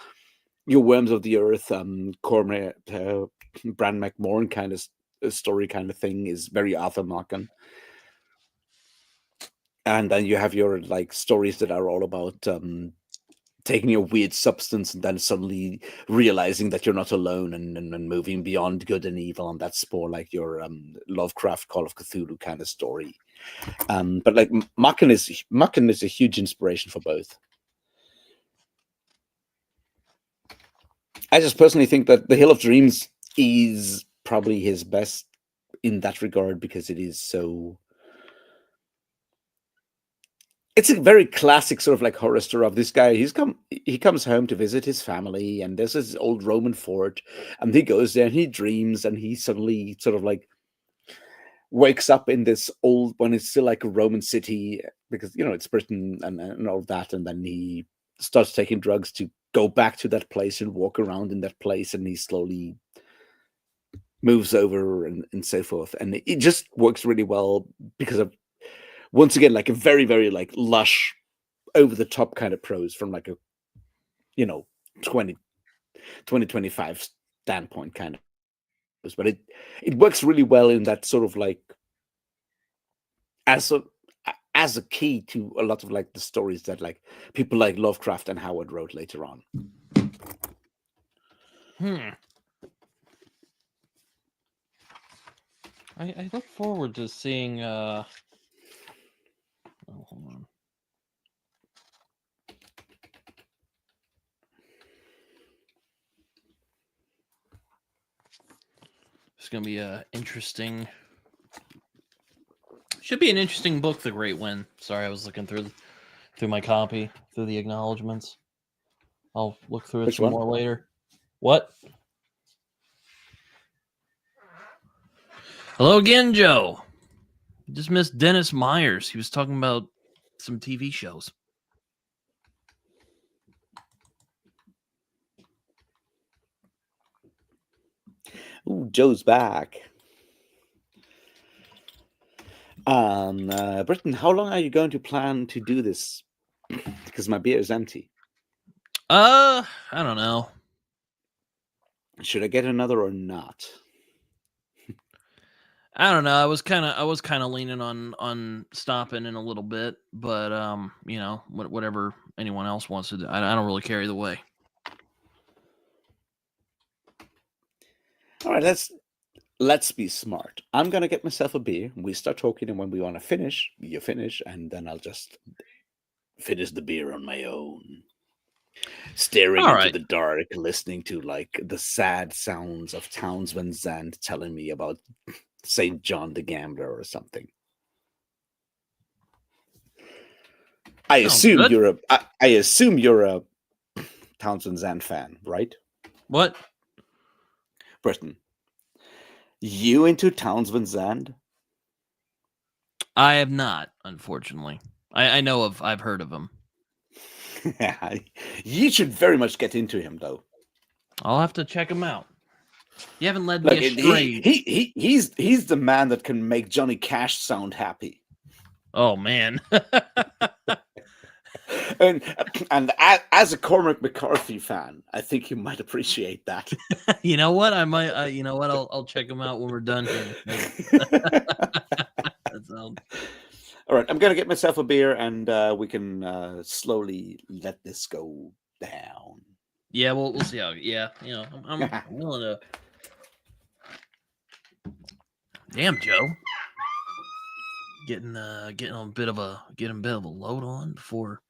your Worms of the Earth, Cormac, Bran McMorran kind of story kind of thing is very Arthur Machen. And then you have your like stories that are all about taking a weird substance and then suddenly realizing that you're not alone and moving beyond good and evil, and that's more like your Lovecraft Call of Cthulhu kind of story. But like Machen is a huge inspiration for both. I just personally think that The Hill of Dreams is probably his best in that regard because it is so. It's a very classic sort of like horror story of this guy. He comes home to visit his family, and there's this old Roman fort, and he goes there and he dreams, and he suddenly sort of like wakes up in this old when it's still like a Roman city because it's Britain and all that, and then he starts taking drugs to go back to that place and walk around in that place, and he slowly moves over and so forth, and it just works really well because of once again like a very very like lush over the top kind of prose from like a 2025 standpoint, kind of. But it works really well in that sort of like as a key to a lot of like the stories that like people like Lovecraft and Howard wrote later on. I look forward to seeing. Oh, hold on. It's gonna be a interesting. Should be an interesting book, The Great Win. Sorry, I was looking through my copy, through the acknowledgments. I'll look through it Which some one? more later. What? Hello again, Joe. Just missed Dennis Myers. He was talking about some TV shows. Ooh, Joe's back. Britton, how long are you going to plan to do this? Because my beer is empty. I don't know. Should I get another or not? I don't know. I was kind of leaning on stopping in a little bit, but you know, whatever anyone else wants to do, I don't really care either way. All right, let's be smart. I'm gonna get myself a beer. We start talking, and when we want to finish, you finish, and then I'll just finish the beer on my own, staring All into right. the dark, listening to like the sad sounds of Townsend Zand telling me about Saint John the Gambler or something. I assume you're a Townsend Zand fan, right? What? Britton, you into Townsend Zand? I have not, unfortunately. I've heard of him. You should very much get into him, though. I'll have to check him out. You haven't led Look, me astray. he's the man that can make Johnny Cash sound happy. Oh man. and as a Cormac McCarthy fan, I think you might appreciate that. You know what? I might. You know what? I'll check him out when we're done here. That sounds... All right, I'm gonna get myself a beer, and we can slowly let this go down. Yeah, we'll see how. Yeah, you know, I'm willing to. Damn, Joe. Getting a bit of a load on before.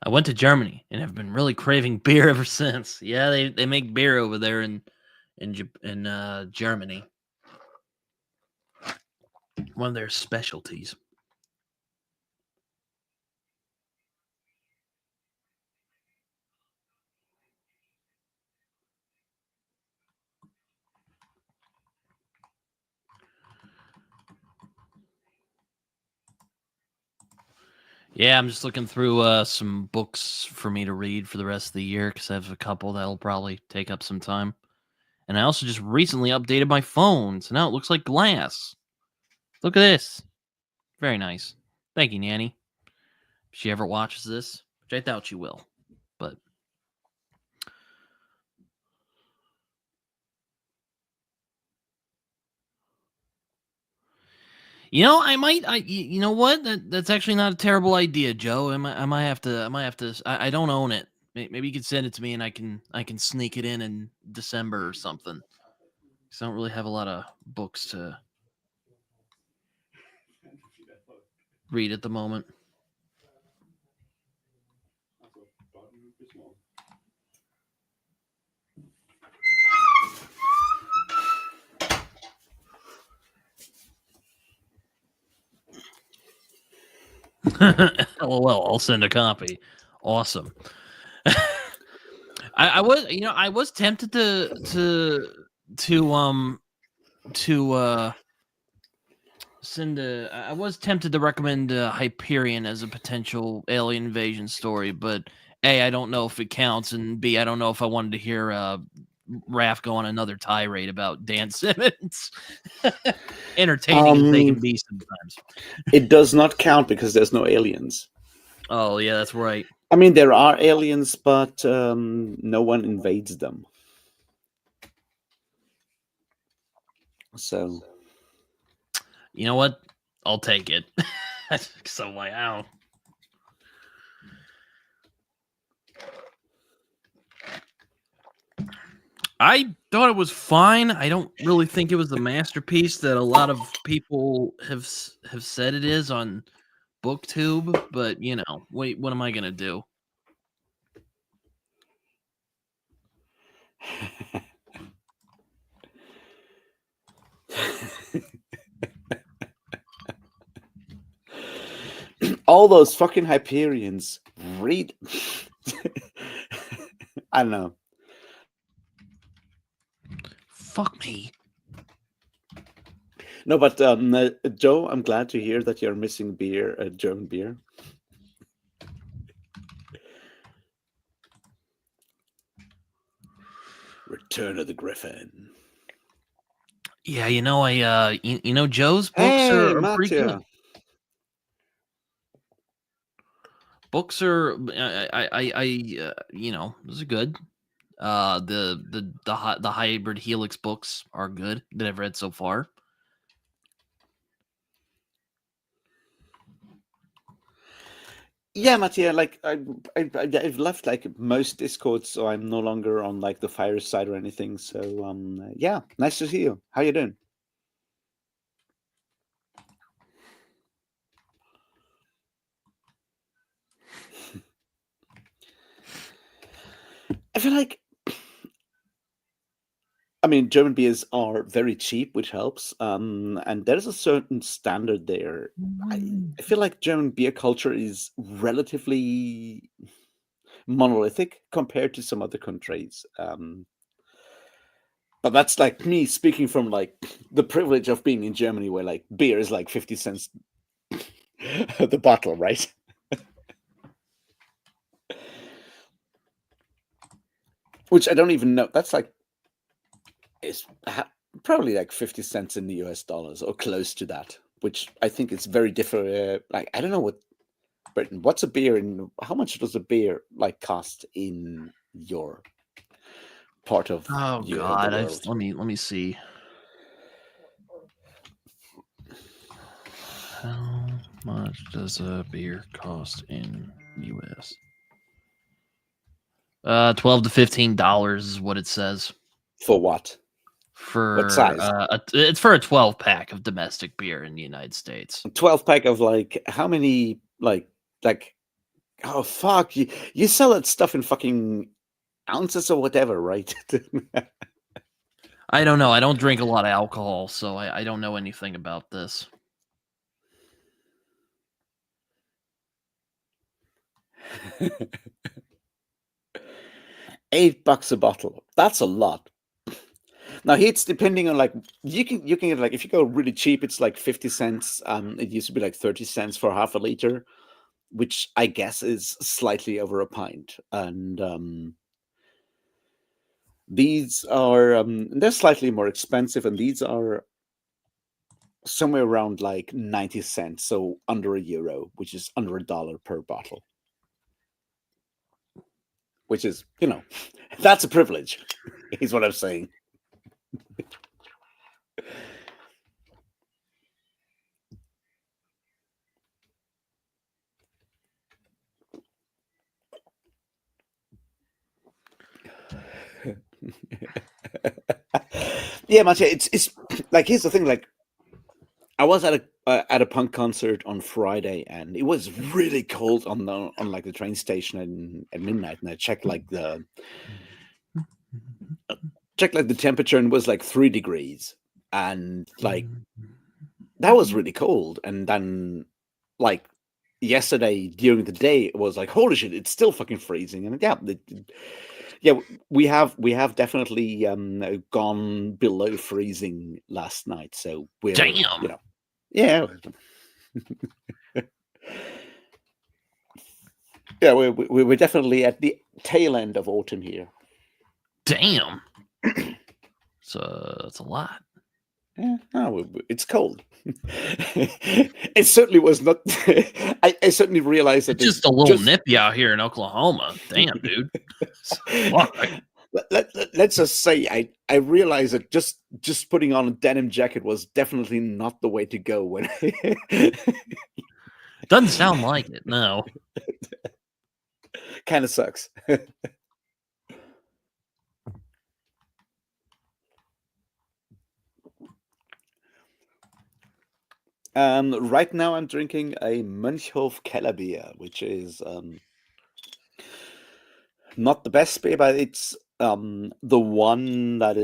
I went to Germany and have been really craving beer ever since. Yeah, they make beer over there in Germany. One of their specialties. Yeah, I'm just looking through some books for me to read for the rest of the year because I have a couple that'll probably take up some time. And I also just recently updated my phone, so now it looks like glass. Look at this. Very nice. Thank you, Nanny. If she ever watches this, which I doubt she will. But you know, you know what? That's actually not a terrible idea, Joe. I might have to. I don't own it. Maybe you could send it to me, and I can sneak it in December or something. Because I don't really have a lot of books to read at the moment. LOL, I'll send a copy. Awesome. I was, I was tempted to I was tempted to recommend Hyperion as a potential alien invasion story, but A, I don't know if it counts, and B, I don't know if I wanted to hear Raph go on another tirade about Dan Simmons. Entertaining as they can be sometimes. It does not count because there's no aliens. Oh, yeah, that's right. I mean, there are aliens, but no one invades them. So, you know what? I'll take it. So, like, I don't. I thought it was fine. I don't really think it was the masterpiece that a lot of people have said it is on BookTube, but what am I gonna do? all those fucking Hyperions read. I don't know. Fuck me. No, but Joe, I'm glad to hear that you're missing beer, German beer. Return of the Griffin. Yeah, I Joe's books are pretty good. Books are those are good. The hybrid helix books are good that I've read so far. Yeah, Mattia, like I've left like most Discords, so I'm no longer on like the fireside or anything. So yeah, nice to see you. How you doing? I feel like, I mean, German beers are very cheap, which helps. And there's a certain standard there. I feel like German beer culture is relatively monolithic compared to some other countries. But that's like me speaking from like the privilege of being in Germany, where like beer is like 50 cents the bottle, right? Which I don't even know. That's like, it's probably like 50 cents in the US dollars or close to that, which I think is very different. Like, I don't know what Britain, what's a beer and how much does a beer like cost in your part of God, the world? let me see. How much does a beer cost in US? $12 to $15 is what it says. For what? For what size? It's for a 12-pack of domestic beer in the United States. 12-pack of like how many like oh fuck, you sell that stuff in fucking ounces or whatever, right? I don't know. I don't drink a lot of alcohol, so I don't know anything about this. $8 a bottle. That's a lot. Now it's depending on like you can get like, if you go really cheap, it's like 50 cents. It used to be like 30 cents for half a liter, which I guess is slightly over a pint. And these are they're slightly more expensive, and these are somewhere around like 90 cents, so under €1, which is under $1 per bottle. Which is, that's a privilege, is what I'm saying. Yeah, Mattia, it's like, here's the thing, like I was at a punk concert on Friday, and it was really cold on like the train station at midnight, and I checked like the temperature, and it was like 3 degrees, and like that was really cold. And then like yesterday during the day, it was like, holy shit, it's still fucking freezing. And yeah, Yeah, we have definitely gone below freezing last night, so we're Damn. yeah. Yeah, we're definitely at the tail end of autumn here. Damn. So that's a lot. Yeah, it's cold. It certainly was not. I certainly realized that It's just a little nippy out here in Oklahoma. Damn, dude. Fuck. Let's just say I realized that just putting on a denim jacket was definitely not the way to go. When Doesn't sound like it. No. kind of sucks. Right now I'm drinking a Mönchhof Keller beer, which is not the best beer, but it's the one that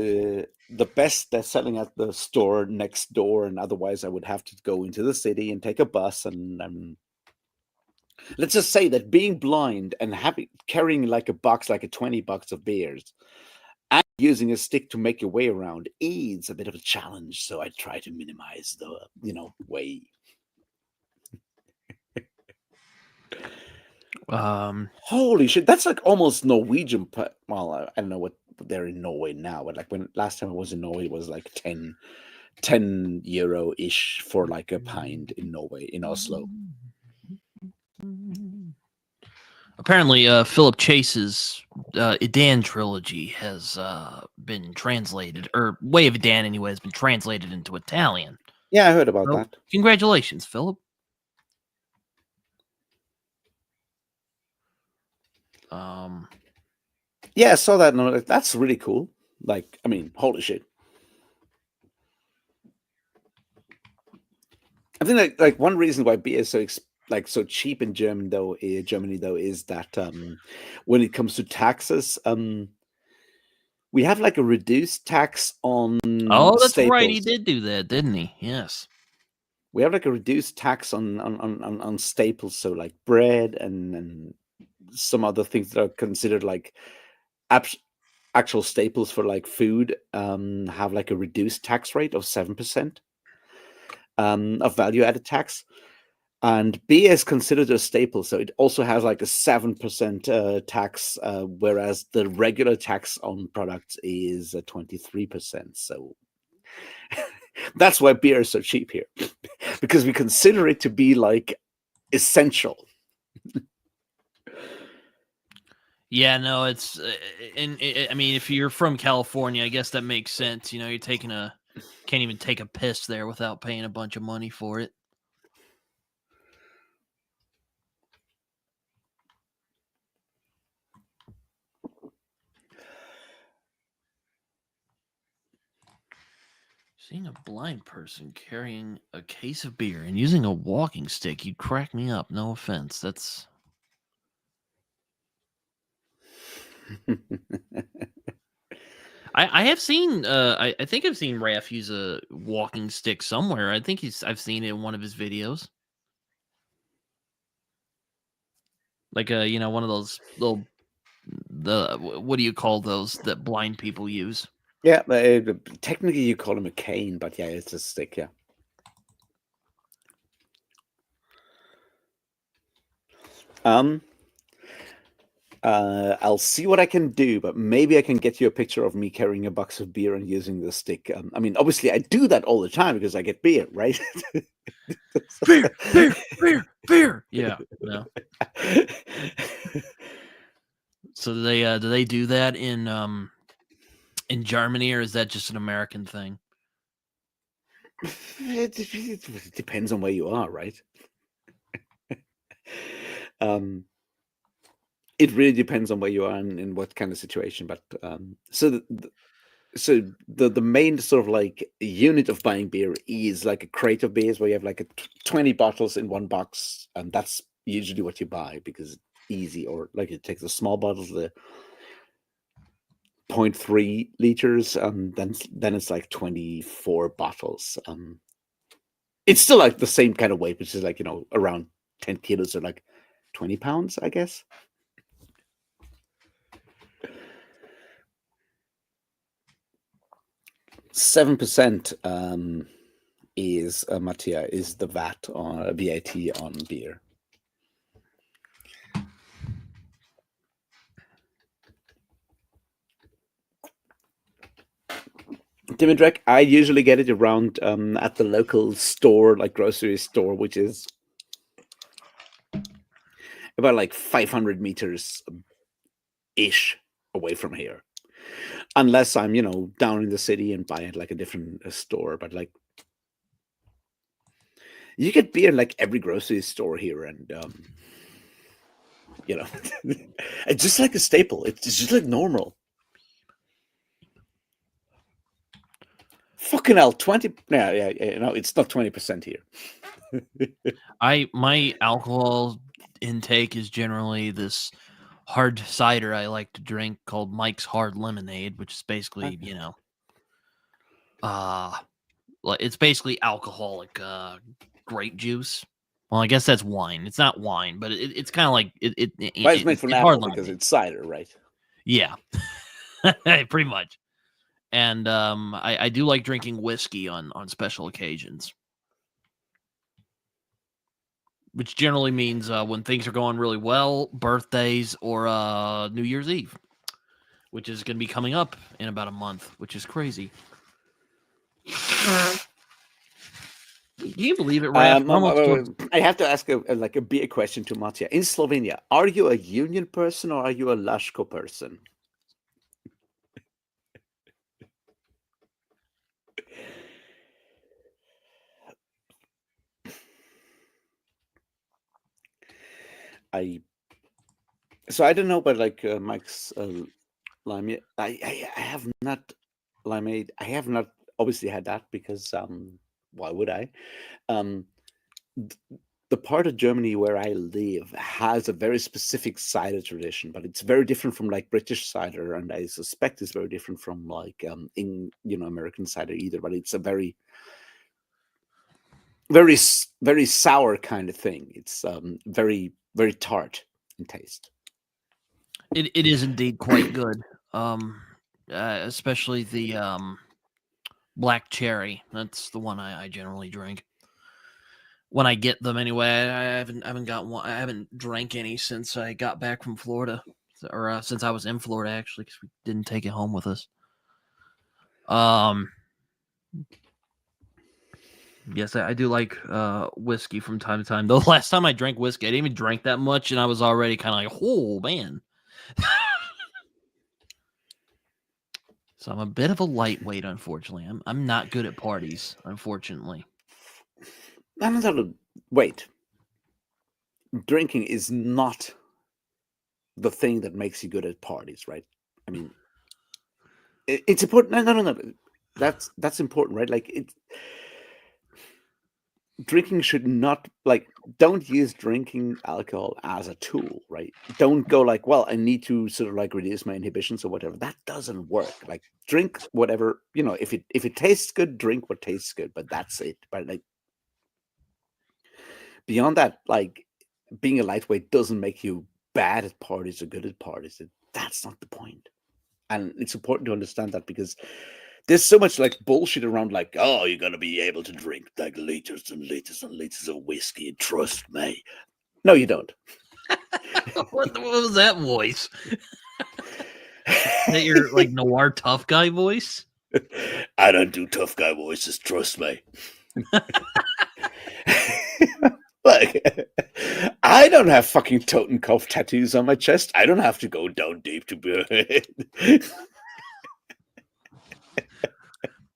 the best that's selling at the store next door, and otherwise I would have to go into the city and take a bus. And let's just say that being blind and carrying like a box, like a $20 of beers, and using a stick to make your way around is a bit of a challenge. So I try to minimize the way. Holy shit, that's like almost Norwegian. Well, I don't know what they're in Norway now, but like when last time I was in Norway, it was like 10 euro ish for like a pint in Norway, in Oslo. Apparently, Philip Chase's Idan trilogy has been translated, or Way of Idan anyway, has been translated into Italian. Yeah, I heard about So, that. congratulations, Philip. Yeah, I saw that. And that's really cool. Like, I mean, holy shit. I think like one reason why beer is so cheap in Germany though is that when it comes to taxes, we have like a reduced tax on Oh, that's staples. right. He did do that, didn't he? Yes. We have like a reduced tax on staples, so like bread and some other things that are considered like actual staples for like food have like a reduced tax rate of 7% of value added tax. And beer is considered a staple, so it also has like a 7% tax, whereas the regular tax on products is 23%. So that's why beer is so cheap here, because we consider it to be like essential. Yeah, no, it's I mean, if you're from California, I guess that makes sense. You know, you're can't even take a piss there without paying a bunch of money for it. Seeing a blind person carrying a case of beer and using a walking stick, you'd crack me up. No offense. That's. I have seen. I think I've seen Raph use a walking stick somewhere. I think I've seen it in one of his videos. Like one of those little. What do you call those that blind people use? Yeah, technically you call him a cane, but yeah, it's a stick. Yeah. I'll see what I can do, but maybe I can get you a picture of me carrying a box of beer and using the stick. I mean, obviously, I do that all the time because I get beer, right? Beer. Yeah. No. So do they do that in Germany, or is that just an American thing? It depends on where you are, right? It really depends on where you are and in what kind of situation. But so the main sort of like unit of buying beer is like a crate of beers where you have like 20 bottles in one box, and that's usually what you buy because it's easy. Or like it takes the small bottles, the 0.3 liters, and then it's like 24 bottles. It's still like the same kind of weight, which is like around 10 kilos or like 20 pounds, I guess. 7% is Mattia, is the VAT on beer. Dimidrek, I usually get it around at the local store, like grocery store, which is about like 500 meters ish away from here. Unless I'm, down in the city and buy it like a different store. But like, you get beer like every grocery store here, and it's just like a staple. It's just like normal. Fucking hell, 20. Yeah. No, it's not 20% here. My alcohol intake is generally this hard cider I like to drink called Mike's Hard Lemonade, which is basically, it's basically alcoholic grape juice. Well, I guess that's wine. It's not wine, but it's kind of like it's made from apple because it's cider, right? Yeah, pretty much. And I do like drinking whiskey on special occasions, which generally means when things are going really well, birthdays or New Year's Eve, which is going to be coming up in about a month, which is crazy. Can you believe it, Raph? I have to ask a beer question to Mattia. In Slovenia, are you a Union person or are you a Laško person? I don't know, but like Mike's limeade, I have not limeade. I have not obviously had that because why would I? The part of Germany where I live has a very specific cider tradition, but it's very different from like British cider, and I suspect it's very different from like American cider either. But it's a very, very, very sour kind of thing. It's very, very tart in taste. It is indeed quite good, especially the black cherry. That's the one I generally drink when I get them. Anyway, I haven't got one. I haven't drank any since I got back from Florida, or since I was in Florida actually, because we didn't take it home with us. Yes, I do like whiskey from time to time. The last time I drank whiskey, I didn't even drink that much, and I was already kind of like, oh man. So I'm a bit of a lightweight, unfortunately. I'm not good at parties, unfortunately. Wait. Drinking is not the thing that makes you good at parties, right? I mean, it's important. No. That's important, right? Like drinking should not, like, don't use drinking alcohol as a tool, right? Don't go like, well, I need to sort of like reduce my inhibitions or whatever. That doesn't work. Like, drink whatever, if it tastes good, drink what tastes good, but that's it. But like beyond that, like being a lightweight doesn't make you bad at parties or good at parties. That's not the point. And it's important to understand that, because there's so much like bullshit around, like, oh, you're gonna be able to drink like liters and liters and liters of whiskey. Trust me. No, you don't. What was that voice? Is that your like noir tough guy voice? I don't do tough guy voices. Trust me. Look, I don't have fucking Totenkopf tattoos on my chest. I don't have to go down deep to be.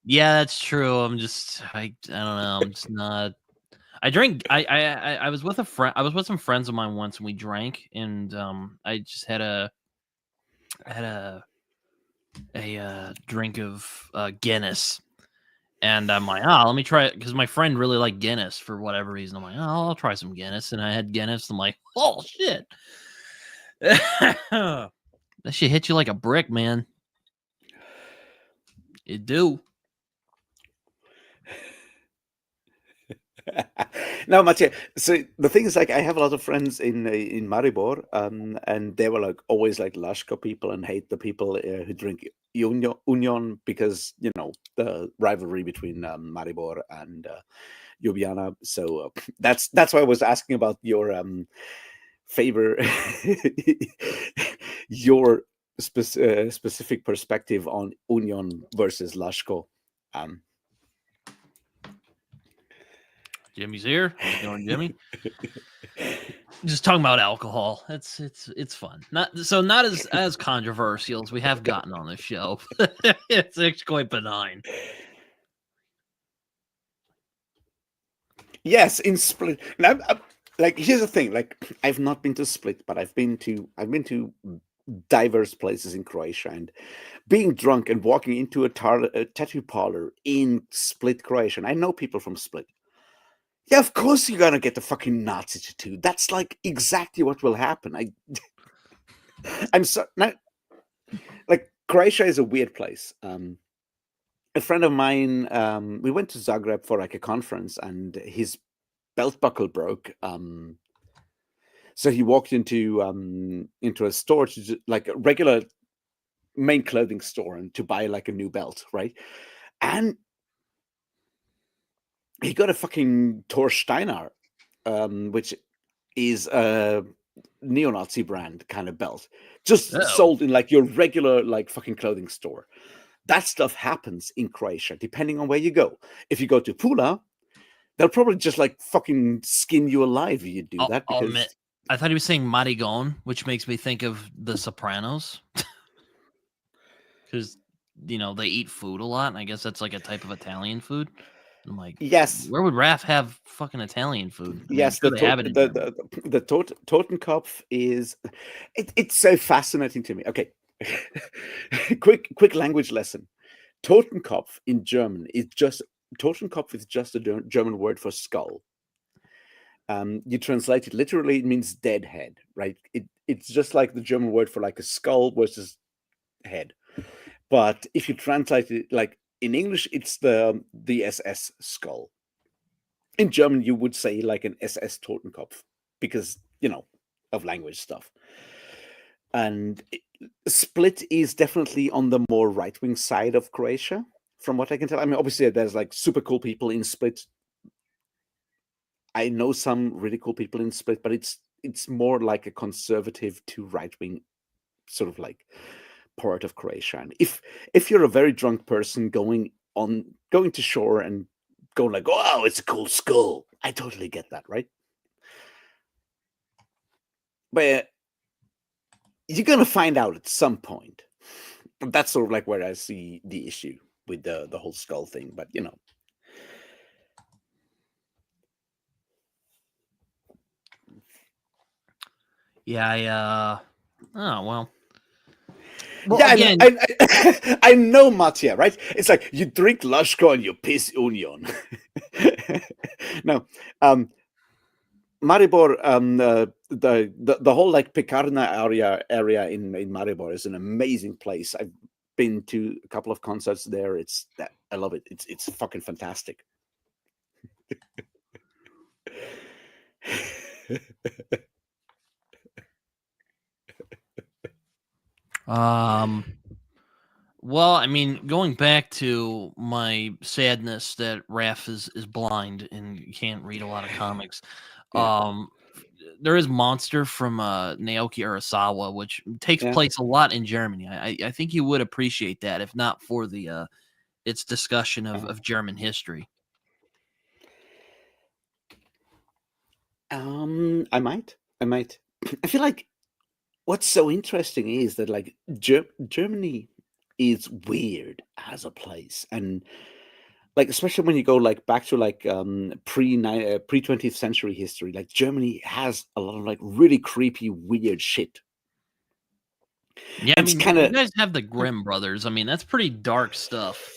Yeah, that's true. I don't know. I'm just not. I drink. I was with a friend. I was with some friends of mine once, and we drank. And I just had a drink of Guinness. And I'm like, let me try it, because my friend really liked Guinness for whatever reason. I'm like, I'll try some Guinness, and I had Guinness. I'm like, oh shit, that shit hit you like a brick, man. It do. No, Mattia. So the thing is, like, I have a lot of friends in Maribor, and they were like always like Lashko people and hate the people who drink Union because the rivalry between Maribor and Ljubljana. So that's why I was asking about your favor, your specific perspective on Union versus Lashko. Jimmy's here. How's it going, Jimmy? Just talking about alcohol. It's fun. Not as controversial as we have gotten on this show. It's actually quite benign. Yes, in Split. Now, like, here's the thing. Like, I've not been to Split, but I've been to diverse places in Croatia, and being drunk and walking into a tattoo parlor in Split, Croatia. And I know people from Split. Yeah, of course you're gonna get the fucking Nazi tattoo. That's like exactly what will happen. I'm so now, like, Croatia is a weird place. A friend of mine, we went to Zagreb for like a conference, and his belt buckle broke. So he walked into a store, like a regular main clothing store, and to buy like a new belt, right? And he got a fucking Thor Steinar, which is a neo-Nazi brand kind of belt, just sold in like your regular like fucking clothing store. That stuff happens in Croatia, depending on where you go. If you go to Pula, they'll probably just like fucking skin you alive if you do that. I'll Because admit, I thought he was saying Marigon, which makes me think of The Sopranos. Because, they eat food a lot, and I guess that's like a type of Italian food. I'm like, yes, where would Raph have fucking Italian food? I mean, yes, sure they have it in Germany. the Totenkopf is it's so fascinating to me. Okay, quick language lesson. Totenkopf in German is just Totenkopf is just a German word for skull. You translate it literally, it means dead head, right? It's just like the German word for like a skull versus head. But if you translate it like in English, it's the SS skull. In German, you would say like an SS Totenkopf because, of language stuff. And Split is definitely on the more right-wing side of Croatia, from what I can tell. I mean, obviously, there's like super cool people in Split. I know some really cool people in Split, but it's more like a conservative to right-wing sort of like part of Croatia. And if you're a very drunk person going to shore and going like, "Oh, it's a cool skull," I totally get that, right? But you're gonna find out at some point. That's sort of like where I see the issue with the whole skull thing. But Yeah, oh, well. Yeah, again, I know, Mattia, right? It's like you drink Lashko and you piss Union. No, Maribor, the whole like Pikarna area in Maribor is an amazing place. I've been to a couple of concerts there. I love it. It's fucking fantastic. Well, I mean, going back to my sadness that Raph is blind and can't read a lot of comics. Yeah. There is Monster from Naoki Urasawa, which takes place a lot in Germany. I think you would appreciate that, if not for the its discussion of German history. I might. I feel like what's so interesting is that like Germany is weird as a place, and like especially when you go like back to like pre 20th century history, like Germany has a lot of like really creepy weird shit. Yeah, It's I mean, kinda- you guys have the Grimm brothers. I mean, that's pretty dark stuff.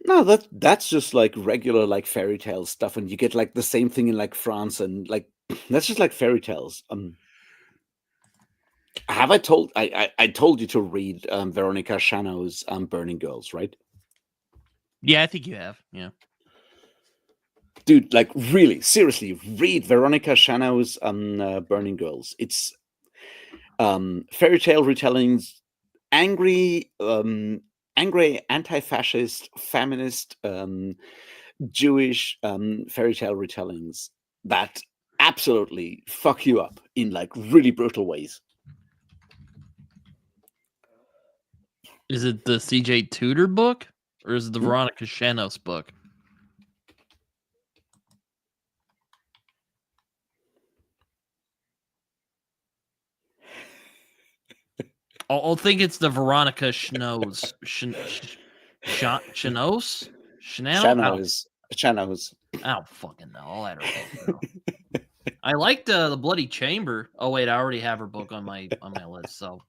No, that's just like regular like fairy tale stuff, and you get like the same thing in like France, and like that's just like fairy tales. Have I told I told you to read Veronica Shano's Burning Girls, right? Yeah, I think you have. Yeah. dude, like really, seriously, read Veronica Shanow's Burning Girls. It's fairy tale retellings, angry, anti-fascist, feminist, Jewish fairy tale retellings that absolutely fuck you up in like really brutal ways. Is it the C.J. Tudor book, or is it the Veronica Shanos book? I'll think it's the Veronica Schnoes. Shanos? Shannos. I don't fucking know. I'll let her book now. I liked the Bloody Chamber. Oh wait, I already have her book on my list. So,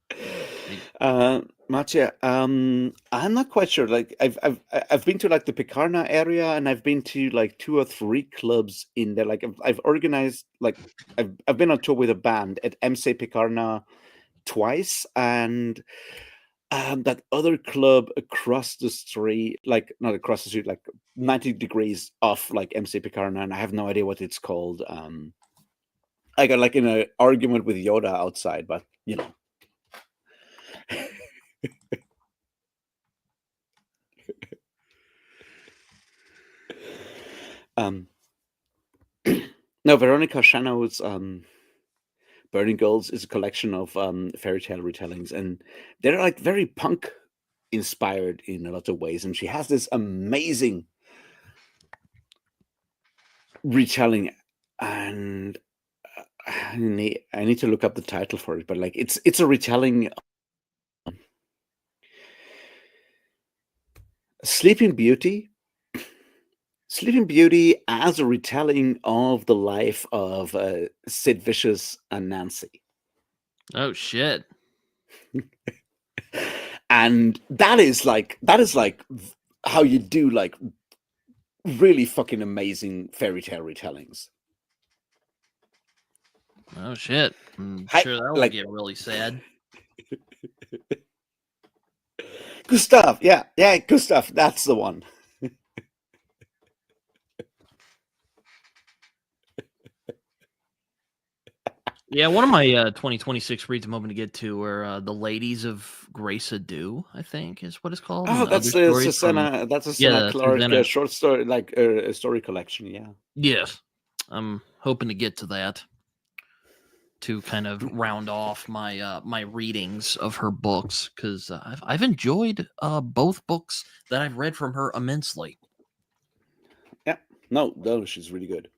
Mattia, I'm not quite sure. Like, I've been to like the Picarna area, and I've been to like 2 or 3 clubs in there. Like, I've organized, like, I've been on tour with a band at MC Picarna twice, and that other club across the street, like not across the street, like 90 degrees off, like MC Picarna, and I have no idea what it's called. I got like in an argument with Yoda outside, but you know. No, Veronica Shannow's Burning Girls is a collection of fairy tale retellings, and they're like very punk inspired in a lot of ways. And she has this amazing retelling, and I need to look up the title for it, but like it's a retelling. Sleeping Beauty as a retelling of the life of Sid Vicious and Nancy. oh shit! And that is like how you do like really fucking amazing fairy tale retellings. Oh shit! I'm sure that would get really sad. Gustav, yeah, Gustav, that's the one. Yeah, one of my 2026 reads I'm hoping to get to are the Ladies of Grace Ado, I think is what it's called. Oh, that's a Susanna Clark short story, like a story collection. Yeah. Yes, I'm hoping to get to that to kind of round off my my readings of her books, because I've enjoyed both books that I've read from her immensely. Yeah, no, she's really good.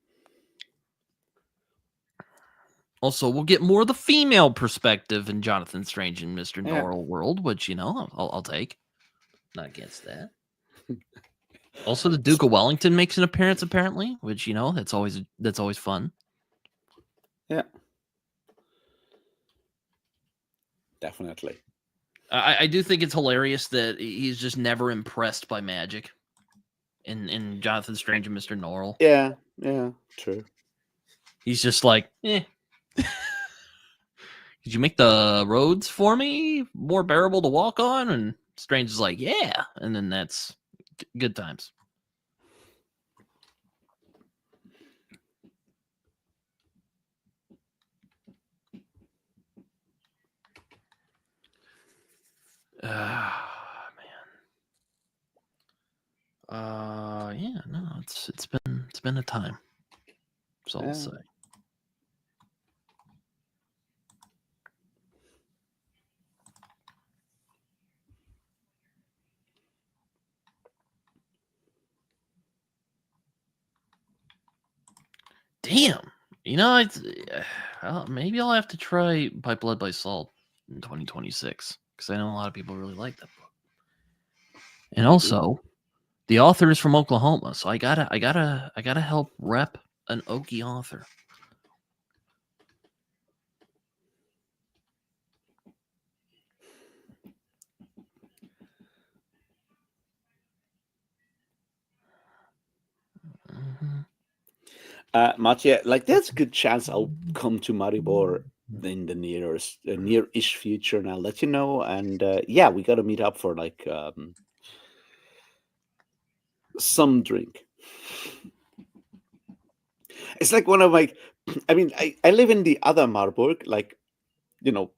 Also, we'll get more of the female perspective in Jonathan Strange and Mr. Norrell world, which, you know, I'll take. Not against that. Also, the Duke of Wellington makes an appearance, apparently, which, you know, that's always fun. Yeah. Definitely. I do think it's hilarious that he's just never impressed by magic in Jonathan Strange and Mr. Norrell. Yeah, true. He's just like, eh. Could you make the roads for me more bearable to walk on? And Strange is like, yeah. And then that's good times. Man. Yeah, no, it's been a time. That's all I'll say. Damn. You know, maybe I'll have to try By Blood, by Salt in 2026, because I know a lot of people really like that book. And also, the author is from Oklahoma, so I gotta help rep an Okie author. Mattia, like there's a good chance I'll come to Maribor in the near-ish future, and I'll let you know. And yeah, we got to meet up for like some drink. It's like one of my. I mean, I live in the other Marburg, like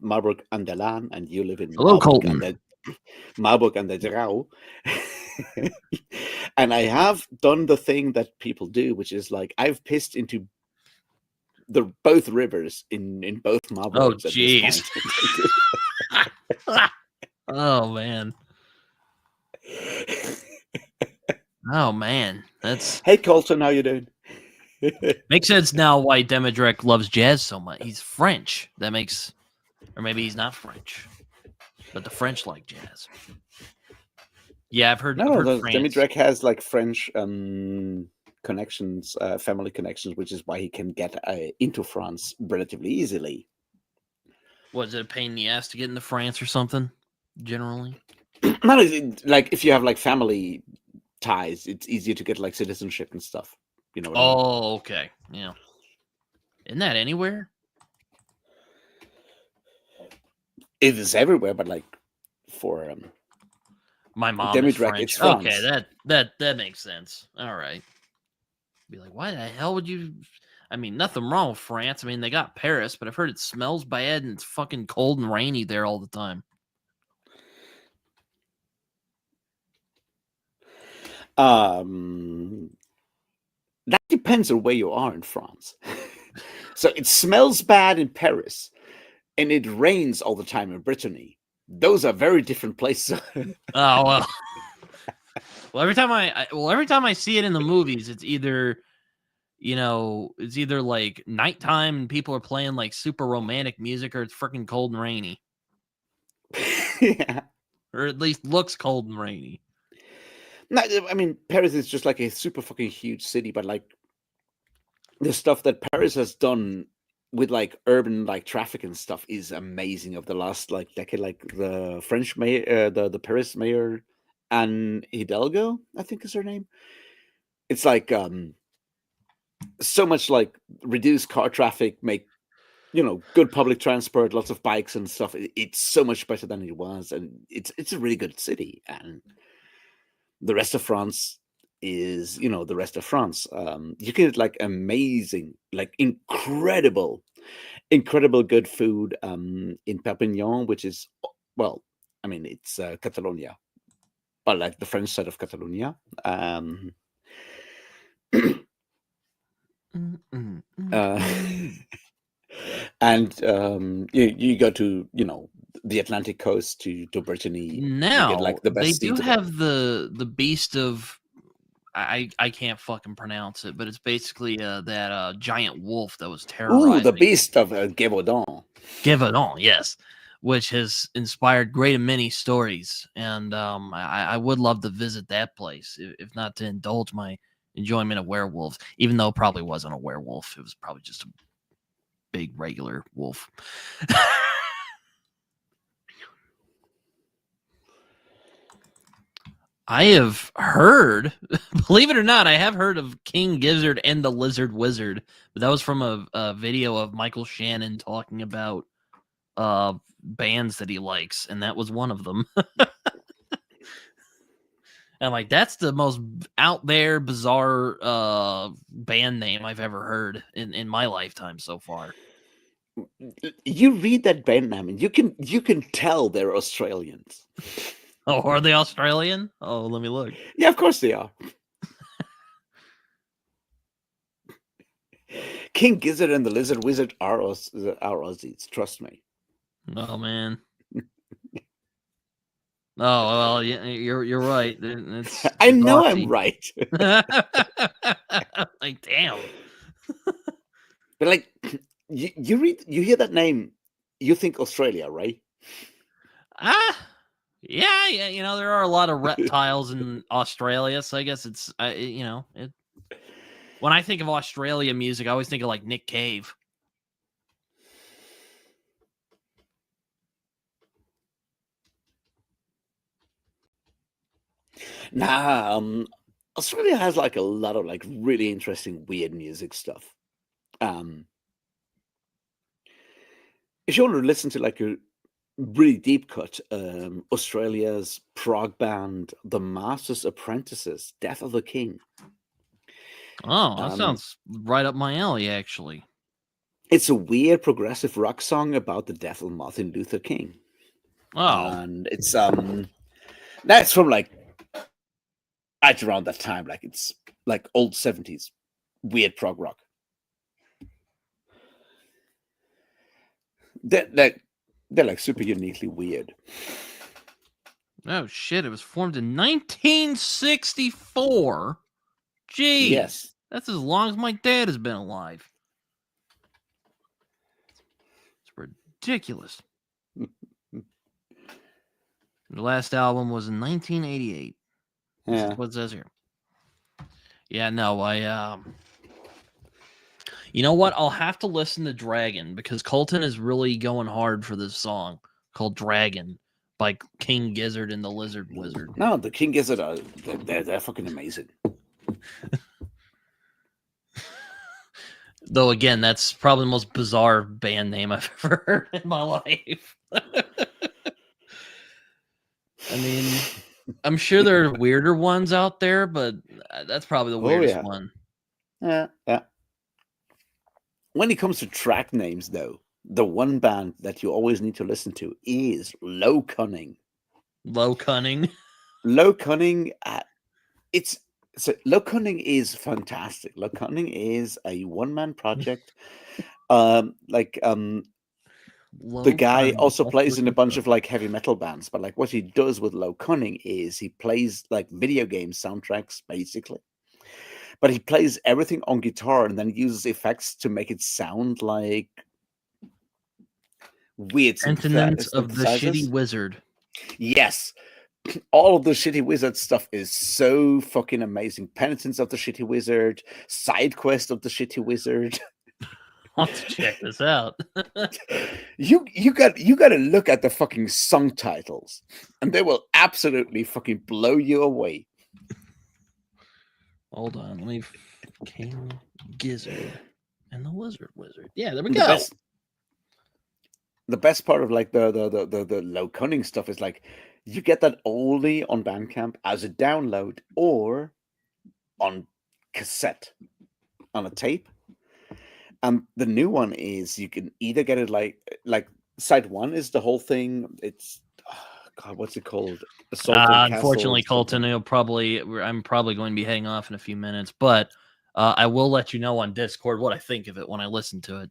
Marburg an der Lahn, and you live in Hello, Colton. Marburg an der Drau. And I have done the thing that people do, which is like I've pissed into both rivers in both Oh, Marburgs at this jeez. point. Oh, man. Oh, man. That's Hey, Colton, how you doing? makes sense now why Demidrek loves jazz so much. He's French. That makes, or maybe he's not French, but the French like jazz. Yeah, I've heard. I've heard France. Demidrek has like French connections, family connections, which is why he can get into France relatively easily. Was it a pain in the ass to get into France or something? Generally, not like if you have like family ties, it's easier to get like citizenship and stuff. You know what I mean? Oh, okay, yeah. Isn't that anywhere? It is everywhere, but like for my mom is Demidrek, French. it's France. Okay, that makes sense. All right. Be like, why the hell would you? I mean, nothing wrong with France. I mean, they got Paris, but I've heard it smells bad and it's fucking cold and rainy there all the time. That depends on where you are in France. So it smells bad in Paris, and it rains all the time in Brittany. Those are very different places. Oh well. Well, every time I see it in the movies, it's either, it's either like nighttime and people are playing like super romantic music, or it's freaking cold and rainy. Yeah. Or at least looks cold and rainy. No, I mean, Paris is just like a super fucking huge city, but like the stuff that Paris has done with like urban like traffic and stuff is amazing of the last like decade. Like the French mayor, the Paris mayor, Anne Hidalgo, I think is her name. It's like so much like reduced car traffic, make good public transport, lots of bikes and stuff. It's so much better than it was, and it's a really good city. And the rest of France is the rest of France. You can get like amazing, like incredible good food in Perpignan, which is, well, I mean, it's Catalonia, but like the French side of Catalonia. And you go to the Atlantic coast to Brittany. Now you get like the best they do seafood. have the beast of, I can't fucking pronounce it, but it's basically that giant wolf that was terrorizing. Ooh, the beast of Gévaudan. Gévaudan, yes, which has inspired great and many stories, and I would love to visit that place, if not to indulge my enjoyment of werewolves, even though it probably wasn't a werewolf. It was probably just a big regular wolf. I have heard, believe it or not, I have heard of King Gizzard and the Lizard Wizard, but that was from a video of Michael Shannon talking about bands that he likes, and that was one of them. And like, that's the most out there, bizarre band name I've ever heard in my lifetime so far. You read that band name, and you can tell they're Australians. Oh, are they Australian? Oh, let me look. Yeah, of course they are. King Gizzard and the Lizard Wizard are Aussies. Trust me. Oh man. Oh well, yeah, you're right. It's I know Aussie. I'm right. Like, damn. But like, you hear that name, you think Australia, right? Yeah. There are a lot of reptiles in Australia, so I guess it's it. When I think of Australia music, I always think of like Nick Cave. Nah, Australia has like a lot of like really interesting, weird music stuff. If you want to listen to like a really deep cut, Australia's prog band, The Master's Apprentices, Death of the King. Oh, that Um, sounds right up my alley, actually. It's a weird progressive rock song about the death of Martin Luther King. Oh, And it's that's from like right around that time, like it's like old 70s weird prog rock. They're like super uniquely weird. oh shit! It was formed in 1964. Jeez, Yes. that's as long as my dad has been alive. It's ridiculous. The last album was in 1988. This Yeah. is what it says here. Yeah, no, you know what? I'll have to listen to Dragon because Colton is really going hard for this song called Dragon by King Gizzard and the Lizard Wizard. No, the King Gizzard are they're fucking amazing. Though again, that's probably the most bizarre band name I've ever heard in my life. I mean, I'm sure there are weirder ones out there, but that's probably the weirdest one. Yeah. When it comes to track names, though, the one band that you always need to listen to is Low Cunning. Low Cunning. Low Cunning, Low Cunning is fantastic. Low Cunning is a one-man project. The guy also plays in a bunch of like heavy metal bands, but like what he does with Low Cunning is he plays like video game soundtracks, basically. But he plays everything on guitar and then uses effects to make it sound like weird Sentence of the Shitty Wizard. Yes. All of the Shitty Wizard stuff is so fucking amazing. Penitence of the Shitty Wizard, Side Quest of the Shitty Wizard. I'll have to check this out. you got to look at the fucking song titles, and they will absolutely fucking blow you away. Hold on, let me. King Gizzard and the Lizard Wizard. Yeah, there we go. The best part of like the Low Cunning stuff is like you get that only on Bandcamp as a download or on cassette on a tape. The new one is you can either get it like side one is the whole thing. It's God, what's it called? Unfortunately, Colton, I'm probably going to be heading off in a few minutes, but I will let you know on Discord what I think of it when I listen to it.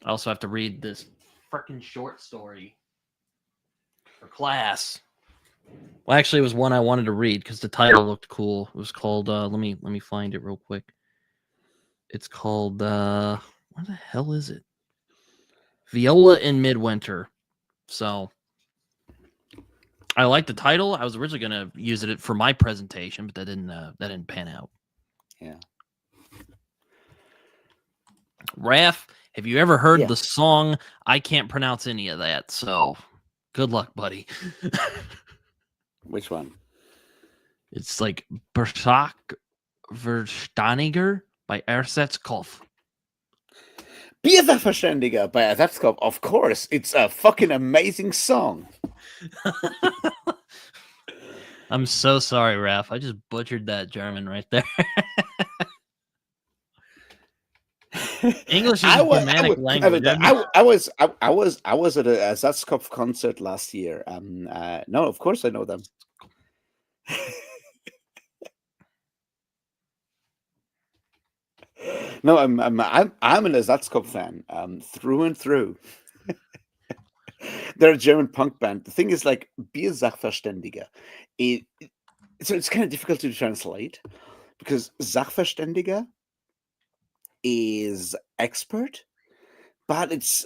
I also have to read this freaking short story for class. Well, actually, it was one I wanted to read because the title looked cool. It was called. Let me find it real quick. It's called. What the hell is it? Viola in Midwinter. So I like the title. I was originally going to use it for my presentation, but that didn't pan out. Yeah. Raph, have you ever heard the song? I can't pronounce any of that, so good luck, buddy. Which one? It's like Bersak Verstaniger by Ersetskopf. Bierverständiger by Ersetskopf. Of course, it's a fucking amazing song. I'm so sorry, Raph. I just butchered that German right there. English is a Germanic language. I was at a Ersetskopf concert last year. No, of course I know them. No, I'm an Ersatzkopf fan, through and through. They're a German punk band. The thing is, like, Biersachverständiger. So it's kind of difficult to translate because Sachverständiger is expert, but it's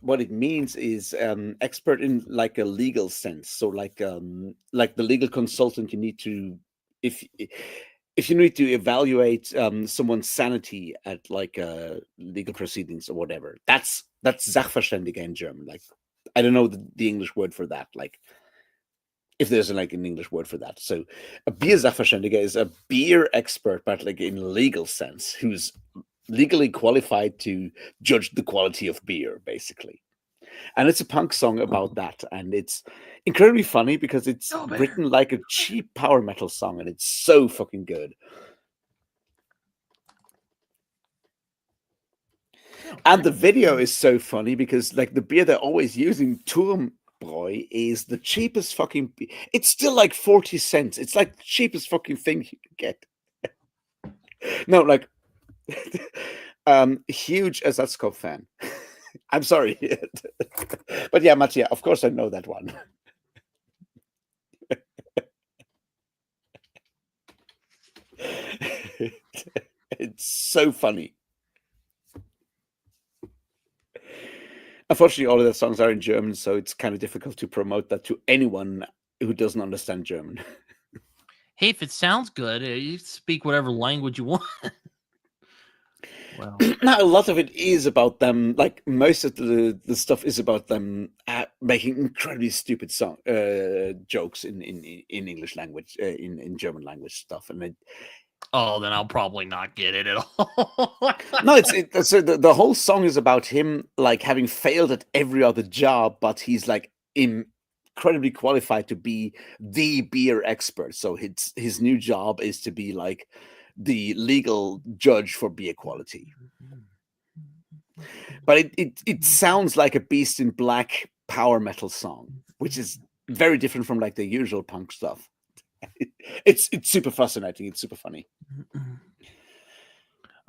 what it means is expert in like a legal sense. So like the legal consultant you need to if you need to evaluate someone's sanity at like legal proceedings or whatever, that's Sachverständiger in German. Like, I don't know the English word for that. Like, if there's like an English word for that. So a beer Sachverständiger is a beer expert, but like in legal sense, who's legally qualified to judge the quality of beer, basically. And it's a punk song about that, and it's incredibly funny because it's Oh, man. written like a cheap power metal song, and it's so fucking good. And the video is so funny because like the beer they're always using, Turmbräu, is the cheapest fucking. It's still like 40 cents. It's like the cheapest fucking thing you can get. No, like, huge Ersatzkopf fan. I'm sorry, but yeah, Mattia, of course I know that one. It's so funny. Unfortunately, all of the songs are in German, so it's kind of difficult to promote that to anyone who doesn't understand German. Hey, if it sounds good, you speak whatever language you want. Well, Now, a lot of it is about them. Like most of the stuff is about them making incredibly stupid jokes in English language, in German language stuff, and then I'll probably not get it at all. no, so the whole song is about him like having failed at every other job, but he's like incredibly qualified to be the beer expert. So his new job is to be like the legal judge for beer quality. But it sounds like a Beast in Black power metal song, which is very different from like the usual punk stuff. It's super fascinating. It's super funny.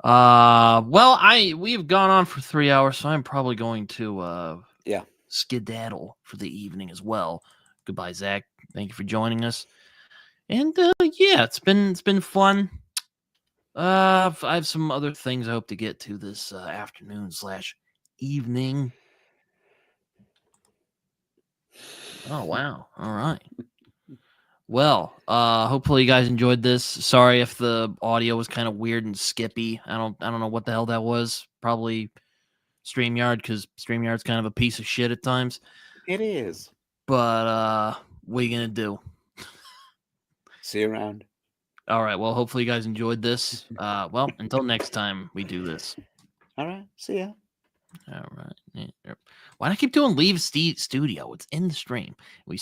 Well, we've gone on for 3 hours, so I'm probably going to skedaddle for the evening as well. Goodbye, Zach. Thank you for joining us. And yeah, it's been fun. I have some other things I hope to get to this afternoon/evening. Oh wow! All right. Well, hopefully you guys enjoyed this. Sorry if the audio was kind of weird and skippy. I don't know what the hell that was. Probably StreamYard, because StreamYard's kind of a piece of shit at times. It is. But what are you gonna do? See you around. All right. Well, hopefully you guys enjoyed this. Well, until next time we do this. All right. See ya. All right. Why do I keep doing leave studio? It's in the stream. We